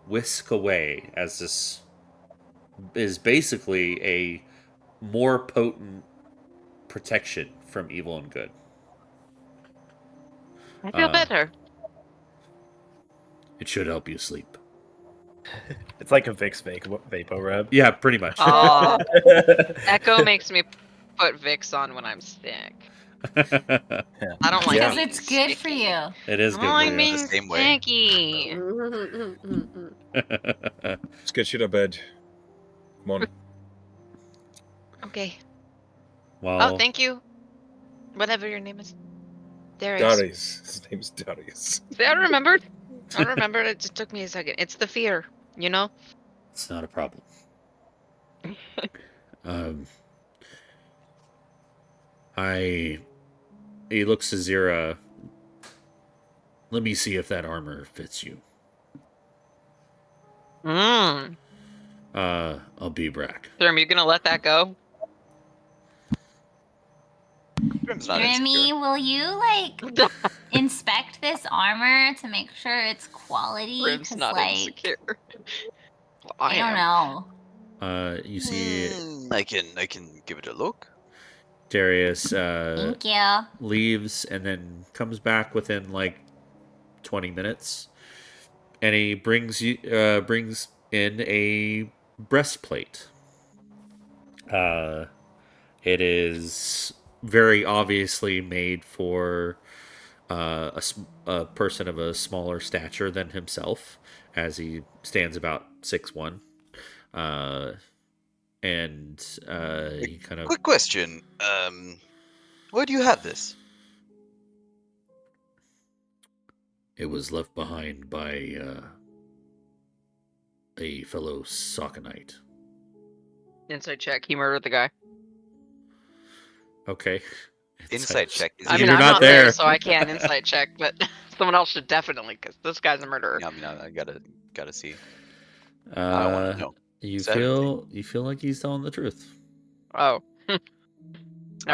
whisk away as this is basically a more potent protection from evil and good. I feel better. It should help you sleep. It's like a Vicks vapor rub. Yeah, pretty much. Echo makes me put Vicks on when I'm sick. I don't like because it's good for you. It is good for you. Being sticky. Let's get you to bed. Come on. Okay. Well, oh, thank you. Whatever your name is. Darius. His name's Darius. See, I remembered. It just took me a second. It's the fear, you know? It's not a problem. He looks to Zira. Let me see if that armor fits you. I'll be back. Therm, you gonna let that go? Jeremy, will you inspect this armor to make sure it's quality? Grim's not insecure. Well, I don't know. You see, I can give it a look. Darius Thank you. leaves and then comes back within 20 minutes, and he brings in a breastplate. It is very obviously made for a person of a smaller stature than himself, as he stands about 6'1". And he kind of... Quick question. Where do you have this? It was left behind by a fellow Sauconite. Insight check. He murdered the guy. Okay. Insight check. I mean, I'm not there, so I can't insight check, but someone else should definitely, because this guy's a murderer. Yeah, I mean, I gotta see. I don't want to know. You feel like he's telling the truth. Oh. I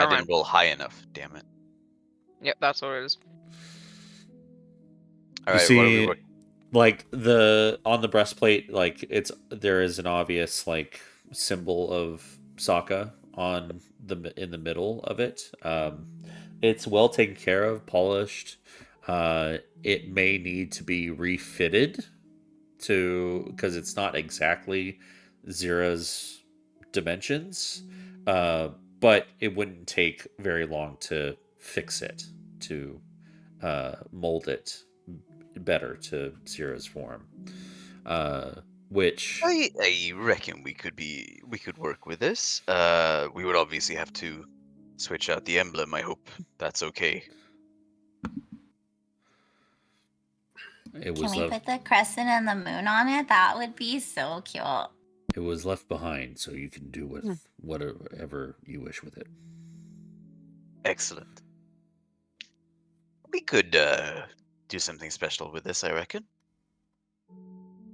didn't roll high enough. Damn it. Yep, that's what it is. All right, see, on the breastplate, there is an obvious symbol of Sokka in the middle of it. It's well taken care of, polished. It may need to be refitted because it's not exactly Zira's dimensions, but it wouldn't take very long to fix it, to mold it better to Zira's form. Which I reckon we could work with this. We would obviously have to switch out the emblem. I hope that's okay. Can we put the crescent and the moon on it? That would be so cute. It was left behind, so you can do with whatever you wish with it. Excellent. We could do something special with this, I reckon.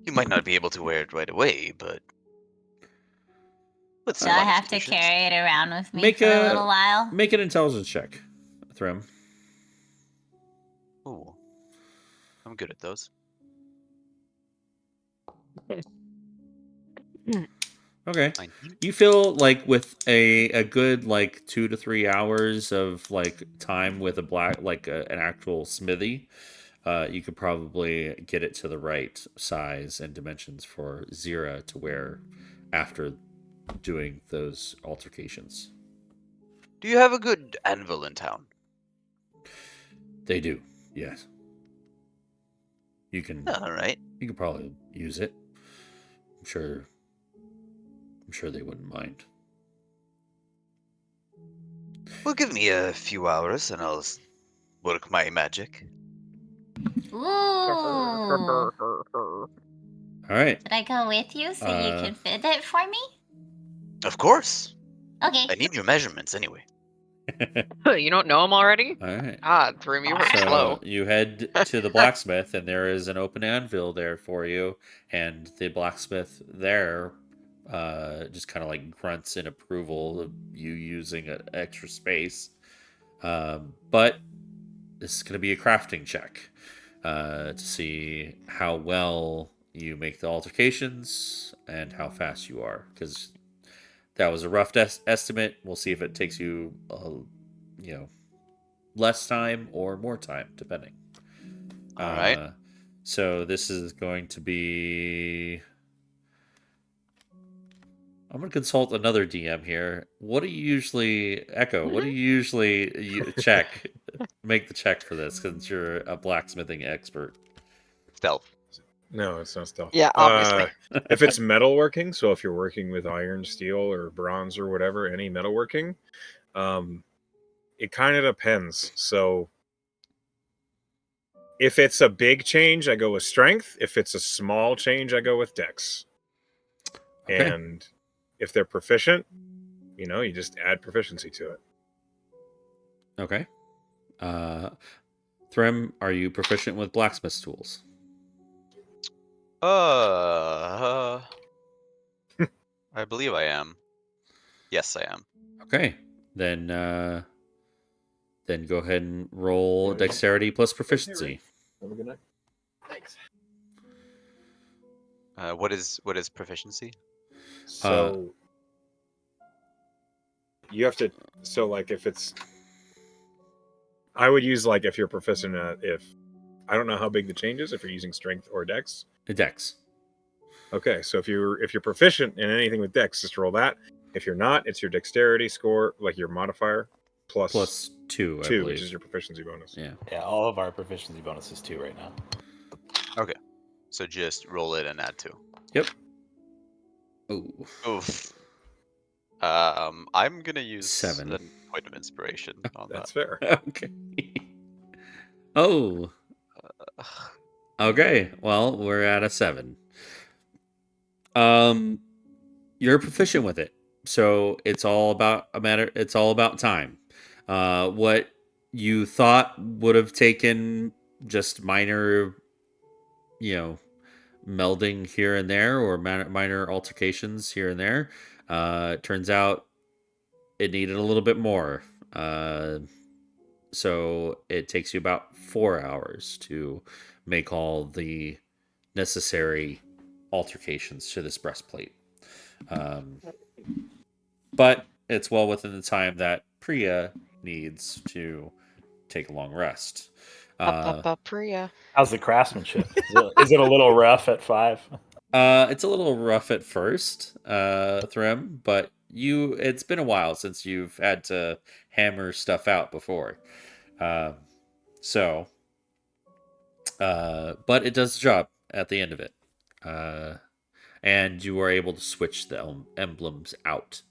You might not be able to wear it right away, but do I have to carry it around with me for a little while? Make an intelligence check, Thrym. Ooh, I'm good at those. Okay. You feel like with a good like 2 to 3 hours of like time with a an actual smithy, you could probably get it to the right size and dimensions for Zira to wear after doing those altercations. Do you have a good anvil in town? They do, yes. You can. All right. You could probably use it. I'm sure they wouldn't mind. Well, give me a few hours and I'll work my magic. Ooh. All right. Should I go with you so you can fit it for me? Of course. Okay. I need your measurements anyway. You don't know him already? All right. Thrim, you were So slow. you head to the blacksmith, and there is an open anvil there for you. And the blacksmith there just kind of like grunts in approval of you using an extra space. But this is going to be a crafting check to see how well you make the altercations and how fast you are. Because that was a rough estimate. We'll see if it takes you, less time or more time, depending. All right. So this is going to be. I'm going to consult another DM here. What do you usually, Echo? What do you usually check? Make the check for this because you're a blacksmithing expert. Stealth. No, it's not stealth. Yeah, obviously. If it's metalworking, so if you're working with iron, steel, or bronze or whatever, any metalworking, it kind of depends. So if it's a big change, I go with strength. If it's a small change, I go with dex. Okay. And if they're proficient, you just add proficiency to it. Okay. Thrym, are you proficient with blacksmith's tools? I believe I am. Yes, I am. Okay. Then go ahead and roll dexterity plus proficiency. Have a good night. Thanks. What is proficiency? So you have to. So like if it's, I would use like if you're proficient at I don't know how big the change is if you're using strength or dex. Dex. Okay, so if you're proficient in anything with dex, just roll that. If you're not, it's your dexterity score, like your modifier, plus 2, which is your proficiency bonus. Yeah, all of our proficiency bonus is 2 right now. Okay, so just roll it and add 2. Yep. Ooh. Oof. I'm gonna use 7. a point of inspiration on that. That's fair. Okay. Oh. Okay. Well, we're at a 7. You're proficient with it, so it's all about It's all about time. What you thought would have taken just minor, melding here and there, or minor altercations here and there, turns out it needed a little bit more. So it takes you about 4 hours to make all the necessary altercations to this breastplate. But it's well within the time that Priya needs to take a long rest. Priya. How's the craftsmanship? Is it a little rough at 5? It's a little rough at first, Thrym, but it's been a while since you've had to hammer stuff out before. But it does the job at the end of it. And you were able to switch the emblems out.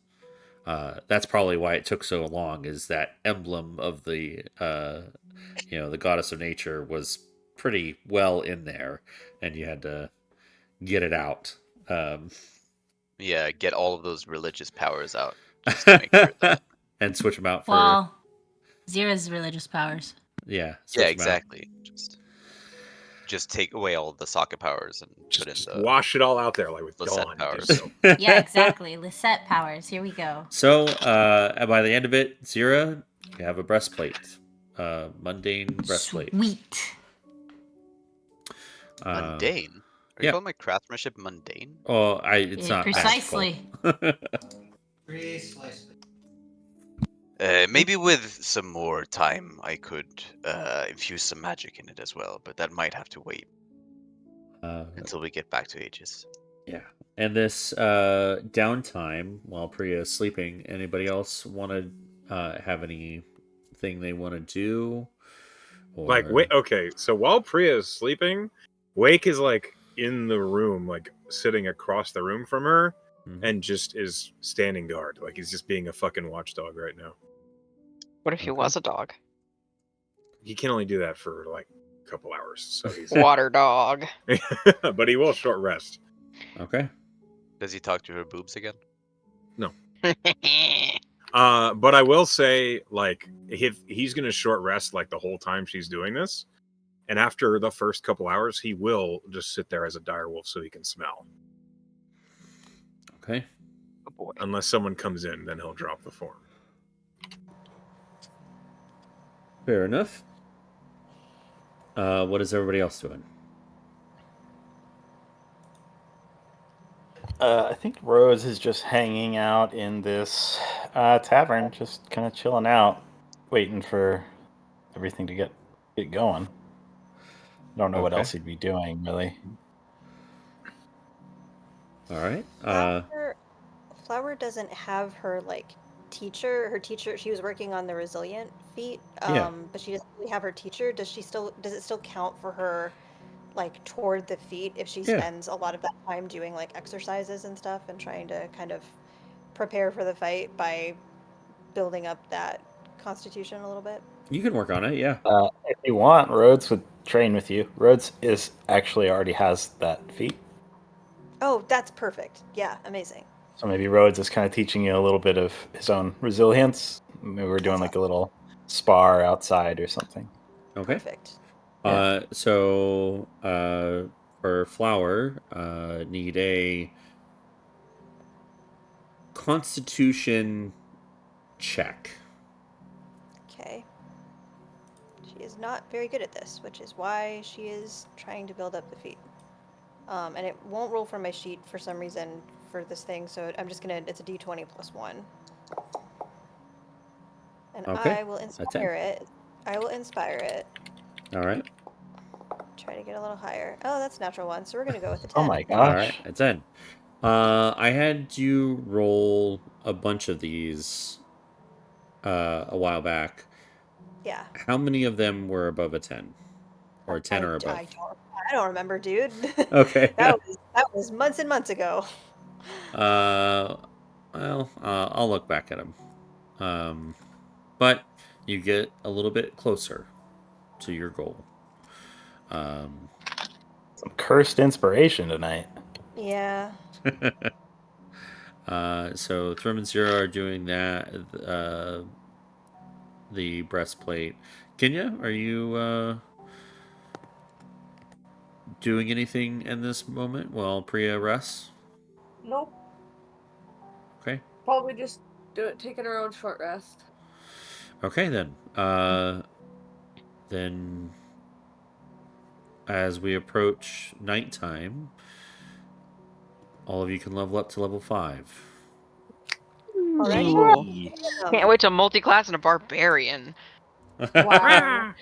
That's probably why it took so long, is that emblem of the the goddess of nature was pretty well in there, and you had to get it out. Yeah, get all of those religious powers out just to make sure that and switch them out for. Well, Zira's religious powers. Yeah. Yeah, exactly. Just take away all the socket powers and just put in the wash it all out there, like with Lisette powers. Yeah, exactly. Lisette powers. Here we go. So, by the end of it, Zira, you have a breastplate, mundane breastplate. Sweet. Mundane. Are you calling my craftsmanship mundane? Oh, it's not precisely. Precisely. Maybe with some more time, I could infuse some magic in it as well, but that might have to wait until we get back to Aegis. Yeah. And this downtime while Priya is sleeping, anybody else want to have anything they want to do? Or... Like, wait, okay, so while Priya is sleeping, Wake is like in the room, like sitting across the room from her, and just is standing guard. Like he's just being a fucking watchdog right now. What if he was a dog? He can only do that for like a couple hours, so he's water dog. But he will short rest. Okay. Does he talk to her boobs again? No. But I will say, like, if he's gonna short rest like the whole time she's doing this, and after the first couple hours, he will just sit there as a direwolf so he can smell. Okay. Oh boy. Unless someone comes in, then he'll drop the form. Fair enough. What is everybody else doing? I think Rose is just hanging out in this tavern, just kind of chilling out, waiting for everything to get going. I don't know what else he'd be doing, really. All right. Flower doesn't have her teacher. Her teacher, she was working on the resilient feat, but she doesn't really have her teacher. Does it still count for her, toward the feat if she spends a lot of that time doing exercises and stuff and trying to kind of prepare for the fight by building up that constitution a little bit? You can work on it, yeah. If you want, Rhodes would train with you. Rhodes already has that feat. Oh, that's perfect. Yeah, amazing. So maybe Rhodes is kind of teaching you a little bit of his own resilience. Maybe we're doing a little spar outside or something. Okay. Perfect. So for Flower, need a Constitution check. Okay. She is not very good at this, which is why she is trying to build up the feat. And it won't roll from my sheet for some reason for this thing, so I'm just gonna, it's a d20 plus 1. And I will inspire it. I will inspire it. All right. Try to get a little higher. Oh, that's natural 1, so we're gonna go with the 10. Oh my gosh. All right, a 10. I had you roll a bunch of these a while back. Yeah. How many of them were above a 10? Or a 10 or above? I don't remember, dude. Okay. that was months and months ago. Well, I'll look back at them. But you get a little bit closer to your goal. Some cursed inspiration tonight. Yeah. So Thrim and Zero are doing that. The breastplate. Kenya, are you doing anything in this moment while Priya rests? Nope. Okay. Probably just taking her own short rest. Okay then. Then as we approach nighttime, all of you can level up to level 5. Already? Can't wait to multi-class and a barbarian. Wow.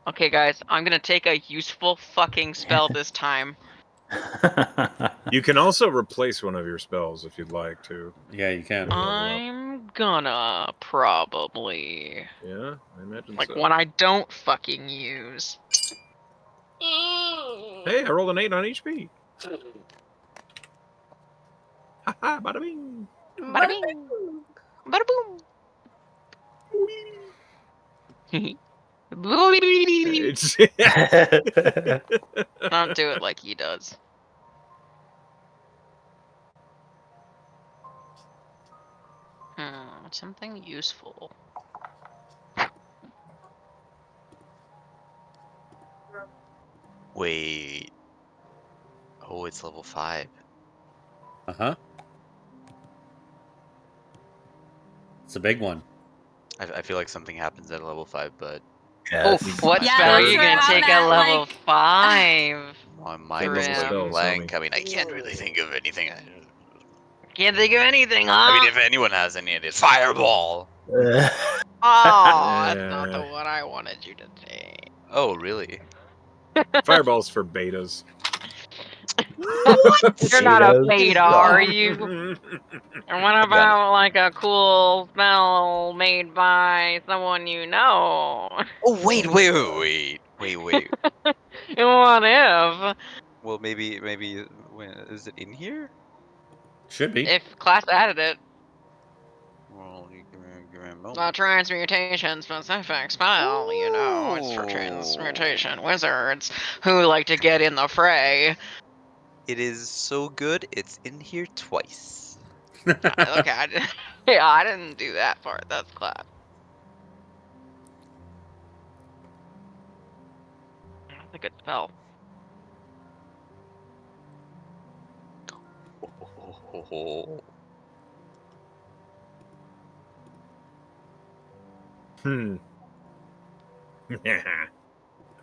Okay, guys, I'm gonna take a useful fucking spell this time. You can also replace one of your spells if you'd like to. Yeah, you can. I'm gonna probably. Yeah, I imagine like so. one I don't fucking use. Hey, I rolled an 8 on HP. Haha, bada bing. Bada bing. Bada boom. Don't do it like he does. Something useful. Wait. Oh, it's level 5. Uh-huh. It's a big one. I feel like something happens at level 5, but Yes. What Yeah, spell are that's you where gonna I'm take at, at level like- 5? My mind is Grim. going Spells, blank. homie. I mean, I can't really think of anything. Can't think of anything, huh? I mean, if anyone has any ideas, fireball. Oh, that's not the one I wanted you to take. Oh, really? Fireballs for betas. You're not a Betas? beta, are you? And what about like a cool spell made by someone you know? Oh, wait. What if? Well, maybe, is it in here? Should be. If class added it, Well, you give me a moment. the transmutation specific spell, you know, it's for transmutation wizards who like to get in the fray. It is so good, it's in here twice. Okay, I didn't do that part. That's class. That's a good spell.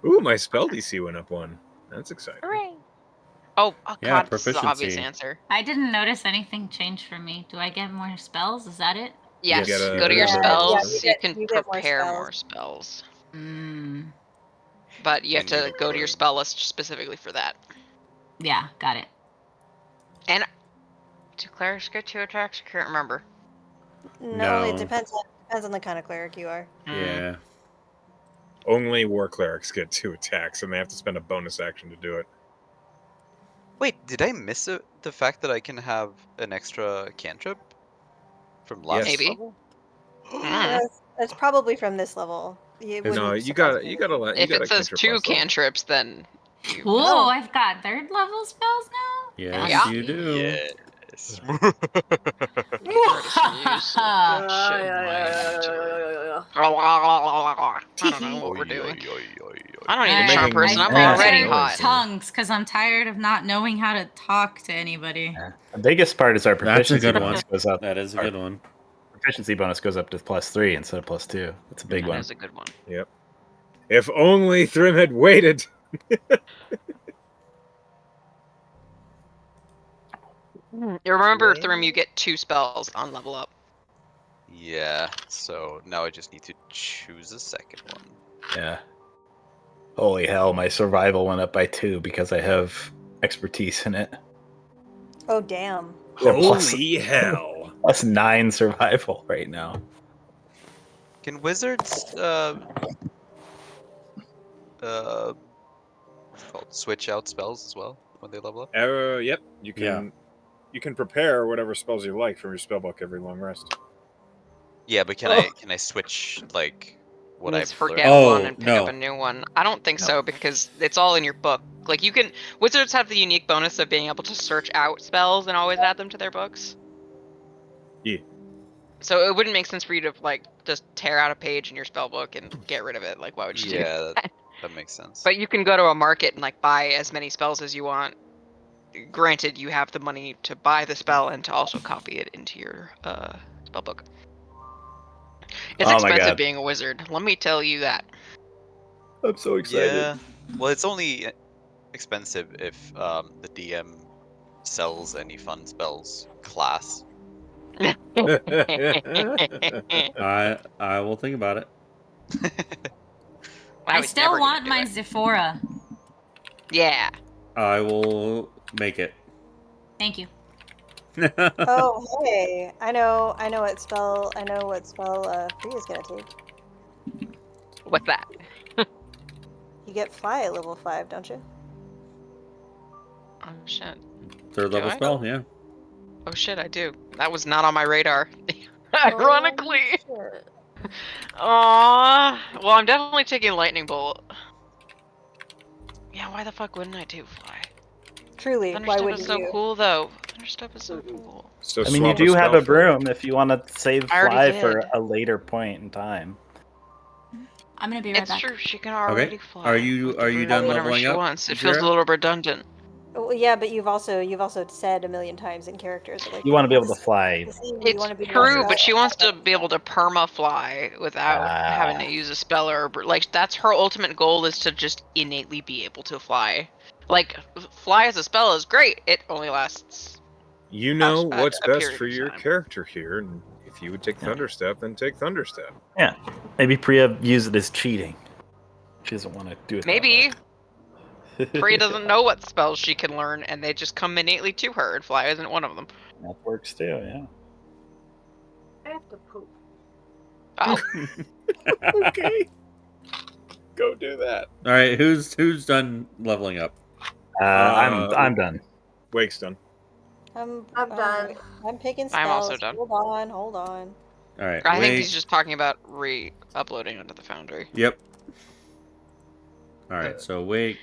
Ooh, my spell DC went up one. That's exciting. Hooray! Oh, Yeah, God, this is the obvious proficiency. answer. I didn't notice anything change for me. Do I get more spells? Is that it? Yes, get a- go to your Yeah, spells. yeah, You can you get more prepare spells. more spells. Mm, But you have And you to go to your put- spell list specifically for that. yeah, got it. And do clerics get 2 attacks? I can't remember. No, it No. depends on the kind of cleric you are. Yeah. Only war clerics get 2 attacks, and they have to spend a bonus action to do it. Wait, did I miss the fact that I can have an extra cantrip from last Yes. Maybe. level? That's probably from this level. It No, wouldn't you surprise got me. you got a If it says cantrip 2 last level. cantrips, then you... Ooh, Oh. I've got 3rd level spells now? Yes, Yeah. you do. Yes. I don't know what we're doing. I don't need a charm Alright, person. I'm I already pictured hot. tongues because I'm tired of not knowing how to talk to anybody. Yeah. The biggest part is our That's a proficiency good bonus one. goes up. That is a Our good one. proficiency bonus goes up to +3 instead of +2. That's a big That one. is a good one. Yep. If only Thrym had waited. You remember, Thrym, you get 2 spells on level up. Yeah, so now I just need to choose a second one. Yeah. Holy hell, my survival went up by 2 because I have expertise in it. Oh damn! Yeah, plus- Holy hell! +9 survival right now. Can wizards what's it called? Switch out spells as well when they level up? Yep. You can you can prepare whatever spells you like from your spellbook every long rest. Yeah, but can I switch like what Needs I've forget learned? one and pick no. up a new one. I don't think so because it's all in your book. Like you can, wizards have the unique bonus of being able to search out spells and always add them to their books. Yeah. So it wouldn't make sense for you to like just tear out a page in your spell book and get rid of it. Like why would you do Yeah, that? that makes sense. But you can go to a market and like buy as many spells as you want. Granted, you have the money to buy the spell and to also copy it into your spell book. It's Oh my expensive God. being a wizard. Let me tell you that. I'm so excited. Yeah. Well, it's only expensive if the DM sells any fun spells class. I will think about it. I still want my Zephora. Yeah. I will make it. Thank you. Oh hey, I know what spell Priya's gonna take. What's that? You get fly at level 5, don't you? Oh shit. 3rd level I? spell, yeah. Oh shit, I do. That was not on my radar. Ironically. Aww. Well, I'm definitely taking lightning bolt. Yeah, why the fuck wouldn't I do fly? Truly, Thunder why stuff wouldn't is so you? cool though. Thunder stuff is so cool. So I mean, you swap do have a spell for- broom if you want to save I already fly did. for a later point in time. I'm gonna be right It's back. true, she can already fly. Are you with the broom done whenever leveling she up, wants. It feels a Jira? little redundant. Well, yeah, but you've also said a million times in character that like You want to be able to fly. It's true, but she wants to be able to perma fly without having to use a spell or like that's her ultimate goal is to just innately be able to fly. Like fly as a spell is great. It only lasts. You know what's best period for of your time. character here, and if you would take Thunderstep, then take Thunderstep. Yeah, maybe Priya used it as cheating. She doesn't want to do it. Maybe Priya doesn't know what spells she can learn, and they just come innately to her, and fly isn't one of them. That works too. Yeah. I have to poop. Oh. Okay. Go do that. All right, who's done leveling up? I'm done. Wake's done. I'm done. I'm picking spells. I'm also done. Hold on. All right. I think he's just talking about re-uploading onto the Foundry. Yep. All right, so Wake.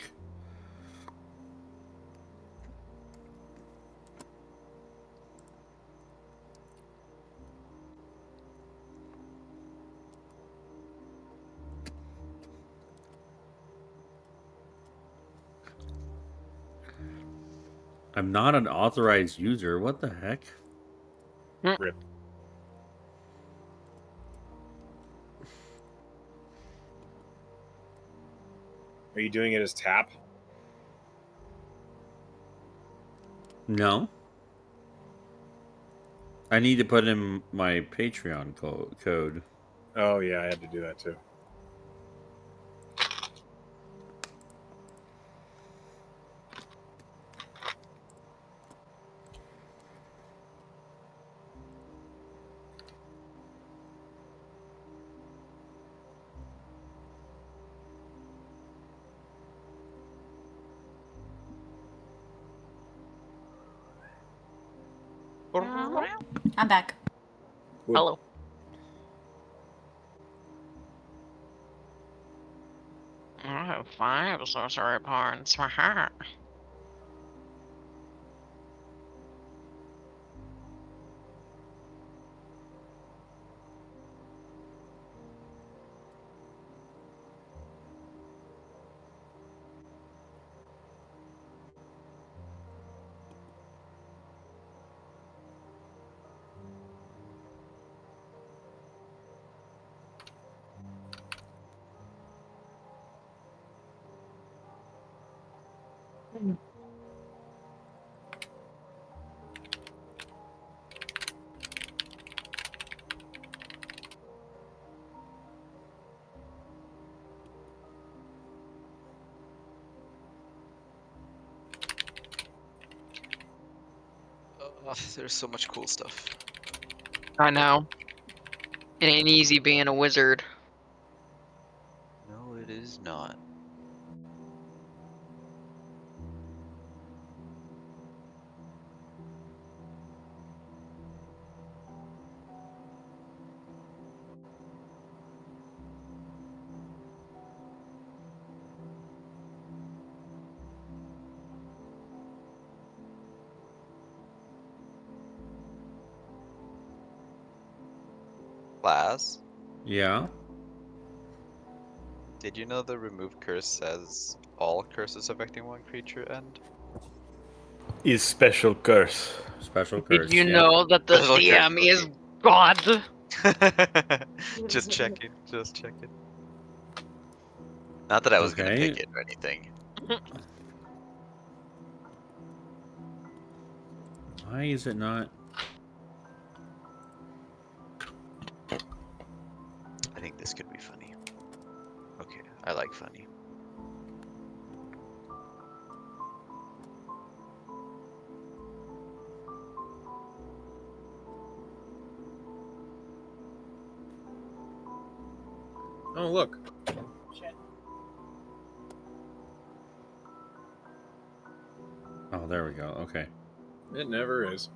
I'm not an authorized user. What the heck? Rip. Are you doing it as tap? No. I need to put in my Patreon code. Oh yeah, I had to do that too. I'm back. Hello. I have 5 sorcery points. There's so much cool stuff. I know. It ain't easy being a wizard. No, it is not. Class? Yeah. Did you know the remove curse says all curses affecting one creature end? Is special curse. Special curse. Did you know that the Special DM curse, is God? Just checking. Not that I was gonna pick it or anything. Why is it not? I think this could be funny. Okay, I like funny. Oh look. Oh, there we go. Okay. It never is.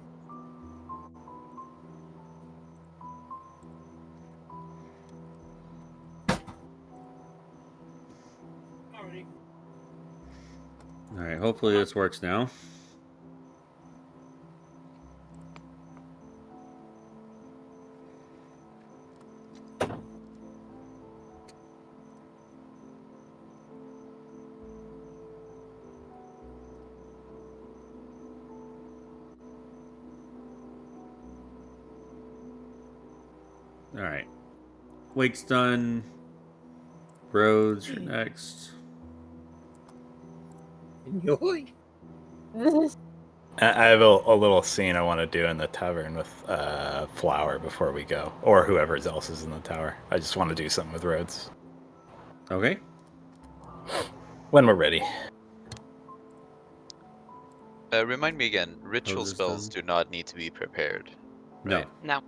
All right. Hopefully this works now. All right. Wake's done. Rhodes, you're next. I have a little scene I want to do in the tavern with Flower before we go, or whoever else is in the tower. I just want to do something with Rhodes. Okay. When we're ready. Remind me again, ritual spells do not need to be prepared. Right? No.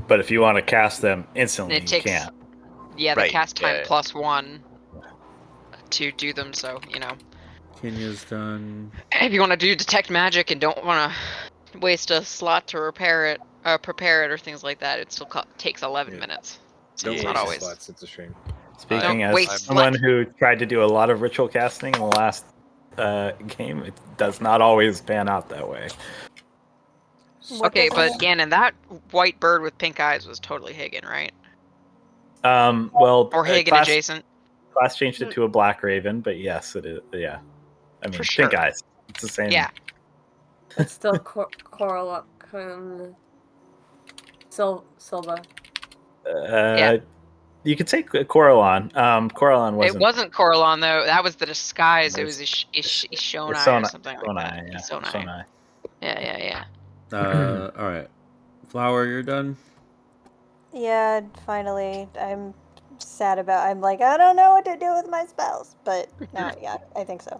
But if you want to cast them instantly, It takes, you can. Yeah, the cast time +1 to do them, so, Kenya's done. If you want to do detect magic and don't want to waste a slot to prepare it or things like that, it still takes 11 minutes. So Don't it's not waste always. slots. It's a shame. Speaking as someone who tried to do a lot of ritual casting in the last game, it does not always pan out that way. Okay, but Ganon, that white bird with pink eyes was totally Hagen, right? Well, or Hagen adjacent. Class changed it to a black raven, but yes, it is. Yeah, I mean, sure. pink eyes. It's the same. Yeah. It's still Coral Silva. Yeah. You could say Coralon. Coralon wasn't. It wasn't Coralon though. That was the disguise. It was Ishonai or something like that. Yeah. Ishonai. Yeah. All right. Flower, you're done. Yeah, finally. I'm sad about. I'm like, I don't know what to do with my spells, but now, yeah, I think so.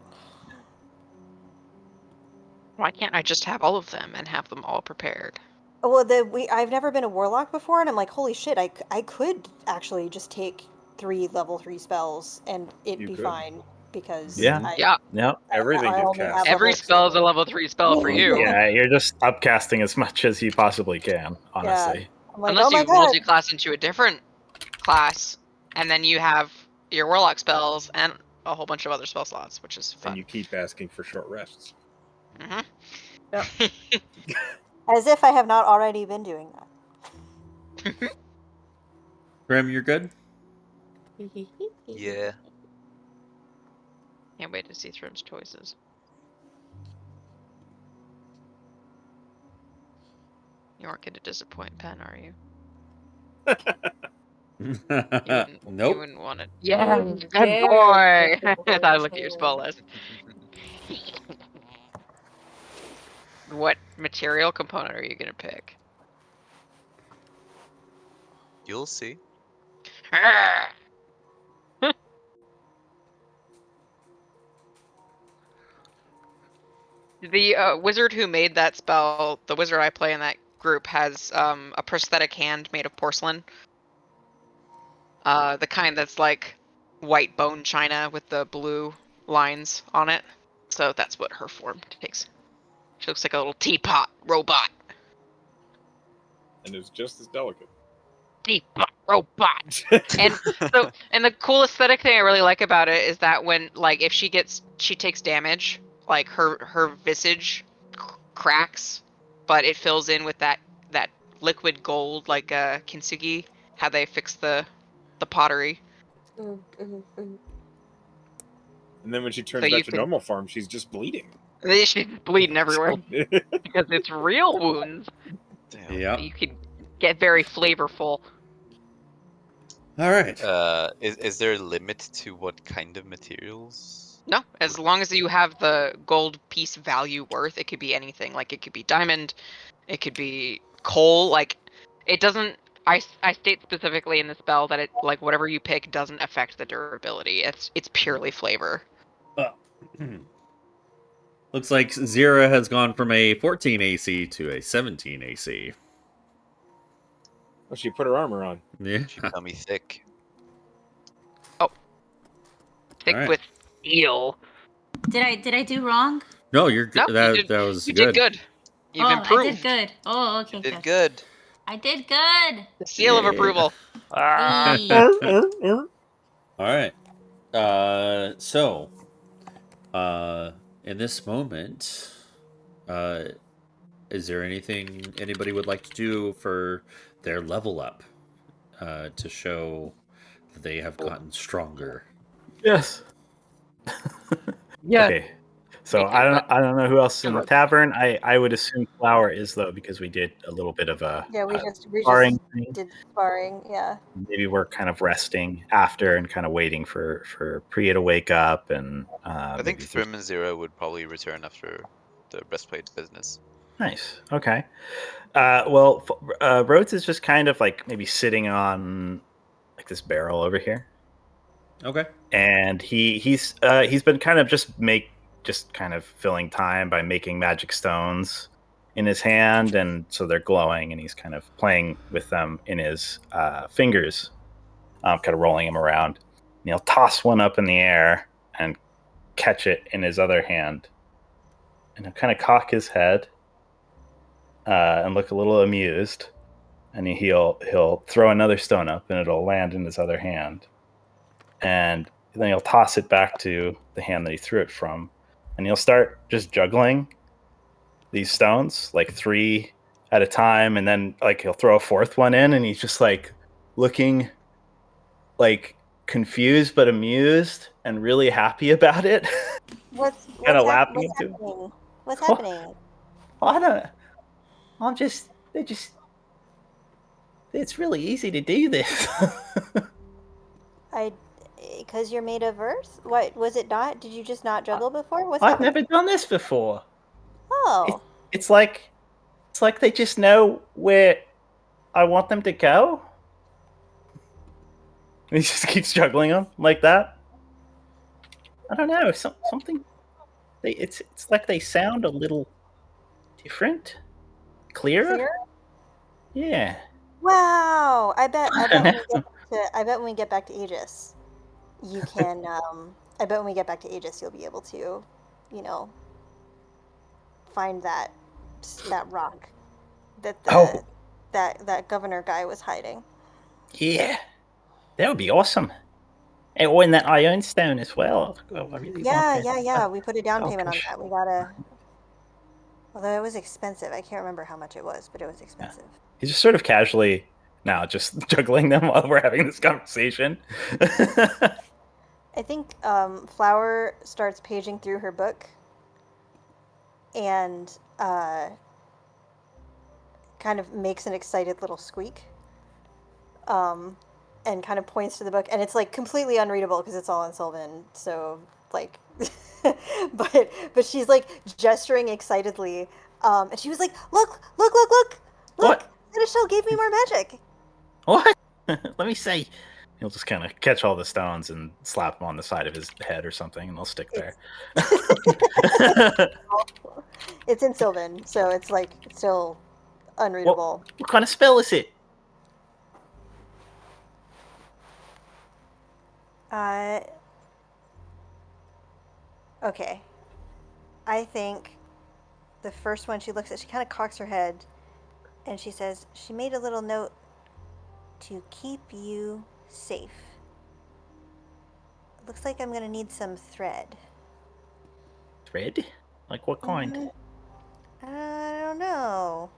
Why can't I just have all of them and have them all prepared? Well, I've never been a warlock before, and I'm like, holy shit, I could actually just take 3 level 3 spells and it'd be fine because everything I you've only cast. have Every spell is a level 3 spell for you. Yeah, you're just upcasting as much as you possibly can, honestly. Yeah. I'm like, Unless oh my you God. multi-class into a different class, and then you have your warlock spells and a whole bunch of other spell slots, which is fun. And you keep asking for short rests. Mm-hmm. Yep. As if I have not already been doing that. Grim, you're good? Yeah. Can't wait to see Thrym's choices. You aren't going to disappoint Pen, are you? Nope. You wouldn't want it. Yeah, good boy. I thought I looked at your spell list. What material component are you going to pick? You'll see. The wizard who made that spell, the wizard I play in that group, has a prosthetic hand made of porcelain. The kind that's like white bone china with the blue lines on it. So that's what her form takes. She looks like a little teapot robot. And it's just as delicate. Teapot robot. and the cool aesthetic thing I really like about it is that when, like, if she takes damage, like her visage cracks, but it fills in with that liquid gold, like kintsugi, how they fix the pottery. And then when she turns back to normal form, she's just bleeding. She's bleeding everywhere because it's real wounds. Yeah. You can get very flavorful. All right. Is there a limit to what kind of materials? No, as long as you have the gold piece value worth, it could be anything. Like, it could be diamond, it could be coal. Like, it doesn't. I state specifically in the spell that it, like, whatever you pick doesn't affect the durability. It's purely flavor. Looks like Zira has gone from a 14 AC to a 17 AC. Well, she put her armor on. Yeah. She got me thick. Oh. Thick with steel. Did I do wrong? No, you're good. No, that was you good. did good. You've improved. I did good. Oh, okay. You did good. I did good. The seal of approval. All right. So, in this moment, is there anything anybody would like to do for their level up to show that they have gotten stronger? Yes. Yeah. Okay. So I don't know who else is in the tavern. I would assume Flower is, though, because we did a little bit of a we did sparring. Yeah. Maybe we're kind of resting after and kind of waiting for Priya to wake up, and I think Thrym and Zero would probably return after the breastplate business. Nice. Okay. Well, Rhodes is just kind of like maybe sitting on like this barrel over here. Okay. And he's been kind of just kind of filling time by making magic stones in his hand, and so they're glowing, and he's kind of playing with them in his fingers, kind of rolling them around. And he'll toss one up in the air and catch it in his other hand, and he'll kind of cock his head and look a little amused, and he'll throw another stone up, and it'll land in his other hand, and then he'll toss it back to the hand that he threw it from, and he'll start just juggling these stones, like 3 at a time, and then like he'll throw a 4th one in, and he's just like looking like confused but amused and really happy about it. What's laughing happening? What's happening? Well, I don't know. It's really easy to do this. Because you're made of earth? What was it not? Did you just not juggle before? What's I've happening? never done this before. Oh. It's like they just know where I want them to go. And he just keeps juggling them like that. I don't know. Something. It's like they sound a little different, clearer. Yeah. Wow. I bet when we get back to Aegis, you can. I bet when we get back to Aegis, you'll be able to, find that rock that that governor guy was hiding. Yeah, that would be awesome. And in that iron stone as well. Oh, I really want that. Yeah. We put a down payment on that. We gotta. Although it was expensive, I can't remember how much it was, but it was expensive. Yeah. He's just sort of casually now just juggling them while we're having this conversation. I think Flower starts paging through her book and kind of makes an excited little squeak and kind of points to the book. And it's like completely unreadable because it's all in Sylvan. So like, but she's like gesturing excitedly. And she was like, look! What? Seneschal gave me more magic. What? Let me see. He'll just kind of catch all the stones and slap them on the side of his head or something, and they'll stick there. It's in Sylvan, so it's like still unreadable. What kind of spell is it? Okay. I think the first one she looks at, she kind of cocks her head, and she says, she made a little note to keep you safe. Looks like I'm gonna need some thread. Thread? Like what kind? I don't know.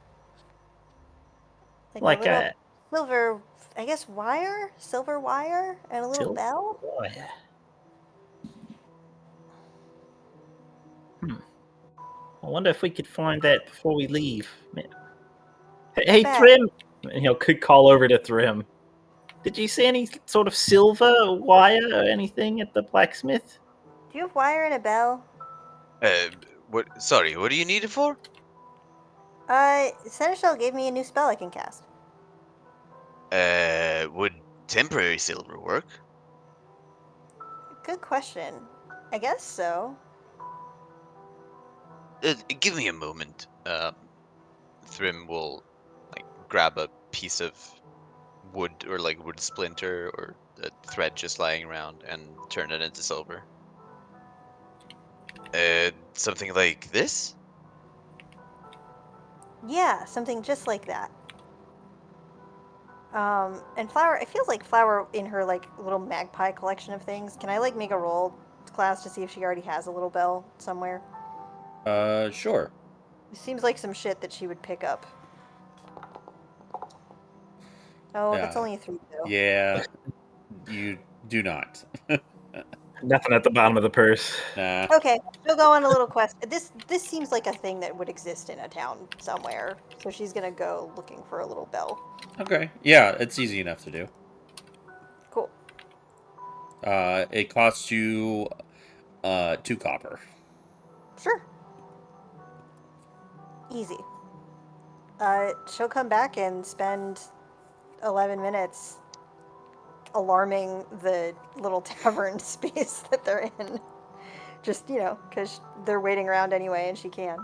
Like a silver, I guess wire? Silver wire? And a little bell? Wire. I wonder if we could find that before we leave. Hey, Thrym! Could call over to Thrym. Did you see any sort of silver wire or anything at the blacksmith? Do you have wire and a bell? What? Sorry, what do you need it for? Seneschal gave me a new spell I can cast. Would temporary silver work? Good question. I guess so. Give me a moment. Thrym will grab a piece of wood or wood splinter or a thread just lying around and turn it into silver. Something like this? Yeah, something just like that. And Flower, it feels like Flower in her little magpie collection of things. Can I make a roll class to see if she already has a little bell somewhere? Sure. It seems like some shit that she would pick up. Oh, that's only a 3 though. Yeah, you do not. Nothing at the bottom of the purse. Nah. Okay, she'll go on a little quest. This seems like a thing that would exist in a town somewhere. So she's gonna go looking for a little bell. Okay. Yeah, it's easy enough to do. Cool. It costs you 2 copper. Sure. Easy. She'll come back and spend 11 minutes alarming the little tavern space that they're in. Just, because they're waiting around anyway and she can.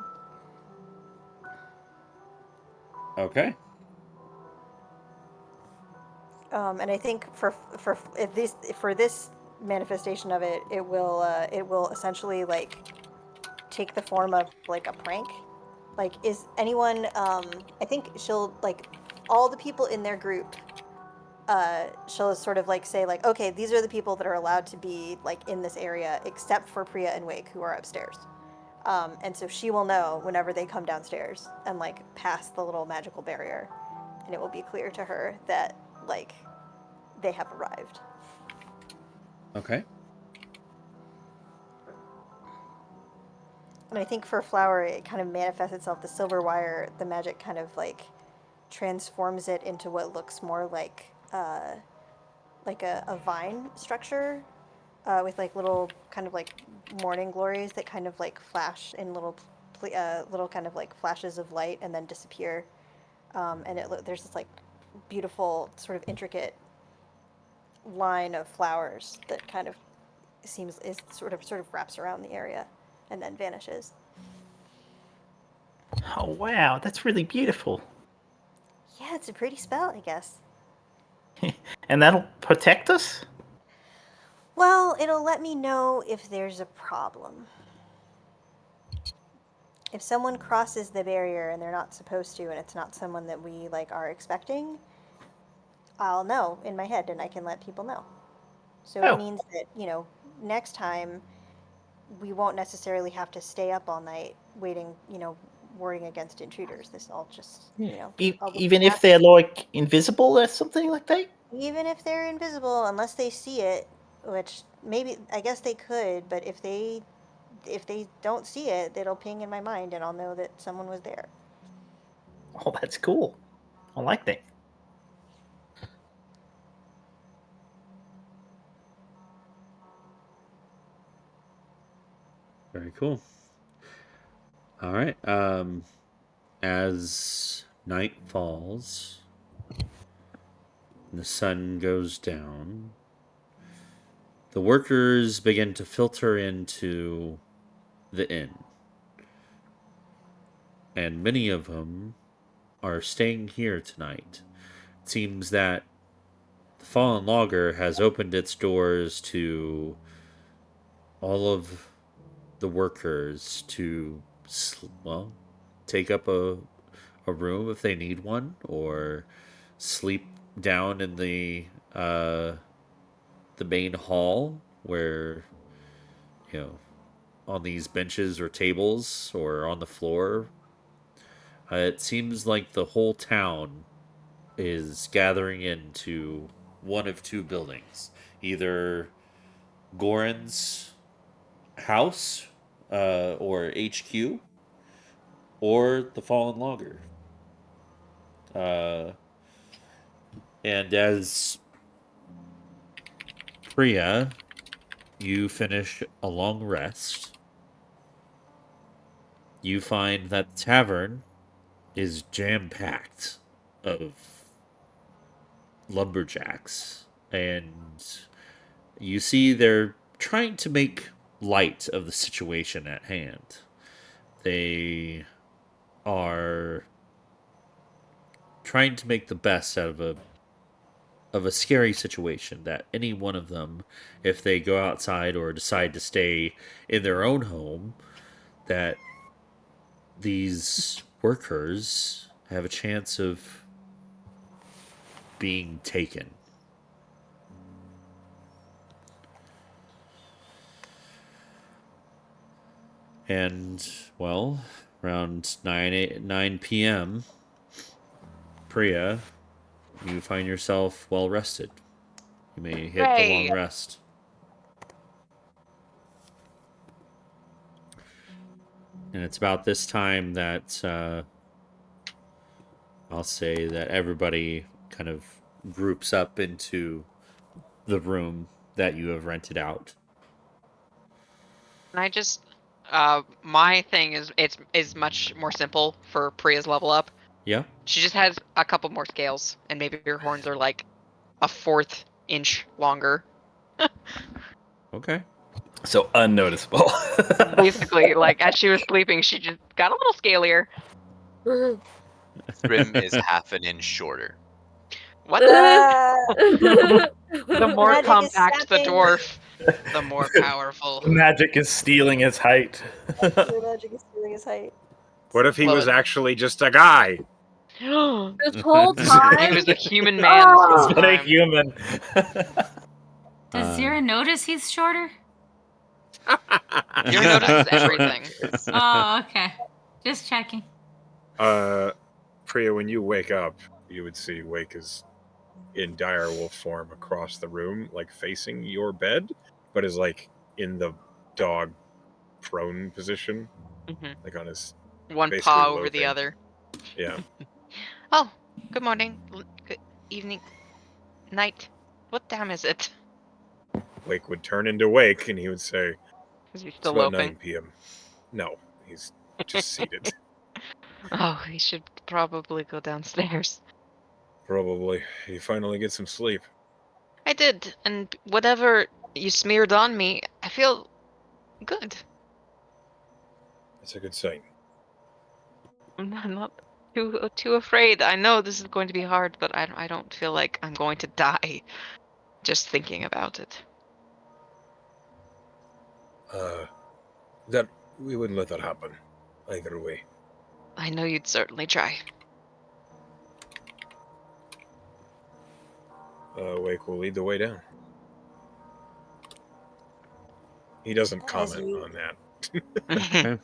Okay. And I think for this manifestation of it, it will essentially like take the form of like a prank. Like, is anyone? I think she'll like all the people in their group. She'll sort of like say like, okay, these are the people that are allowed to be like in this area, except for Priya and Wake, who are upstairs. And so she will know whenever they come downstairs and like pass the little magical barrier, and it will be clear to her that like they have arrived. Okay. And I think for Flower, it kind of manifests itself. The silver wire, the magic kind of like transforms it into what looks more like a vine structure with like little kind of like morning glories that kind of like flash in little kind of like flashes of light and then disappear. And there's this like beautiful sort of intricate line of flowers that kind of is sort of wraps around the area and then vanishes. Oh wow, that's really beautiful. Yeah, it's a pretty spell, I guess. And that'll protect us? Well, it'll let me know if there's a problem. If someone crosses the barrier and they're not supposed to, and it's not someone that we like are expecting, I'll know in my head and I can let people know. So it means that, next time we won't necessarily have to stay up all night waiting, worrying against intruders. This all just, even if they're like invisible or something like that? Even if they're invisible, unless they see it, which maybe I guess they could, but if they don't see it, it'll ping in my mind and I'll know that someone was there. Oh, that's cool. I like that. Very cool. All right. As night falls, and the sun goes down, the workers begin to filter into the inn. And many of them are staying here tonight. It seems that the Fallen Logger has opened its doors to all of the workers to, take up a room if they need one, or sleep down in the main hall where, on these benches or tables or on the floor. It seems like the whole town is gathering into one of 2 buildings, either Goran's house or HQ, or the Fallen Logger. And as Priya, you finish a long rest, you find that the tavern is jam-packed of lumberjacks, and you see they're trying to make light of the situation at hand. They are trying to make the best out of a scary situation that any one of them, if they go outside or decide to stay in their own home, that these workers have a chance of being taken. And, well, around 9 p.m., Priya, you find yourself well rested. You may hit the long rest. And it's about this time that I'll say that everybody kind of groups up into the room that you have rented out. And I just, my thing is much more simple for Priya's level up. Yeah. She just has a couple more scales, and maybe her horns are like a 1/4 inch longer. Okay. So unnoticeable. Basically, like as she was sleeping, she just got a little scalier. Thrym is 1/2 inch shorter. What? The more Magic is compact the snapping. dwarf, the more powerful. Magic is stealing his height. Your magic is stealing his height. What if he Love was it. actually just a guy? This whole time. He was a human man this whole He's been a time. human. Does Zira notice he's shorter? You notices everything. Oh, okay. Just checking. Priya, when you wake up, you would see Wake is in dire wolf form across the room, like facing your bed, but is like in the dog prone position, like on his one basically paw over the loafing. other. Yeah. Oh, good morning, good evening, night. What time is it? Wake would turn into Wake, and he would say, Is he "It's still about loping? 9 p.m." No, he's just seated. Oh, he should probably go downstairs. Probably. You finally get some sleep. I did, and whatever you smeared on me, I feel good. That's a good sign. I'm not too afraid. I know this is going to be hard, but I don't feel like I'm going to die just thinking about it. That we wouldn't let that happen. Either way. I know you'd certainly try. Wake will lead the way down. He doesn't comment on that.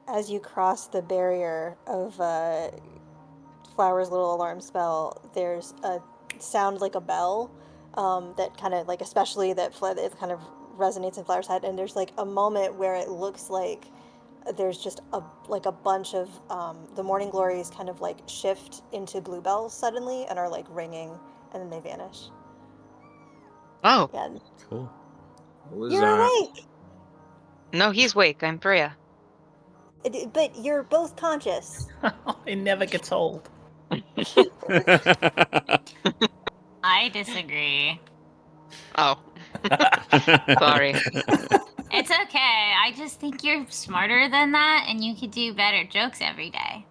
As you cross the barrier of Flower's little alarm spell, there's a sound like a bell that kind of like, especially that it kind of resonates in Flower's head, and there's like a moment where it looks like there's just a bunch of the morning glories kind of like shift into bluebells suddenly and are like ringing, and then they vanish. Oh, again. Cool. You're awake. No, he's awake. I'm Priya. But you're both conscious. It never gets old. I disagree. Oh. Sorry. It's okay. I just think you're smarter than that, and you could do better jokes every day.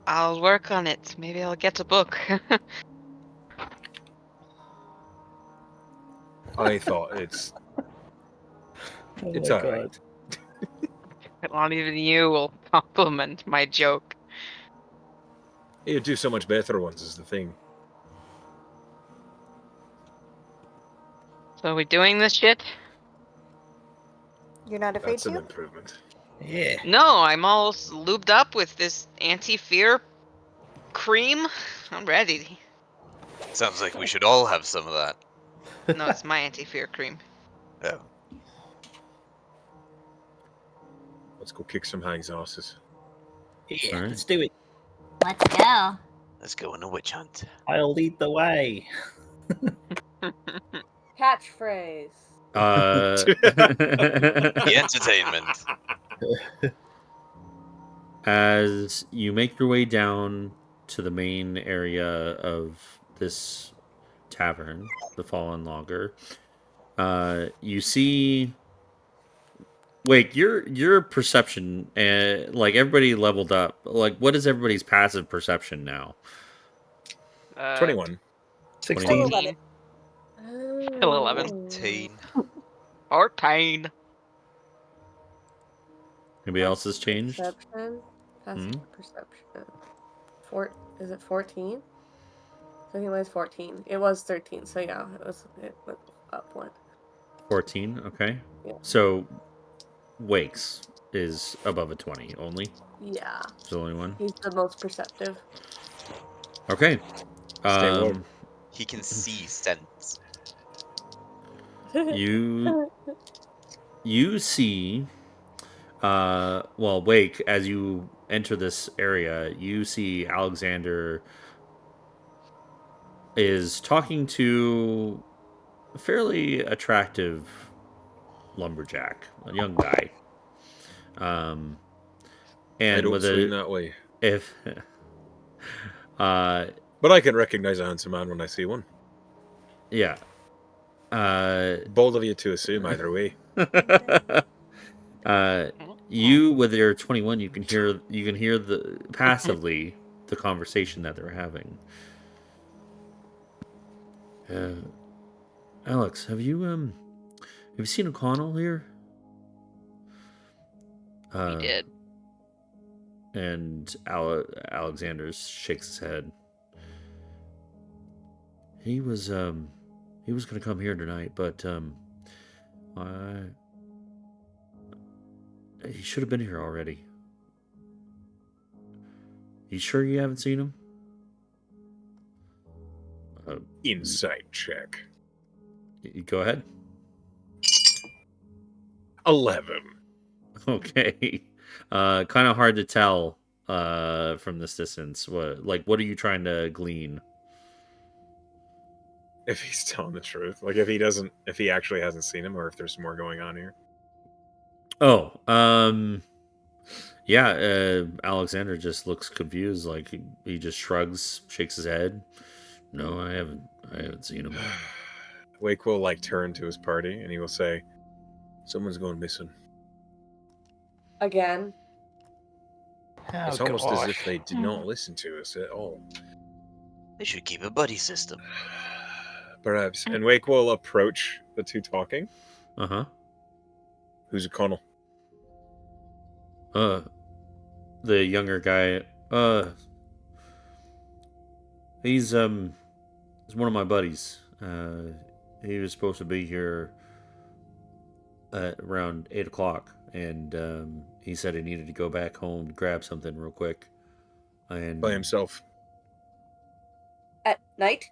I'll work on it. Maybe I'll get a book. I thought it's alright. Not even you will compliment my joke. You do so much better ones is the thing. So are we doing this shit? You're not afraid That's to? an improvement. Yeah. No, I'm all lubed up with this anti-fear cream. I'm ready. Sounds like we should all have some of that. No, it's my anti-fear cream. Oh. Let's go kick some hags' asses. Yeah, let's do it. Let's go. Let's go on a witch hunt. I'll lead the way. Catchphrase. The entertainment. As you make your way down to the main area of this tavern, the Fallen Logger, you see. Wait, your perception, like everybody leveled up. Like, what is everybody's passive perception now? 21. 16. 11. Still 11. 14. Anybody else has changed? Perception. Passive perception. Is it 14? I think it was 14. It was 13. So yeah, it went up one. 14. Okay. Yeah. So, Wakes is above a 20 only. Yeah. It's the only one. He's the most perceptive. Okay. Stay warm. He can see scents. You see Well, Wake, as you enter this area, you see Alexander is talking to a fairly attractive lumberjack, a young guy. And I don't with swing that way. If but I can recognize a handsome man when I see one. Yeah. Bold of you to assume either way. You with your 21, you can hear the passively the conversation that they're having. Alex, have you seen O'Connell here? He did. And Alexander shakes his head. He was going to come here tonight, but he should have been here already. You sure you haven't seen him? Insight check. Go ahead. 11. Okay. Kind of hard to tell from this distance. What are you trying to glean? If he's telling the truth, like if he actually hasn't seen him, or if there's more going on here. Oh, yeah. Alexander just looks confused. Like he just shrugs, shakes his head. No, I haven't seen him. Wake will turn to his party and he will say, "Someone's going missing." Again. It's almost as if they did not listen to us at all. They should keep a buddy system. Perhaps. And Wake will approach the two talking. Uh-huh. Who's O'Connell? The younger guy. He's one of my buddies. He was supposed to be here at around 8 o'clock, and he said he needed to go back home to grab something real quick. And by himself. At night?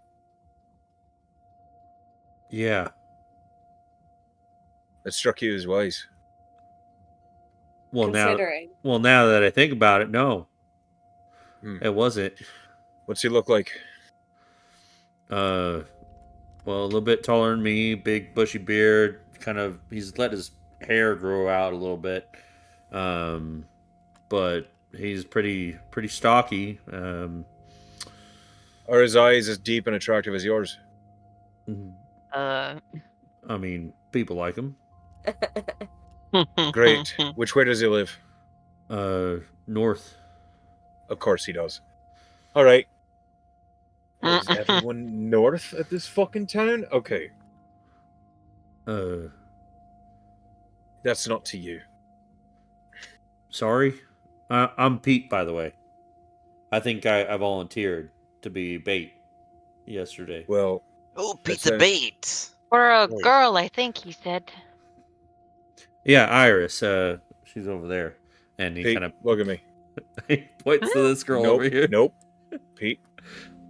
Yeah. That struck you as wise. Well, now that I think about it, no. It wasn't. What's he look like? Well, a little bit taller than me, big bushy beard, he's let his hair grow out a little bit. But he's pretty stocky. Are his eyes as deep and attractive as yours? I mean, people like him. Great. Which way does he live? North. Of course he does. All right. Is everyone north at this fucking town? Okay. That's not to you. Sorry? I'm Pete, by the way. I think I volunteered to be bait yesterday. Well... Oh, Pete's a bait! For a girl, I think he said. Yeah, Iris. She's over there. And he Pete, kind of... look at me. He points to this girl over here. Nope. Pete?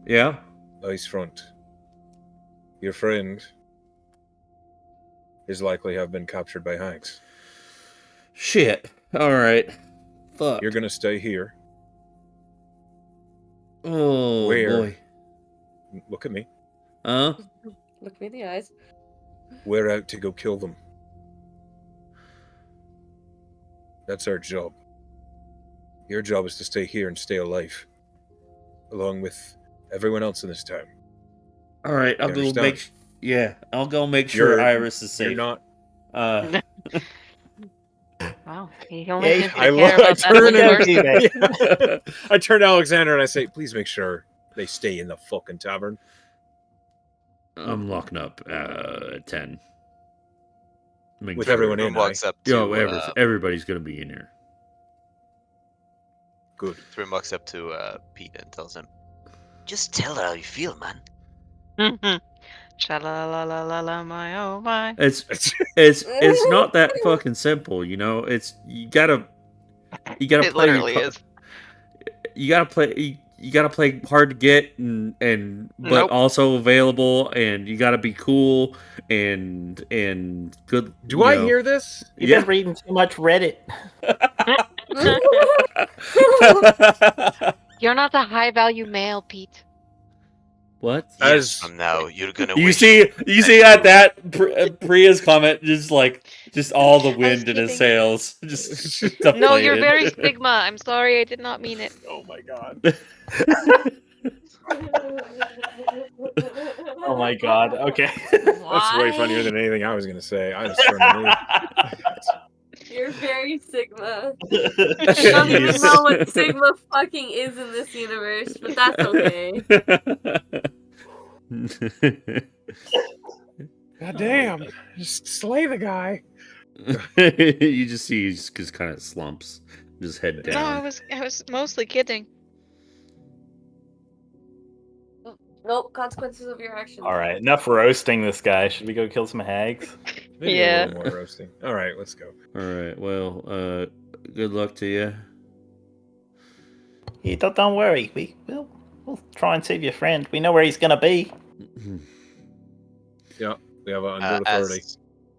Yeah? Eyes front. Your friend is likely have been captured by hags. Shit. Alright. Fuck. You're gonna stay here. Oh, boy. Look at me. Look me in the eyes. We're out to go kill them. That's our job. Your job is to stay here and stay alive. Along with everyone else in this town. Alright, I'll go make sure Iris is safe. You're not... Wow, he only seems to I care about that. I turn to Alexander and I say, please make sure they stay in the fucking tavern. I'm locking up at 10. With everyone in, everybody's going to be in here. Good. Thrym walks up to Pete and tells him, "Just tell her how you feel, man." Sha-la-la-la-la-la, my oh my. It's not that fucking simple, you know. It's you gotta it play. Literally is. You gotta play. you gotta play hard to get but also available, and you gotta be cool and good. Do I hear this? You've been reading too much Reddit. You're not a high value male, Pete. What? Years from now, you're gonna You wish. see that Priya's comment, just all the wind in his kidding. sails, just No, you're very Sigma. I'm sorry, I did not mean it. Oh my god. Oh my god. Okay. That's way funnier than anything I was gonna say. I was trying to leave. You're very Sigma. I don't even know what Sigma fucking is in this universe, but that's okay. God damn. Just slay the guy. You just see he just kind of slumps, just head down. No, I was mostly kidding. Nope, consequences of your actions. All right, enough roasting this guy. Should we go kill some hags? Maybe a little more roasting. All right, let's go. All right. Well, good luck to you. Yeah, don't worry. We'll try and save your friend. We know where he's gonna be. Yeah, we have under authority.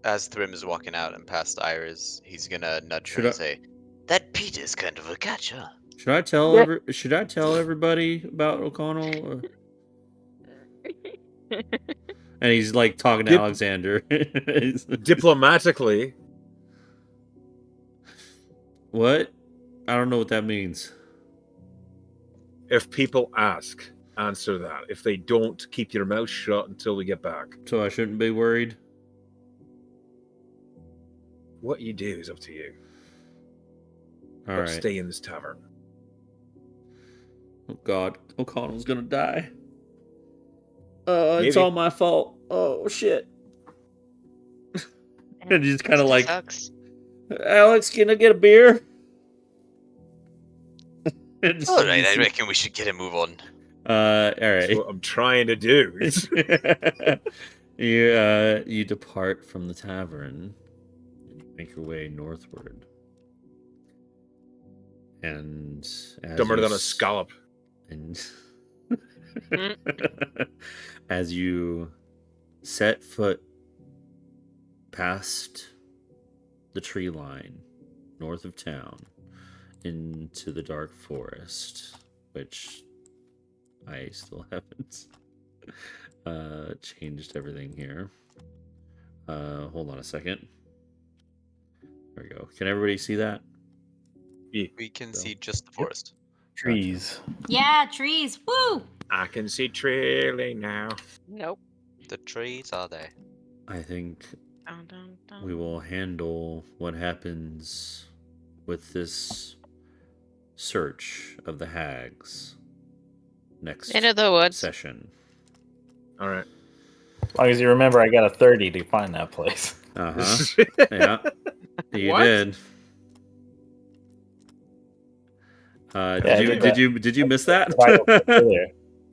As Thrym is walking out and past Iris, he's gonna nudge her and say, "That Pete is kind of a catch, huh?" Should I tell Should I tell everybody about O'Connell? Or... And he's like talking to Alexander. Diplomatically. What? I don't know what that means. If people ask, answer that. If they don't, keep your mouth shut until we get back. So I shouldn't be worried? What you do is up to you. All right. Stay in this tavern. Oh God, O'Connell's gonna die. It's all my fault. Oh shit. And he's kind of like, sucks. Alex, can I get a beer? All right, I reckon we should get a move on. All right. That's what I'm trying to do. You depart from the tavern and make your way northward. And dumber than a scallop. And as you set foot past the tree line north of town into the dark forest, which I still haven't changed everything here. Hold on a second. There we go. Can everybody see that? We can see just the forest. Trees. Yeah, trees. Woo! I can see trailing now. Nope. The trees are there. I think Dun, dun, dun. we will handle what happens with this search of the hags next Into the woods. session. All right. As long as you remember, I got a 30 to find that place. Yeah, you What? did. Did you miss that?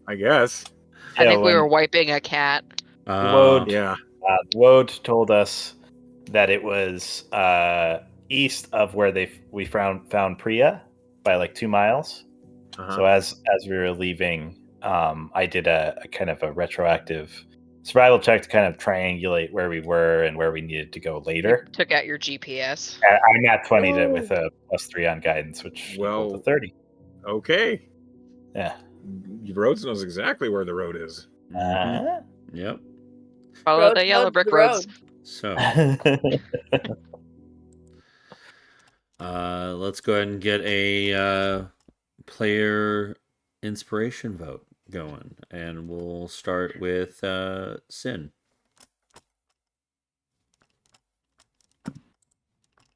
I guess. I think we were wiping a cat. Woad, Yeah. Woad told us that it was east of where we found Priya by like 2 miles. Uh-huh. So as we were leaving, I did a kind of a retroactive survival check to kind of triangulate where we were and where we needed to go later. Took out your GPS. I'm at 20 with a +3 on guidance, which equals to 30. Okay. Yeah. Rhodes knows exactly where the road is. Yep. Follow the yellow brick roads. So let's go ahead and get a player inspiration vote going, and we'll start with Sin.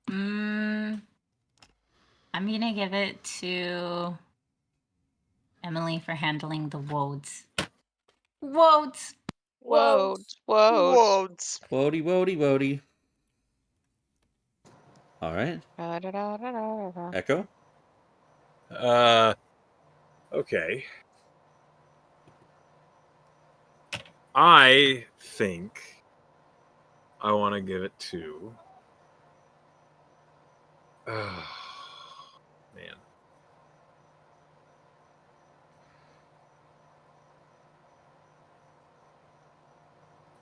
I'm gonna give it to Emily for handling the woads. Woads. Woads. Woady, woady, woady. All right. Echo? Okay. I think I want to give it to... man.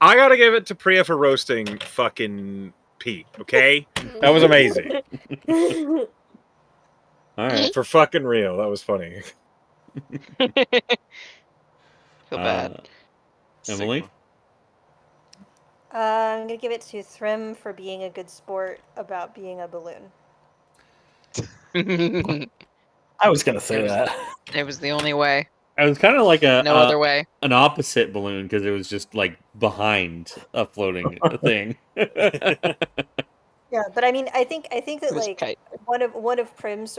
I gotta give it to Priya for roasting fucking Pete. Okay, that was amazing. All right, for fucking real, that was funny. Feel bad. Emily. I'm gonna give it to Thrym for being a good sport about being a balloon. I was gonna say that. It was the only way. It was kind of like no other way. An opposite balloon because it was just like behind a floating thing. Yeah, but I mean, I think that like tight. one of Thrym's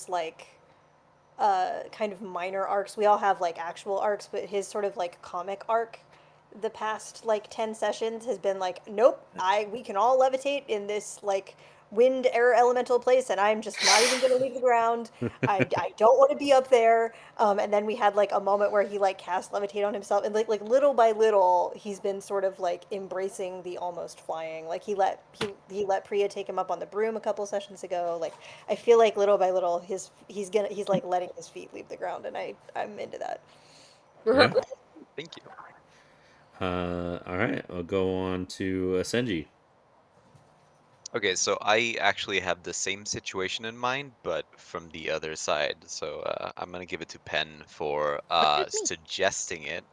like kind of minor arcs. We all have like actual arcs, but his sort of like comic arc the past like 10 sessions has been like, nope, we can all levitate in this like wind air elemental place, and I'm just not even gonna leave the ground. I don't want to be up there. And then we had like a moment where he like cast levitate on himself, and like little by little he's been sort of like embracing the almost flying. Like he let Priya take him up on the broom a couple sessions ago. Like I feel like little by little he's like letting his feet leave the ground, and I'm into that. Yeah. Thank you. All right, I'll go on to Senji. Okay, so I actually have the same situation in mind, but from the other side. So I'm gonna give it to Penn for suggesting it,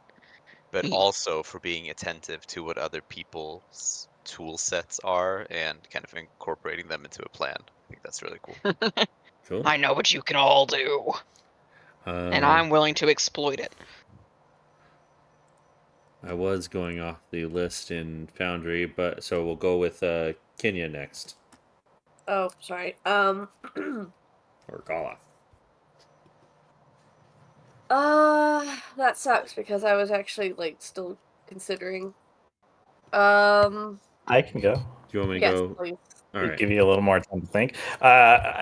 but also for being attentive to what other people's tool sets are and kind of incorporating them into a plan. I think that's really cool. Cool. I know what you can all do, and I'm willing to exploit it. I was going off the list in Foundry, but so we'll go with Kenya next. Oh, sorry. Or Gala. That sucks because I was actually like still considering. I can go. Do you want me to go? Please. All right. Give you a little more time to think.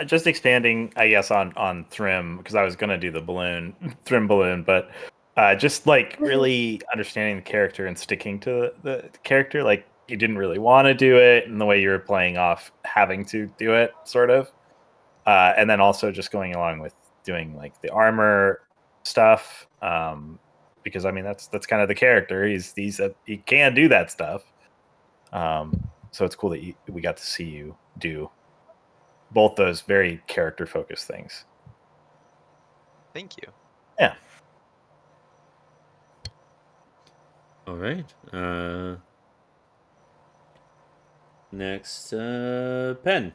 Just expanding, I guess, on Thrym, because I was gonna do the balloon, Thrym balloon, but just like really understanding the character and sticking to the character. Like you didn't really want to do it, and the way you were playing off having to do it, sort of. And then also just going along with doing like the armor stuff, because I mean that's kind of the character. He can do that stuff. So it's cool that we got to see you do both those very character focused things. Thank you. Yeah. All right. Next, Penn.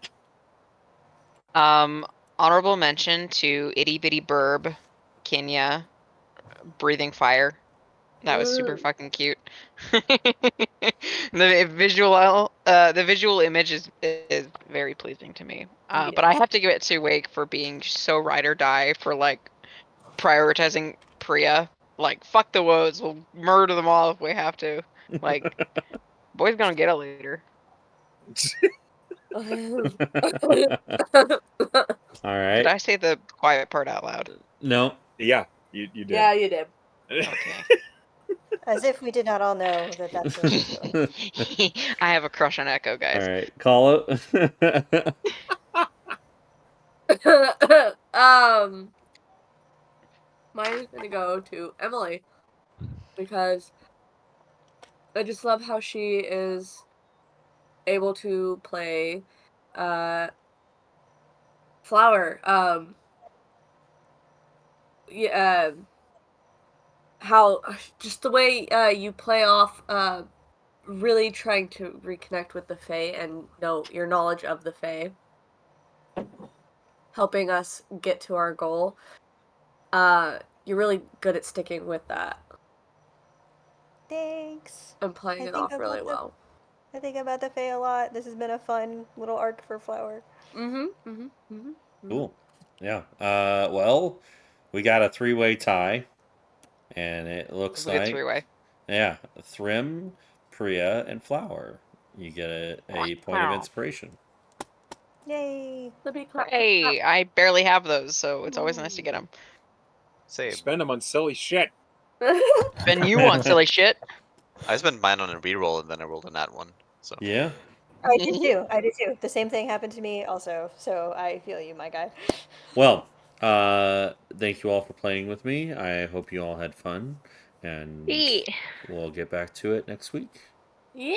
Honorable mention to Itty Bitty Burb, Kenya, breathing fire. That was super fucking cute. The visual image is very pleasing to me. But I have to give it to Wake for being so ride or die for like prioritizing Priya. Like fuck the woes, we'll murder them all if we have to. Like boy's gonna get it later. All right. Did I say the quiet part out loud? No. Yeah, you did. Yeah, you did. Okay. As if we did not all know that that's what he's doing. I have a crush on Echo, guys. All right, call it. Mine is gonna go to Emily because I just love how she is able to play Flower. Yeah, how just the way you play off really trying to reconnect with the Fae and know your knowledge of the Fae, helping us get to our goal. You're really good at sticking with that. Thanks. And playing it off really well. I think about the Fae a lot. This has been a fun little arc for Flower. Cool. Yeah. Well, we got a 3-way tie, and it looks like 3-way. Yeah, Thrym, Priya, and Flower. You get a point of inspiration. Yay! Hey, I barely have those, so it's always nice to get them. Spend them on silly shit. Spend you on silly shit. I spent mine on a reroll and then I rolled a nat one. So yeah, I did too. The same thing happened to me also. So I feel you, my guy. Well, thank you all for playing with me. I hope you all had fun, And Yeah. we'll get back to it next week. Yeah.